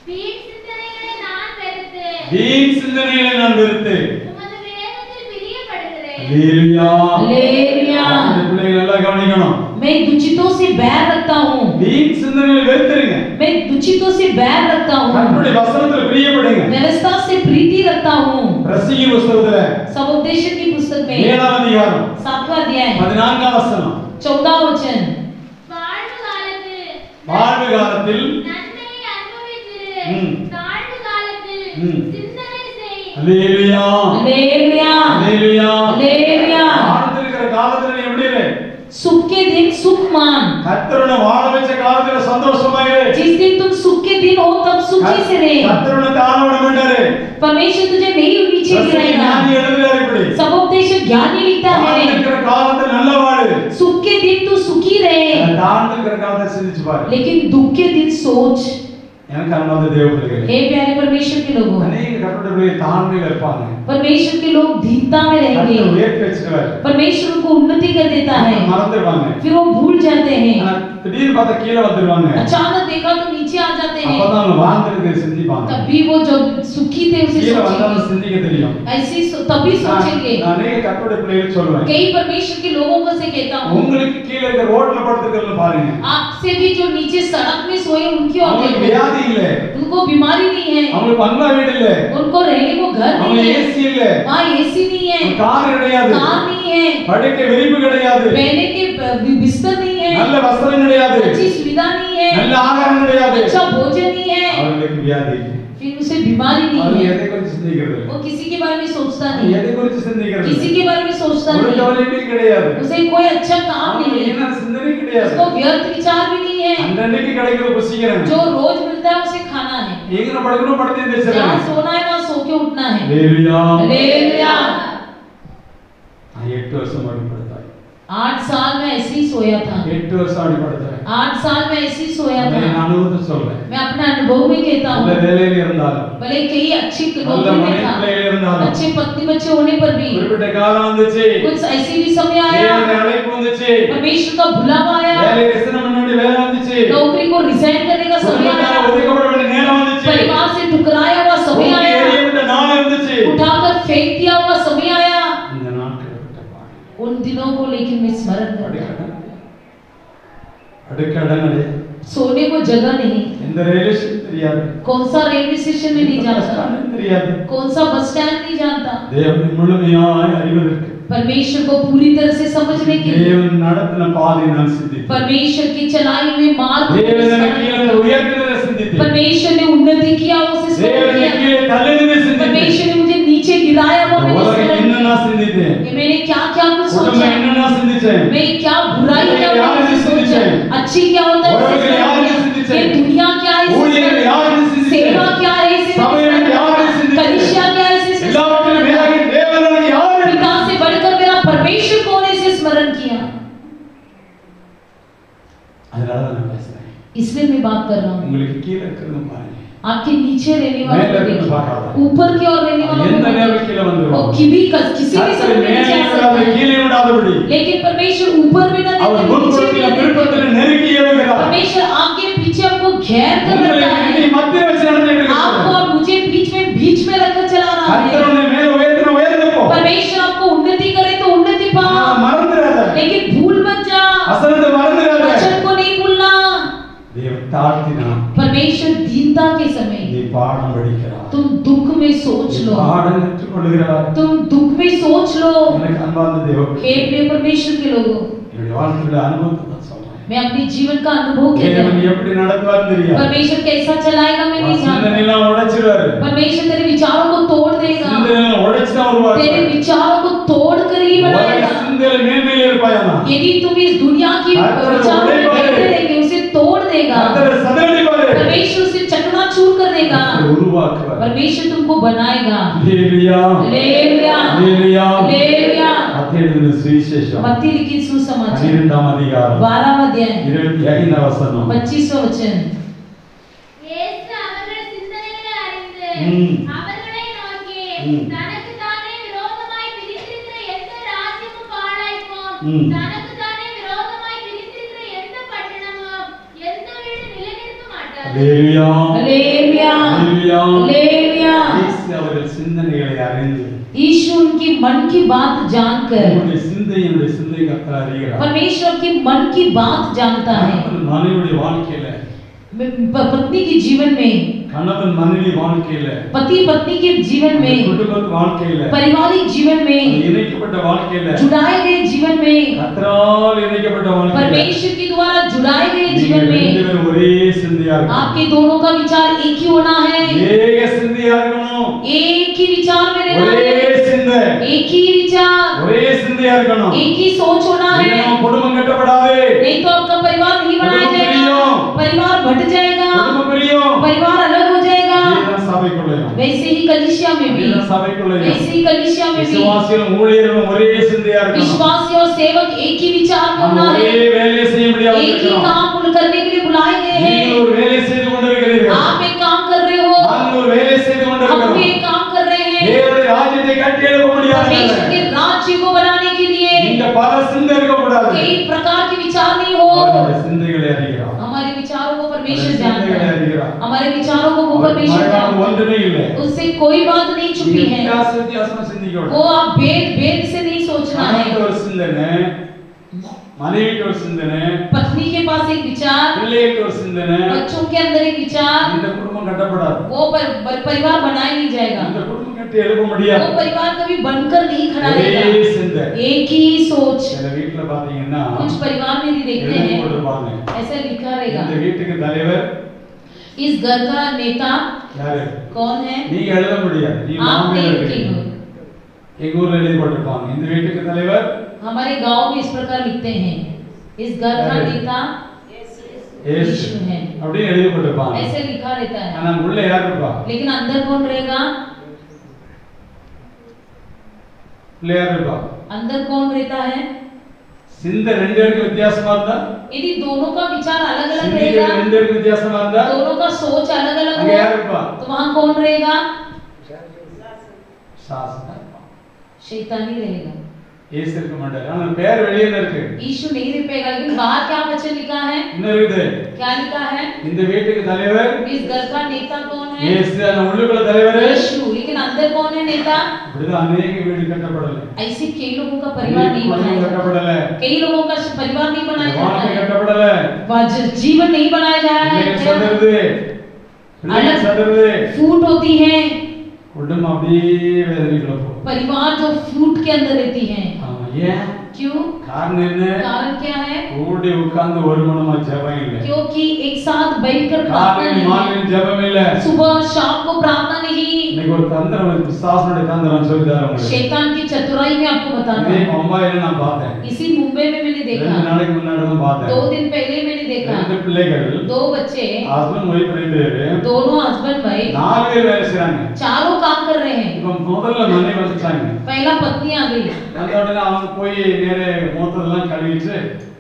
வீண் சிந்தனைகளை நான் வெறுத்து வீண் சிந்தனைகளை நான் வெறுத்து உமது வேதத்தில் பிரியப்படுகிறேன். ஹல்லேலூயா. हालेलुया। இந்த பிள்ளைகள் நல்லா கவனிக்கணும். मैं दुचितों से बैर रखता हूँ, வீண் சிந்தனைகளை வெறுத்துருங்க. मैं दुचितों से बैर रखता हूँ, கர்த்தருடைய வசனத்துல பிரியப்படுங்க. व्यवस्था से प्रीति रखता हूँ। பிரசங்கி புத்தகத்துல समुपदेशन की पुस्तक में में 7ஆம் அதிகாரம் 7वां अध्याय 14ஆம் வசனம் 14 वचन வாழ்வு காலத்தில் நன்மையை அனுபவித்திரு. ம். தாழ்வு காலத்தில் ம். சிந்தனை செய். அல்லேலூயா हालेलुया அல்லேலூயா हालेलुया வாழ்ந்திருக்கிற காலத்துல நீ எப்படி இரு? सुख के दिन सुख मान கர்த்தர் உன்னை வாழ வச்ச காலத்துல சந்தோஷமா இரு. जिस दिन तुम सुख के दिन हो तब सुखी से रहे கர்த்தர் உன்னை தாழ விட மாட்டாரு. परमेश्वर तुझे नहीं नीचे गिराएगा ஞானி எழுதுறாரு இப்படி. सबोपदेशक ज्ञानी लिखता है வாழ்ந்திருக்கிற காலத்துல நல்ல வாழு. सुख के दिन तू सुखी रहे தாழ்ந்திருக்கிற காலத்தை சிந்திச்சு பாரு. लेकिन दुख के दिन सोच எனக்கு அன்பான தேவ பிள்ளைகளே, हे प्यारे परमेश्वर के लोगों அநேக கர்த்தருடைய தாழ்மையில இருப்பாங்க. परमेश्वर के लोग दीनता में रहेंगे கர்த்தர் உயர்த்தி வச்சிருவாரு. परमेश्वर उनको उन्नति कर देता है மறந்துடுவாங்க. फिर वो भूल जाते हैं ஆனா திடீர்னு பார்த்தா கீழே வந்துடுவாங்க. अचानक देखा तो नीचे आ जाते हैं அப்பதான் அவங்க வாழ்ந்திருக்கிறத சிந்திப்பாங்க. तभी वो जो सुखी थे उसे கீழே வந்தாலும் सोचेंगे சிந்திக்க தெரியும். ऐसी तभी सोचेंगे நான் அநேக கர்த்தருடைய பிள்ளைகளுக்கு சொல்லுவேன், कई परमेश्वर के लोगों को से कहता हूँ உங்களுக்கு கீழே இருக்க ரோட்ல படுத்துக்கிறத பாருங்க. आपसे भी जो नीचे सड़क में सोए उनकी ओर அவங்களுக்கு देखो வியாதி இல்ல, उनको बीमारी नहीं है அவங்களுக்கு பங்களா வீடு இல்ல, उनको रहने को घर அவங்க नहीं है ஏசி இல்ல, वहाँ एसी नहीं है கார் கிடையாது, कार नहीं है படுக்கை விரிப்பு கிடையாது, पहने के बिस्तर नहीं है நல்ல வஸ்திரம் கிடையாது, अच्छी सुविधा नहीं है நல்ல ஆகாரம் கிடையாது. अच्छा भोजन नहीं है அவங்களுக்கு வியாதி இல்லை. फिर उसे बीमारी அவங்க नहीं है எதை குறித்து சிந்திக்கிறது இல்ல. वो किसी के बारे में सोचता அவங்க नहीं எதை குறித்து சிந்திக்கிறது किसी இல்ல. के बारे में सोचता ஒரு नहीं கவலையுமே கிடையாது. उसे कोई अच्छा काम அவங்களுக்கு नहीं है என்ன சிந்தனை கிடையாது. उसको व्यर्थ विचार भी नहीं है அன்றைக்கு கிடைக்கிறது புசிக்கிறாங்க. जो रोज मिलता है उसे खाना है எங்க படுக்கணும் படுத்து जहाँ எந்திரிச்சிடறாங்க. सोना है वहाँ सो के उठना है ஹalleluya. हालेलुया 8 வருஷம் அப்படி படுத்தாய். 8 साल में ऐसे ही सोया था 8 வருஷம் அப்படி படுத்தாய். 8 साल में ऐसे ही सोया நான் था அனுபவத்தை சொல்றேன். मैं अपना अनुभव में कहता நல்ல हूँ வேலையில இருந்தாலும், भले कई अच्छी நல்ல नौकरी में था மனைவியில இருந்தாலும், अच्छे पत्नी बच्चे होने पर भी குறிப்பிட்ட காலம் வந்துச்சு, कुछ ऐसे भी समय आया தேவனுடைய அழைப்பு வந்துச்சு, परमेश्वर का बुलावा आया வேலை ரிசைன் பண்ண வேண்டிய வேலை வந்துச்சு, नौकरी को रिजाइन करने का समय குடும்பத்தால आया ஒதுக்கப்பட வேண்டிய நேரம் வந்துச்சு, परिवार से टुकराया हुआ समय தூக்கி आया எறிய வேண்டிய நாள் இருந்துச்சு. उठाकर फेंक दिया हुआ समय आया இந்த நாட்களை விட்டு பாரு. उन दिनों को लेकिन मैं स्मरण करता அடுக்கடன் அடுக்கடன் सोने को जगह नहीं எந்த ரயில்வே ஸ்டேஷன் தெரியாது, कौन सा रेलवे स्टेशन में नहीं பஸ் जानता ஸ்டாண்ட் தெரியாது. कौन सा बस स्टैंड नहीं जानता தேவனை முழுமையாய் அறிவதற்கு परमेश्वर को पूरी तरह से समझने के लिए தேவன் நடத்தின பாதை நான் சிந்தித்தேன். परमेश्वर की चलाई हुई मार्ग को தேவன் स्मरण கீழே करता। உயர்த்தினதை சிந்தித்தேன். परमेश्वर ने उन्नति किया उसे स्मरण தேவன் किया கீழே தள்ளினதை சிந்தித்தேன். परमेश्वर ने मुझे नीचे गिराया वो मैंने உலகம் स्मरण என்ன किया நான் சிந்தித்தேன். कि मैंने क्या क्या कुछ குடும்பம் सोचा என்ன நான் சிந்திச்சேன். मैं क्या बुराई क्या यार मैंने ने सोचा सिंधिचे। अच्छी क्या होता है और इसे यार ने स्मरण सिंधिचे। किया। ये दुनिया क्या है इसे ஊழியர்கள் स्मरण யார் किया। ने சிந்திச்சேன். सेवा क्या है इसे சபையினர் யார் ने சிந்திச்சேன். कलीसिया क्या है इसे எல்லாவற்றிலும் மேலாக தேவன் எனக்கு யார் என்று पिता से बढ़कर मेरा परमेश्वर कौन है इसे स्मरण किया அதனால தான் நான் பேசுறேன். इसलिए मैं बात कर रहा हूँ உங்களுக்கு கீழே இருக்கிறது பாருங்க. आपके नीचे रहने वालों மேல को இருக்கிறது देखिए பார்க்காத. ऊपर की ओर रहने वालों எந்த को நேரம் देखिए கீழே और வந்துருவாங்க. किसी भी கர்த்தரை समय में மேலே नीचे आ விடாத, सकता है கீழே விடாதபடி लेकिन परमेश्वर ऊपर भी ना அவர் देते नीचे भी முன்புறத்தில் ना देते பிற்புறத்தில் நெருக்கி ஏவுகிறார். परमेश्वर आगे पीछे आपको घेर कर உங்களை रखा நீ है மத்திய வச்சு நடந்துட்டு आपको இருக்கிறார். और मुझे बीच में रखकर चला रहा கர்த்தர் है உன்னை மேல உயர்ந்து போ. परमेश्वर आपको उन्नति करे तो उन्नति पाओ மறந்துடாத. लेकिन भूल मत जा அசனத்தை மறந்துடாத. वचन को नहीं भूलना தேவன் தாழ்த்தினான். परमेश्वर दीनता के समय நீ பாடம் படிக்கிறாய். तुम दुख में सोच நீ लो பாடம் கற்றுக்கொள்கிறாய். तुम दुख में सोच लो எனக்கு அன்பார்ந்த தேவன், हे प्रिय परमेश्वर के लोगों என்னுடைய வாழ்க்கையில அனுபவத்தை நான் சொல்றேன். मैं अपने जीवन का अनुभव कहता தேவன் हूँ எப்படி நடத்துவார் தெரியாது. परमेश्वर कैसा चलाएगा मैं नहीं जानता சிந்தனையெல்லாம் உடைச்சிருவாரு. परमेश्वर तेरे विचारों को तोड़ देगा சிந்தனையெல்லாம் உடைச்சு தான் வருவார். तेरे विचारों को तोड़ कर ही बनाएगा சிந்தனையில மேன்மையில இருப்பாயானா. यदि तुम इस दुनिया की विचारों में बैठे रहेंगे उसे तोड़ देगा கர்த்தரை சதறடிப்பாரு. परमेश्वर उसे चकनाचूर कर देगा உருவாக்குவார். परमेश्वर तुमको बनाएगा ஹalleluya. हालेलुया ஹalleluya. हालेलुया மத்தேயுவின் சுவிசேஷம் मत्ती लिखित सुसमाचार 12ஆம் அதிகாரம் 12वां अध्याय 25ஆம் வசனம். 25वां वचन இயேசு அவர்கள் சிந்தனைகளை அறிந்து ம். அவர்களை நோக்கி ம். தனக்கு தானே விரோதமாய் பிரிந்திருக்கிற எந்த ராஜ்யமும் பாழாய்ப்போம் ம். தனக்கு தானே விரோதமாய் பிரிந்திருக்கிற எந்த பட்டணமும் எந்த வீடு நிலைநிற்க மாட்டாது ஹalleluya. हालेलुया ஹalleluya. हालेलुया இயேசு அவர்கள் சிந்தனைகளை அறிந்து यीशु उनकी मन की बात जानकर உங்களுடைய என்னுடைய சிந்தை கர்த்தர் அறிகிறார். परमेश्वर की मन की बात जानता है மனிதனுடைய வாழ்க்கையில पत्नी के जीवन में, கணவன் மனைவி வாழ்க்கையில, पति पत्नी के जीवन में, குடும்ப வாழ்க்கையில, पारिवारिक जीवन में, இணைக்கப்பட்ட வாழ்க்கையில, जुड़ाए गए जीवन में, கர்த்தரால் இணைக்கப்பட்ட வாழ்க்கையில, परमेश्वर के द्वारा जुड़ाए गए நீங்க जीवन में ரெண்டு பேரும் ஒரே சிந்தையா இருக்கணும். आपके दोनों का विचार एक ही होना है, ஏக சிந்தையா இருக்கணும். एक ही विचार में रहना ஒரே है, சிந்தை, एक ही विचार, ஒரே சிந்தையா இருக்கணும். एक ही सोच होना है, இல்லைன்னா குடும்பம் கட்டப்படாது. नहीं तो आपका परिवार नहीं बनाया जाएगा, परिवार बट जाएगा, குடும்பம் பிரியும். परिवार अलग हो जाएगा। இதுதான் சபைக்குள்ளேயும். वैसे ही कलीसिया में भी, இதுதான் சபைக்குள்ளேயும். वैसे ही कलीसिया में भी விசுவாசிகளும் ஊழியர்களும் ஒரே சிந்தையா இருக்கணும். विश्वासी और सेवक एक ही विचार में நம்ம होना ஒரே है, வேலையை செய்யும்படியா एक ही வந்திருக்கிறோம். काम करने के लिए बुलाए गए நீங்கள் हैं। ஒரு வேலை செய்து கொண்டிருக்கிறீர்கள். आप एक काम कर रहे हो, நாங்கள் ஒரு வேலை செய்து हम கொண்டிருக்கிறோம். भी एक काम कर रहे हैं, தேவனுடைய ராஜ்யத்தை கட்டி எழுப்ப முடியாது. परमेश्वर के राज्य को बनाने के लिए இந்த பல சிந்தை இருக்கக்கூடாது. कई प्रकार के विचार नहीं हो। அவருடைய சிந்தைகளை அறிகிறார். हमारे विचारों को परमेश्वर அவருடைய जानता சிந்தைகளை है, அறிகிறார். हमारे विचारों को वो அவர் परमेश्वर மறைவானது जानता है, ஒன்றுமே இல்லை. उससे कोई बात नहीं छुपी है, வித்தியாசமா சிந்திக்கணும். वो आप भेद भेद से नहीं सोचना है। கணவனுக்கு ஒரு சிந்தனை, மனைவிக்கு ஒரு சிந்தனை, पत्नी के पास एक विचार, பிள்ளைக்கு ஒரு சிந்தனை. बच्चों के अंदर एक विचार, இந்த குடும்பம் கட்டப்படாது. वो परिवार बनाया नहीं जाएगा, இந்த குடும்பம் கட்டி எழுப்ப முடியாது. वो परिवार कभी बनकर नहीं खड़ा ஒரே रहेगा, சிந்தை. एक ही सोच। சில வீட்ல பாத்தீங்கன்னா कुछ परिवार में भी देखते எழுதி हैं போட்டிருப்பாங்க. ऐसा लिखा रहेगा, இந்த வீட்டுக்கு தலைவர் इस घर का नेता யாரு? कौन है, நீங்க எழுத முடியாது. நீ आप மாமியார் नहीं இருக்கீங்க. लिखेंगे। எங்க ஊர்ல எழுதி போட்டிருப்பாங்க. இந்த வீட்டுக்கு தலைவர் हमारे गांव में इस प्रकार लिखते हैं, इस घर का नेता இயேசு यीशु है, அப்படின்னு எழுதி போட்டிருப்பாங்க. ऐसे लिखा रहता है, ஆனா உள்ள யார் இருப்பா? लेकिन अंदर कौन रहेगा, உள்ள யார் இருப்பா? अंदर कौन रहता है। சிந்தை ரெண்டு பேருக்கு வித்தியாசமா இருந்தா, यदि दोनों का विचार अलग अलग சிந்தை रहेगा, ரெண்டு பேருக்கு வித்தியாசமா இருந்தா दोनों का सोच अलग अलग அங்க हो, யார் இருப்பா? तो वहां कौन रहेगा, சாஸ்தா. शैतानी रहेगा। இயேசு இருக்க மாட்டாரு. ஆனா பேர் வெளியே இருக்கு. यीशु नहीं रहेगा, लेकिन बाहर क्या वचन लिखा है, என்ன இருக்குது? क्या लिखा है, இந்த வீட்டுக்கு தலைவர் इस घर का नेता कौन है, இயேசு. ஆனா உள்ளுக்குள்ள தலைவர் यीशु, लेकिन अंदर कौन है नेता। இப்படிதான் अनेक வீடு கட்டப்படல. ऐसे कई लोगों का परिवार नहीं बनाया जाता, கட்டப்படல. कई लोगों का परिवार नहीं बनाया जाता வாழ்க்கை है, கட்டப்படல. जीवन नहीं बनाया जा रहा பிள்ளைகள் है, சதறுது. பிள்ளைகள் अलग சதறுது. फूट होती है, குடும்பம் அப்படியே வேதனைக்குள்ள போகும். परिवार जो फूट के अंदर रहती है। ஆமா. ஏன்? क्यों, காரணம் என்ன? कारण क्या है, கூடி உட்கார்ந்து ஒரு மனமா ஜெபம் இல்ல. क्योंकि एक साथ बैठकर प्रार्थना காலையில नहीं है, மாலையில ஜெபம் இல்ல. सुबह शाम को प्रार्थना नहीं। இன்னைக்கு ஒரு தந்திரம் பிசாசுடைய தந்திரம் சொல்லி தரேன் உங்களுக்கு. शैतान की चतुराई में आपको बताना இதே है। மும்பைல நான் பார்த்தேன். इसी मुंबई में मैंने देखा, 2 நாளைக்கு முன்னாடி தான் பார்த்தேன். 2 दिन पहले मैंने देखा, ரெண்டு பிள்ளைகள் 2 बच्चे, ஹஸ்பண்ட் ஒய்ஃப் ரெண்டு பேரு दोनों हस्बैंड वाइफ 4 பேர் வேலை செய்றாங்க. चारों काम कर रहे हैं। இப்ப முதல்ல மனைவி வந்துட்டாங்க. पहला पत्नी आ गई, அந்த உடனே அவங்க போய் நேர மூத்ததெல்லாம் கழுவிட்டு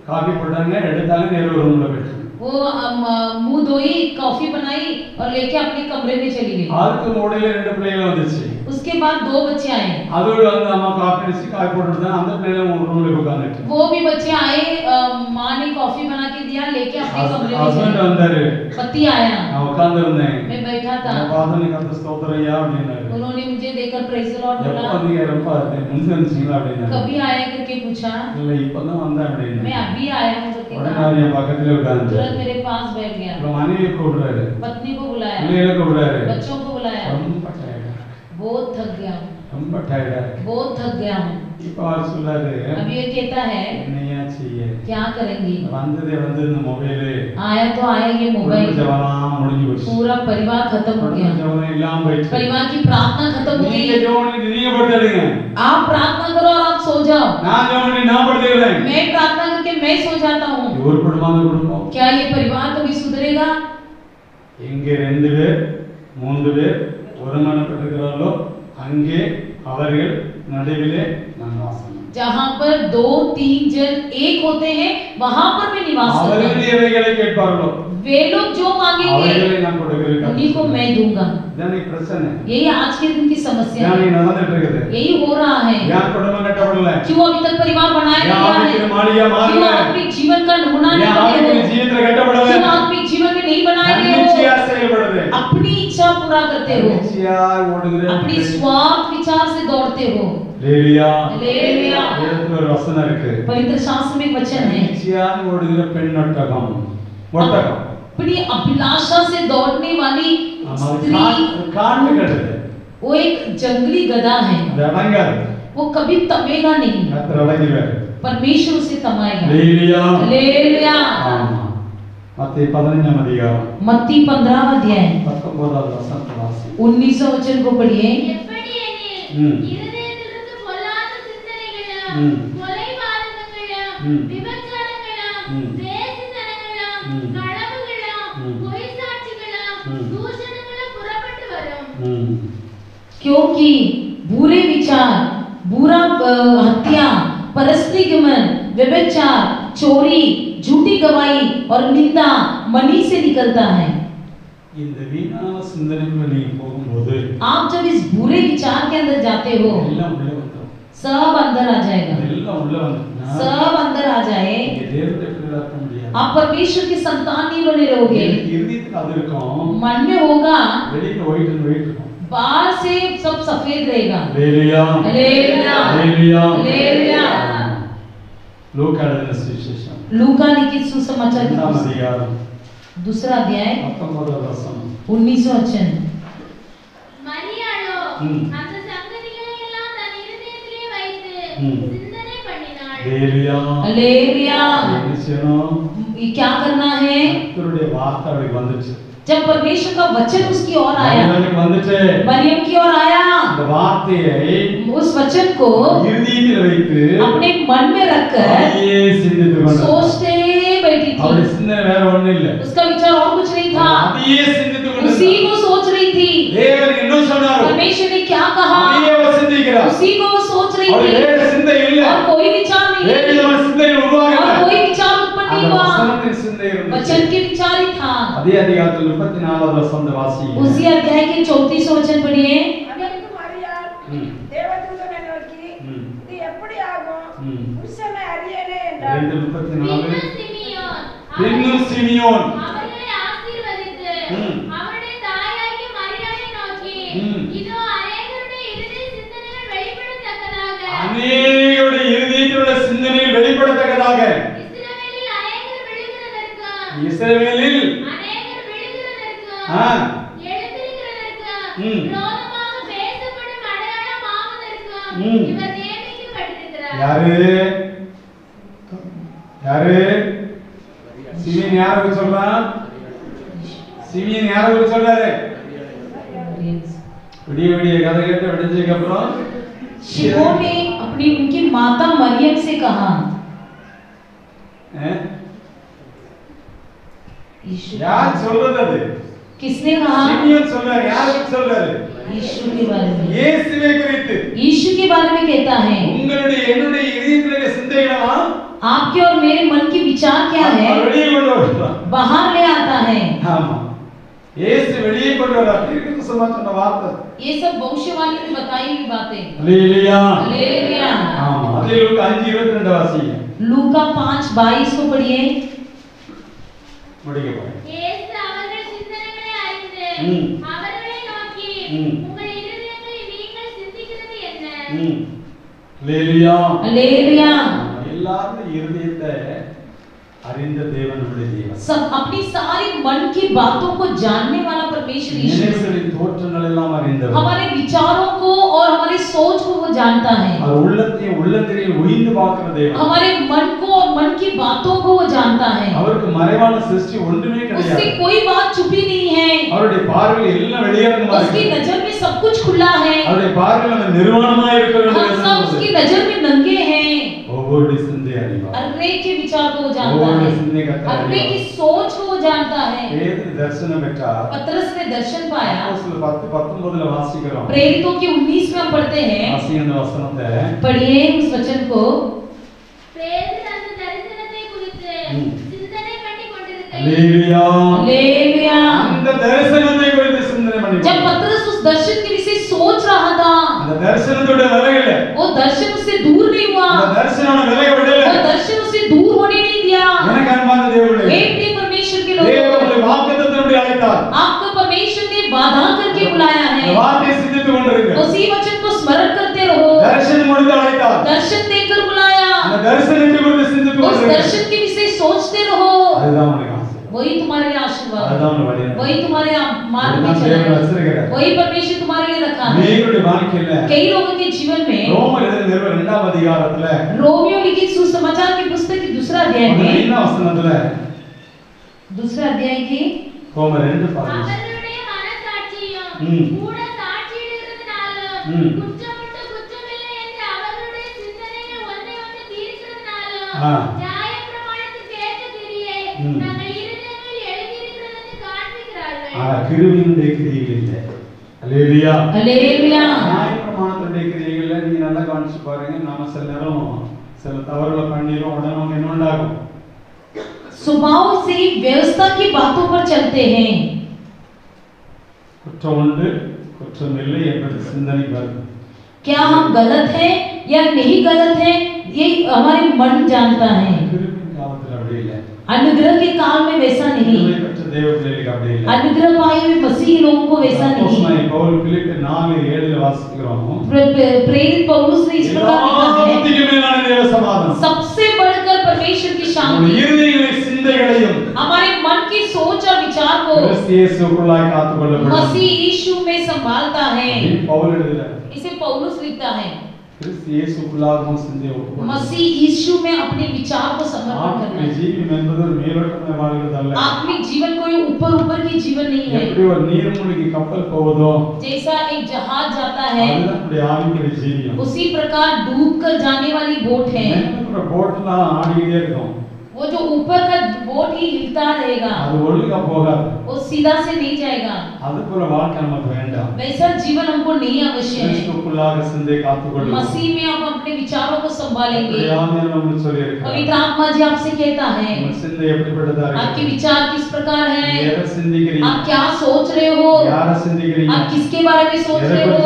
காபி போட்டாங்க, எடுத்தாங்க, நேர ஒரு ரூம்ல போயிட்டாங்க. वो मुंह धोई, कॉफी बनाई और लेके अपने कमरे में चली गई। அதுக்கு மூடையில ரெண்டு பிள்ளைகள் வந்துச்சு. उसके बाद 2 बच्चे आए, அதோட வந்து அம்மா காபி அடிச்சு காபி போட்டுட்டு அந்த பிள்ளைகள் ஒரு ரூம்ல உட்கார்ந்துட்டு. वो भी बच्चे आए, माँ ने कॉफी बना के दिया, लेके अपने कमरे में ஹஸ்பண்ட் चले। வந்தாரு. पति आया, நான் உட்கார்ந்து இருந்தேன். मैं बैठा था, நான் பார்த்தேன் கர்த்தர் ஸ்தோத்திரம் ஐயா அப்படினாரு. उन्होंने मुझे देखकर प्रेज द लॉर्ड எப்போ बोला, வந்தீங்க? ரொம்ப முன்ன வந்துச்சீங்களா அப்படினாரு. कभी आया करके पूछा, இல்ல இப்பதான் வந்தேன் அப்படினாரு. मैं अभी आया हूँ करके உடனே कहा, அவர் என் பக்கத்துல உட்கார்ந்து तुरंत मेरे पास बैठ गया, இப்ப மனைவியை கூப்பிடுறாரு, पत्नी को बुलाया, பிள்ளைகளை கூப்பிடுறாரு. बच्चों को बुलाया, ரொம்ப டயர்டா, बहुत थक गया हूँ, ரொம்ப டயர்டா. बहुत थक गया हूँ। இப்ப அவர் சொல்றாரு, अब ये कहता है, என்னையா செய்ய क्या करेंगी, வந்ததே வந்து இந்த மொபைலு आया तो आया ये मोबाइल, ஜவனம் முடிஞ்சு போச்சு. पूरा परिवार खत्म हो गया, ஜவனம் இல்லாம போயிடுச்சு. परिवार की प्रार्थना खत्म हो நீங்க गई। ஜவனுக்கு நீங்க படுத்துடுங்க, आप प्रार्थना करो और आप सो जाओ, நான் ஜவனுக்கு நான் படுத்துக்கிறேன். मैं प्रार्थना करके मैं सो जाता हूँ। இது ஒரு குடும்பம் குடும்பம். क्या ये परिवार कभी सुधरेगा? எங்கே 2 பேர் 3 பேர் ஒருமனப்பட்டிருக்கிறார்களோ அங்கே அவர்கள் நடுவிலே நான் வாசம். जहाँ पर 2-3 जन एक होते हैं, वहाँ पर मैं निवास करता அவர்கள் हूँ। எவைகளை கேட்பார்களோ वे लोग जो मांगेंगे அவர்களை நான் கொடுக்கிறேன். उन्हीं को मैं दूंगा। இதானே பிரச்சனை. यही आज के दिन की समस्या இதானே है, நடந்துட்டு இருக்குது. यही हो रहा है। யார் குடும்பம் கட்டப்படல, क्यों अभी तक परिवार बनाया या नहीं आत्मिक है? मालिया क्यों मारला, आत्मिक जीवन का नमूना या नहीं आत्मिक बने हो? जीवित கட்டப்படல. क्यों आत्मिक जीवन में नहीं बनाए गए தன்னிச்சையா हो? செயல்படுது. अपनी इच्छा पूरा करते हो, தன்னிச்சையா ஓடுகிற अपनी स्वार्थ विचार से दौड़ते हो। லேலியா हालेलुया। வேதத்துல ஒரு வசனம் இருக்கு. पवित्र शास्त्र में एक वचन है, தன்னிச்சையா ஓடுகிற பெண் ஒட்டகம். ஒட்டகம் अपनी अभिलाषा से दौड़ने वाली स्त्री, காட்டு கழுதை वो एक जंगली गधा है, அது அடங்காது वो कभी तमेगा नहीं, கர்த்தர் அடங்கிடுவார் परमेश्वर उसे तमाएगा। ஹalleluya हालेलुया। ஆமா மத்தேயு 15 அதிகாரம் मत्ती 15 अध्याय 19வது வசனத்தை வாசி 19 वचन को पढ़िए। எப்படி எனில் ம். இருதயத்திலிருந்து பொல்லாத சிந்தனைகளும் ம். கொலைபாதகங்களும் ம். விபச்சாரங்களும் ம். வேசித்தனங்களும் ம். களவுகளும் ம். பொய் சாட்சிகளும் ம். தூஷணங்களும் புறப்பட்டு வரும்। क्योंकि बुरे विचार, बुरा हत्या, परस्त्रीगमन, व्यभिचार, चोरी, झूठी गवाही और निंदा मनी से निकलता है। இந்த வீணான சிந்தனைக்குள்ள நீ போகும்போது आप जब इस बुरे विचार के अंदर जाते हो, எல்லாம் உள்ள வந்துரும் सब अंदर आ जाएगा, எல்லாம் உள்ள வந்துருச்சுன்னா सब अंदर आ जाए, நீங்க தேவனுடைய பிள்ளைகளா இருக்க முடியாது आप परमेश्वर की संतान नहीं बने रहोगे। இருதயத்துக்கு அது இருக்கும் मन में होगा, வெளியில ஒயிட் அண்ட் ஒயிட் இருக்கும் बाहर से सब सफेद रहेगा। ஹalleluya हालेलुया। ஹalleluya हालेलुया। லூக்கா எழுதின சுவிசேஷம் लूका लिखित सुसमाचार की 2ஆம் पुस्तक, அதிகாரம் दूसरा अध्याय 19வது வசனம் 19 वचन। மரியாளோ ம். அந்த சங்கதிகளை எல்லாம் தன் இருதயத்திலே வைத்து ம். சிந்தனை பண்ணினாள்। ஹalleluya हालेलुया। என்ன செய்யணும் ये क्या करना है? கர்த்தருடைய வார்த்தை அவளுக்கு வந்துச்சு जब परमेश्वर का वचन उसकी ओर आया, அவளுக்கு வந்துச்சு मरियम की ओर आया, அந்த வார்த்தையை उस वचन को இருதயத்தில் வைத்து अपने मन में रखकर அப்படியே சிந்தித்து கொண்டாள் सोचते बैठी அவளுடைய थी। சிந்தனை வேற ஒண்ணும் இல்ல उसका विचार और कुछ नहीं था, அப்படியே சிந்தித்து उसी கொண்டாள் को सोच रही थी। தேவன் என்ன சொன்னாரோ परमेश्वर ने क्या कहा, அப்படியே அவ சிந்திக்கிறார் उसी को वो सोच रही அவளுக்கு थी, வேற சிந்தை இல்ல और कोई विचार வேற नहीं, விதமான சிந்தை உருவாகல और कोई विचार उत्पन्न அந்த नहीं हुआ, வசனத்தின் சிந்தை இருந்துச்சு वचन के विचार ही था। அதே அதிகாரத்தில் 34வது வசனத்தை வாசிங்க उसी अध्याय के 34 वचन पढ़िए। அதற்கு மரியாள் ம். தேவதூதனை நோக்கி ம். இது எப்படி ஆகும் ம். புருஷனை அறியேனே என்றாள். 2:34 பின்னும் சிமியோன் பின்னும் சிமியோன் அவர்களை ஆசீர்வதித்து ம். அவருடைய தாயாகிய மரியாளை நோக்கி ம். இதோ அநேகருடைய இருதய சிந்தனைகள் வெளிப்படத்தக்கதாக அநேகருடைய இருதயத்திலுள்ள சிந்தனைகள் வெளிப்படத்தக்கதாக இஸ்ரவேலில் அநேகர் விழுகிறதற்கும் இஸ்ரவேலில் அநேகர் விழுகிறதற்கும் ஆ, எழுந்திருக்கிறதற்கும் ம். விரோதமாக பேசப்படும் அடையாளமாவதற்கும் ம். இவர் நியமிக்கப்பட்டிருக்கிறார்। யாரு யாரு சிமியன் யாருக்கு சொல்றான் சிமியன் யாருக்கு சொல்றாரு விடிய விடிய கதை கேட்டு விடிஞ்சதுக்கு அப்புறம் शिमोन ने अपनी उनकी माता मरियम से कहा, यीशु யார் சொல்றது அது किसने कहा? சிமியன் சொல்றாரு யாருக்கு சொல்றாரு यीशु के बारे में, இயேசுவை குறித்து यीशु के बारे में कहता है। உங்களுடைய என்னுடைய இதயத்தில் இருக்க சிந்தைகளா आपके और मेरे मन की विचार क्या है, வெளியே கொண்டு வருவார் बाहर ले आता है। ஆமா இயேசு வெளியே கொண்டு வரார் தீர்க்க சொன்ன வார்த்தை ये सब भविष्यवाणी में बताई हुई बातें। ஹalleluya हालेलुया। ஆமா அதே லூக்கா 5:22 வாசிங்க लूका 5:22 को पढ़िए। முடிக்க போறேன் இயேசு அவர்கள் சிந்தனைகளை அறிந்து ம். அவர்களை நோக்கி ம். உங்கள் இருதயங்களில் நீங்கள் சிந்திக்கிறது என்ன? ஹalleluya हालेलुया। எல்லாரும் இருதயத்தை அறிந்த தேவன் நம்முடைய தேவன் सब अपनी सारी मन की बातों को जानने वाला परमेश्वर यीशु நினைவுகளின் தோற்றங்கள் எல்லாம் அறிந்தவர் हमारे विचारों को और हमारी सोच को वो जानता है, அவர் உள்ளத்தையும் உள்ளத்திலையும் உயிர்ந்து பார்க்கிற தேவன் हमारे मन को और मन की बातों को वो जानता है। அவருக்கு மறைவான சிருஷ்டி ஒன்றுமே उससे கிடையாது कोई बात छुपी नहीं है, அவருடைய பார்வையில் எல்லாம் வெளியேறணும் उसकी नजर में सब कुछ खुला है, அவருடைய பார்வையில் நம்ம நிர்வாணமா இருக்க हम सब வேண்டும் उसकी नजर में नंगे हैं। ஒவ்வொரு சிந்தை அறிவார் अर्रे के विचार को वो जानता ஒவ்வொரு है, சிந்தை கர்த்தர் अर्रे की அறிவார் सोच को वो जानता है। பேதுரு தரிசனம் பெற்றார் पतरस ने दर्शन पाया, அப்போஸ்தலர் 10:19 வாசிக்கிறோம் प्रेरितों की 19 में हम पढ़ते हैं। வாசிங்க அந்த வசனத்தை पढ़िए उस वचन को। பேதுரு அந்த தரிசனத்தை குறித்து ம். சிந்தனை பண்ணி கொண்டிருக்கையில் ஹalleluya हालेलुया। அந்த தரிசனத்தை குறித்து சிந்தனை பண்ணி जब पतरस उस दर्शन के विषय सोच रहा था, அந்த தரிசனத்தோட விலகல वो दर्शन उससे दूर नहीं हुआ, அந்த தரிசனம் விலக விடல वो दर्शन उससे दूर होने नहीं दिया। எனக்கு அன்பான தேவனே हे प्रिय परमेश्वर के தேவன் लोगों, உங்களை வாக்குத்தத்தத்தின்படி அழைத்தார் आपको परमेश्वर ने वादा करके बुलाया இந்த है, வார்த்தையை சிந்தித்து கொண்டிருங்க उसी वचन को स्मरण करते रहो। தரிசனம் முடித்து அழைத்தார் दर्शन देकर बुलाया, அந்த தரிசனத்தை குறித்து சிந்தித்து उस கொண்டிருங்க दर्शन के विषय सोचते रहो। அதுதான் உங்களுக்கு ஆசை वही तुम्हारे लिए आशीर्वाद है, அதுதான் உன் வழி. वही तुम्हारे मार्ग में அதுதான் चलेगा, தேவன் வச்சிருக்கிறார். वही परमेश्वर तुम्हारे लिए रखा है। நீங்களுடைய வாழ்க்கையில कई लोगों के जीवन में ரோமர் எழுதின நிருபம் 2ஆம் அதிகாரத்துல रोमियो लिखित सुसमाचार की पुस्तक की दूसरा अध्याय में 5ஆம் வசனத்துல दूसरा अध्याय की ரோமர் 2 பாருங்க. அவர்களுடைய மனசாட்சியும் ம். கூட சாட்சியிடுகிறதுனாலும் ம். குற்றமுண்டு குற்றமில்லை என்று அவர்களுடைய சிந்தனைகள் ஒன்றை ஒன்று தீர்க்கிறதுனாலும் ஆ. நியாயப்பிரமாணத்துக்கு ஏற்ற கிரியை ம். தங்கள் இருதயங்களில் எழுதியிருக்கிறது என்று காண்பிக்கிறார்கள். ஆனா கிருபையினுடைய கிரியைகள் இல்லை. அல்லேலூயா. हालेलुया। நியாயப்பிரமாணத்துடைய கிரியைகள்ல நீங்க நல்லா கவனிச்சு பாருங்க. நாம சில நேரம் சில தவறுகளை பண்ணிரும், உடனே நமக்கு என்ன உண்டாகும்? स्वभाव से व्यवस्था की बातों पर चलते हैं। குற்றம் உண்டு குற்றம் இல்லை என்பது சிந்தனை வருது. क्या हम गलत हैं या नहीं गलत हैं ये हमारे मन जानता है। கிருபையின் காலத்துல அப்படி இல்லை. अनुग्रह के काल में वैसा नहीं, கிருபை பெற்ற தேவ பிள்ளைகளுக்கு அப்படி இல்லை. अनुग्रह पाए हुए मसीही लोगों को वैसा नहीं। அப்போஸ்தலனாகிய பவுல் பிலிப்பியர் 4:7 வாசிக்கிறோம். प्रेरित पौलुस ने इस प्रकार लिखा है, எல்லாத்துக்கும் மேலான தேவ சமாதானம் सबसे बढ़कर परमेश्वर की உங்கள் शांति இருதயங்களின் சிந்தைகளையும் हमारे मन की सोच और विचार को கிறிஸ்து இயேசுவுக்குள்ளாய் காத்துக்கொள்ளப்படும். मसीह यीशु में संभालता है। அப்படின்னு பவுல் எழுதுறார். इसे पौलुस लिखता है, கிறிஸ்து இயேசுக்குள்ளாகவும் சிந்தையை ஒப்புக்கொள்ளும். मसीह यीशु में अपने विचार को समर्पण करना ஆத்மீக है। ஜீவியம் என்பது ஒரு மேலோட்டமான வாழ்கிறது அல்ல. आत्मिक जीवन कोई ऊपर ऊपर की जीवन नहीं है। எப்படி ஒரு நீர்மூழ்கி கப்பல் போவதோ जैसा एक जहाज जाता है அதுதான் நம்முடைய ஆவிக்குரிய ஜீவியம். उसी प्रकार डूब कर जाने वाली बोट है। மேல போட்லாம் ஆடிக்கிட்டே இருக்கும். वो जो ऊपर का बोट ही हिलता रहेगा, அது ஒழுங்கா போகாது. वो सीधा से नहीं जाएगा। அது போல வாழ்க்கை நமக்கு வேண்டாம். वैसा जीवन हमको नहीं आवश्यक है। கிறிஸ்துவுக்குள்ளாக சிந்தை காத்துக்கொள்ளும். मसीह में आप अपने विचारों को संभालेंगे। யாமே நமக்கு சொல்லியிருக்கிறார். पवित्र आत्मा जी आपसे कहता है, உங்கள் சிந்தை எப்படிப்பட்டதா आपके இருக்கு? विचार किस प्रकार है, எதை சிந்திக்கிறீங்க? आप क्या सोच रहे हो, யாரை சிந்திக்கிறீங்க? आप किसके बारे में सोच रहे हो,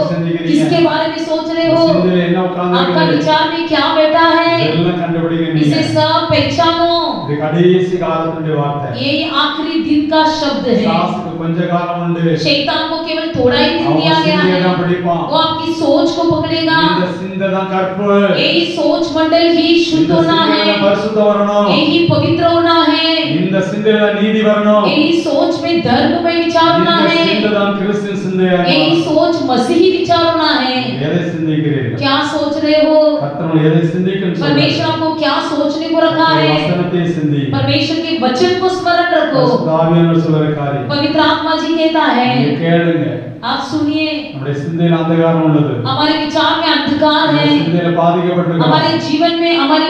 किसके बारे में सोच रहे हो, உங்கள் சிந்தையில என்ன आपका உட்கார்ந்திருக்கிறது? विचार में क्या बैठा है, இதெல்லாம் கண்டுபிடிங்க நீங்க. इसे सब पहचानो। இது கடைசி காலத்துடைய வார்த்தை. ये आखिरी दिन का शब्द है। சாசுக்கு கொஞ்ச காலம் உண்டு. शैतान को केवल थोड़ा ही दिन அவன் दिया गया சிந்தையை है, தான் பிடிப்பான். वो आपकी सोच को पकड़ेगा। இந்த சிந்தை தான் கற்பு. यही सोच मंडल ही शुद्ध இந்த होना சிந்தையில है, பரிசுத்தம் வரணும். यही पवित्र होना है, இந்த சிந்தையில நீதி வரணும். यही सोच में धर्म में विचार होना இந்த है, சிந்தை தான் கிறிஸ்துவின் சிந்தையா यही இருக்கணும். सोच मसीही विचार होना है। எதை சிந்திக்கிறீர்கள்? क्या सोच रहे हो, கர்த்தர் எதை சிந்திக்கணும் परमेश्वर आपको क्या सोचने को रखा है, வசனத்தை சிந்தி. परमेश्वर के वचन को स्मरण रखो। தாவியானவர் சொல்ற காரியம் पवित्र आत्मा जी कहता है, நீங்க கேளுங்க. आप सुनिए, நம்முடைய சிந்தையில அந்தகாரம் உள்ளது. हमारे विचार में अंधकार நம்முடைய है, சிந்தையில பாதிக்கப்பட்டிருக்கிறோம். हमारे जीवन में हमारे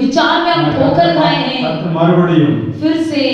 विचार में हम ठोकर खाए हैं। கர்த்தர் மறுபடியும் फिर से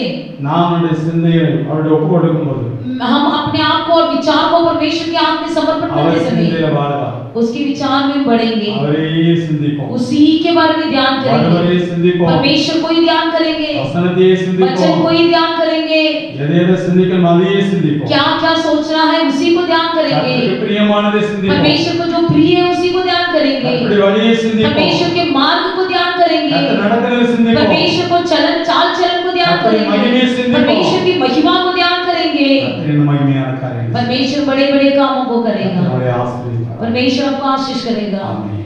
நாம் நம்முடைய சிந்தையை அவருடைய ஒப்பு கொடுக்கும்போது हम अपने आप को और विचार को परमेश्वर के हाथ में समर्पण அவர் करते समय சிந்தையில வாழலாம். उसके विचार में बढ़ेंगे, அவரே சிந்திப்போம். उसी के बारे में ध्यान அவரே करेंगे, சிந்திப்போம். परमेश्वर को ही ध्यान करेंगे, வசனத்தையே वचन சிந்திப்போம். को ही ध्यान करेंगे, எதை எதை சிந்திக்கணும் அதையே சிந்திப்போம். क्या क्या सोचना है उसी को ध्यान करेंगे, கர்த்தருக்கு பிரியமானதை சிந்திப்போம். परमेश्वर को जो प्रिय है उसी को ध्यान करेंगे, கர்த்தருடைய வழியை சிந்திப்போம். परमेश्वर के मार्ग को ध्यान करेंगे, கர்த்தர் நடக்கிறதை சிந்திப்போம். परमेश्वर को चलन चाल चलन को ध्यान கர்த்தரின் करेंगे, மகிமையை சிந்திப்போம். परमेश्वर की महिमा को ध्यान करेंगे। கர்த்தரின் மகிமையான காரியங்கள் परमेश्वर बड़े बड़े कामों को करेगा, நம்முடைய ஆசீர்வாதம். परमेश्वर आपको आशीष करेगा। ஆமென்.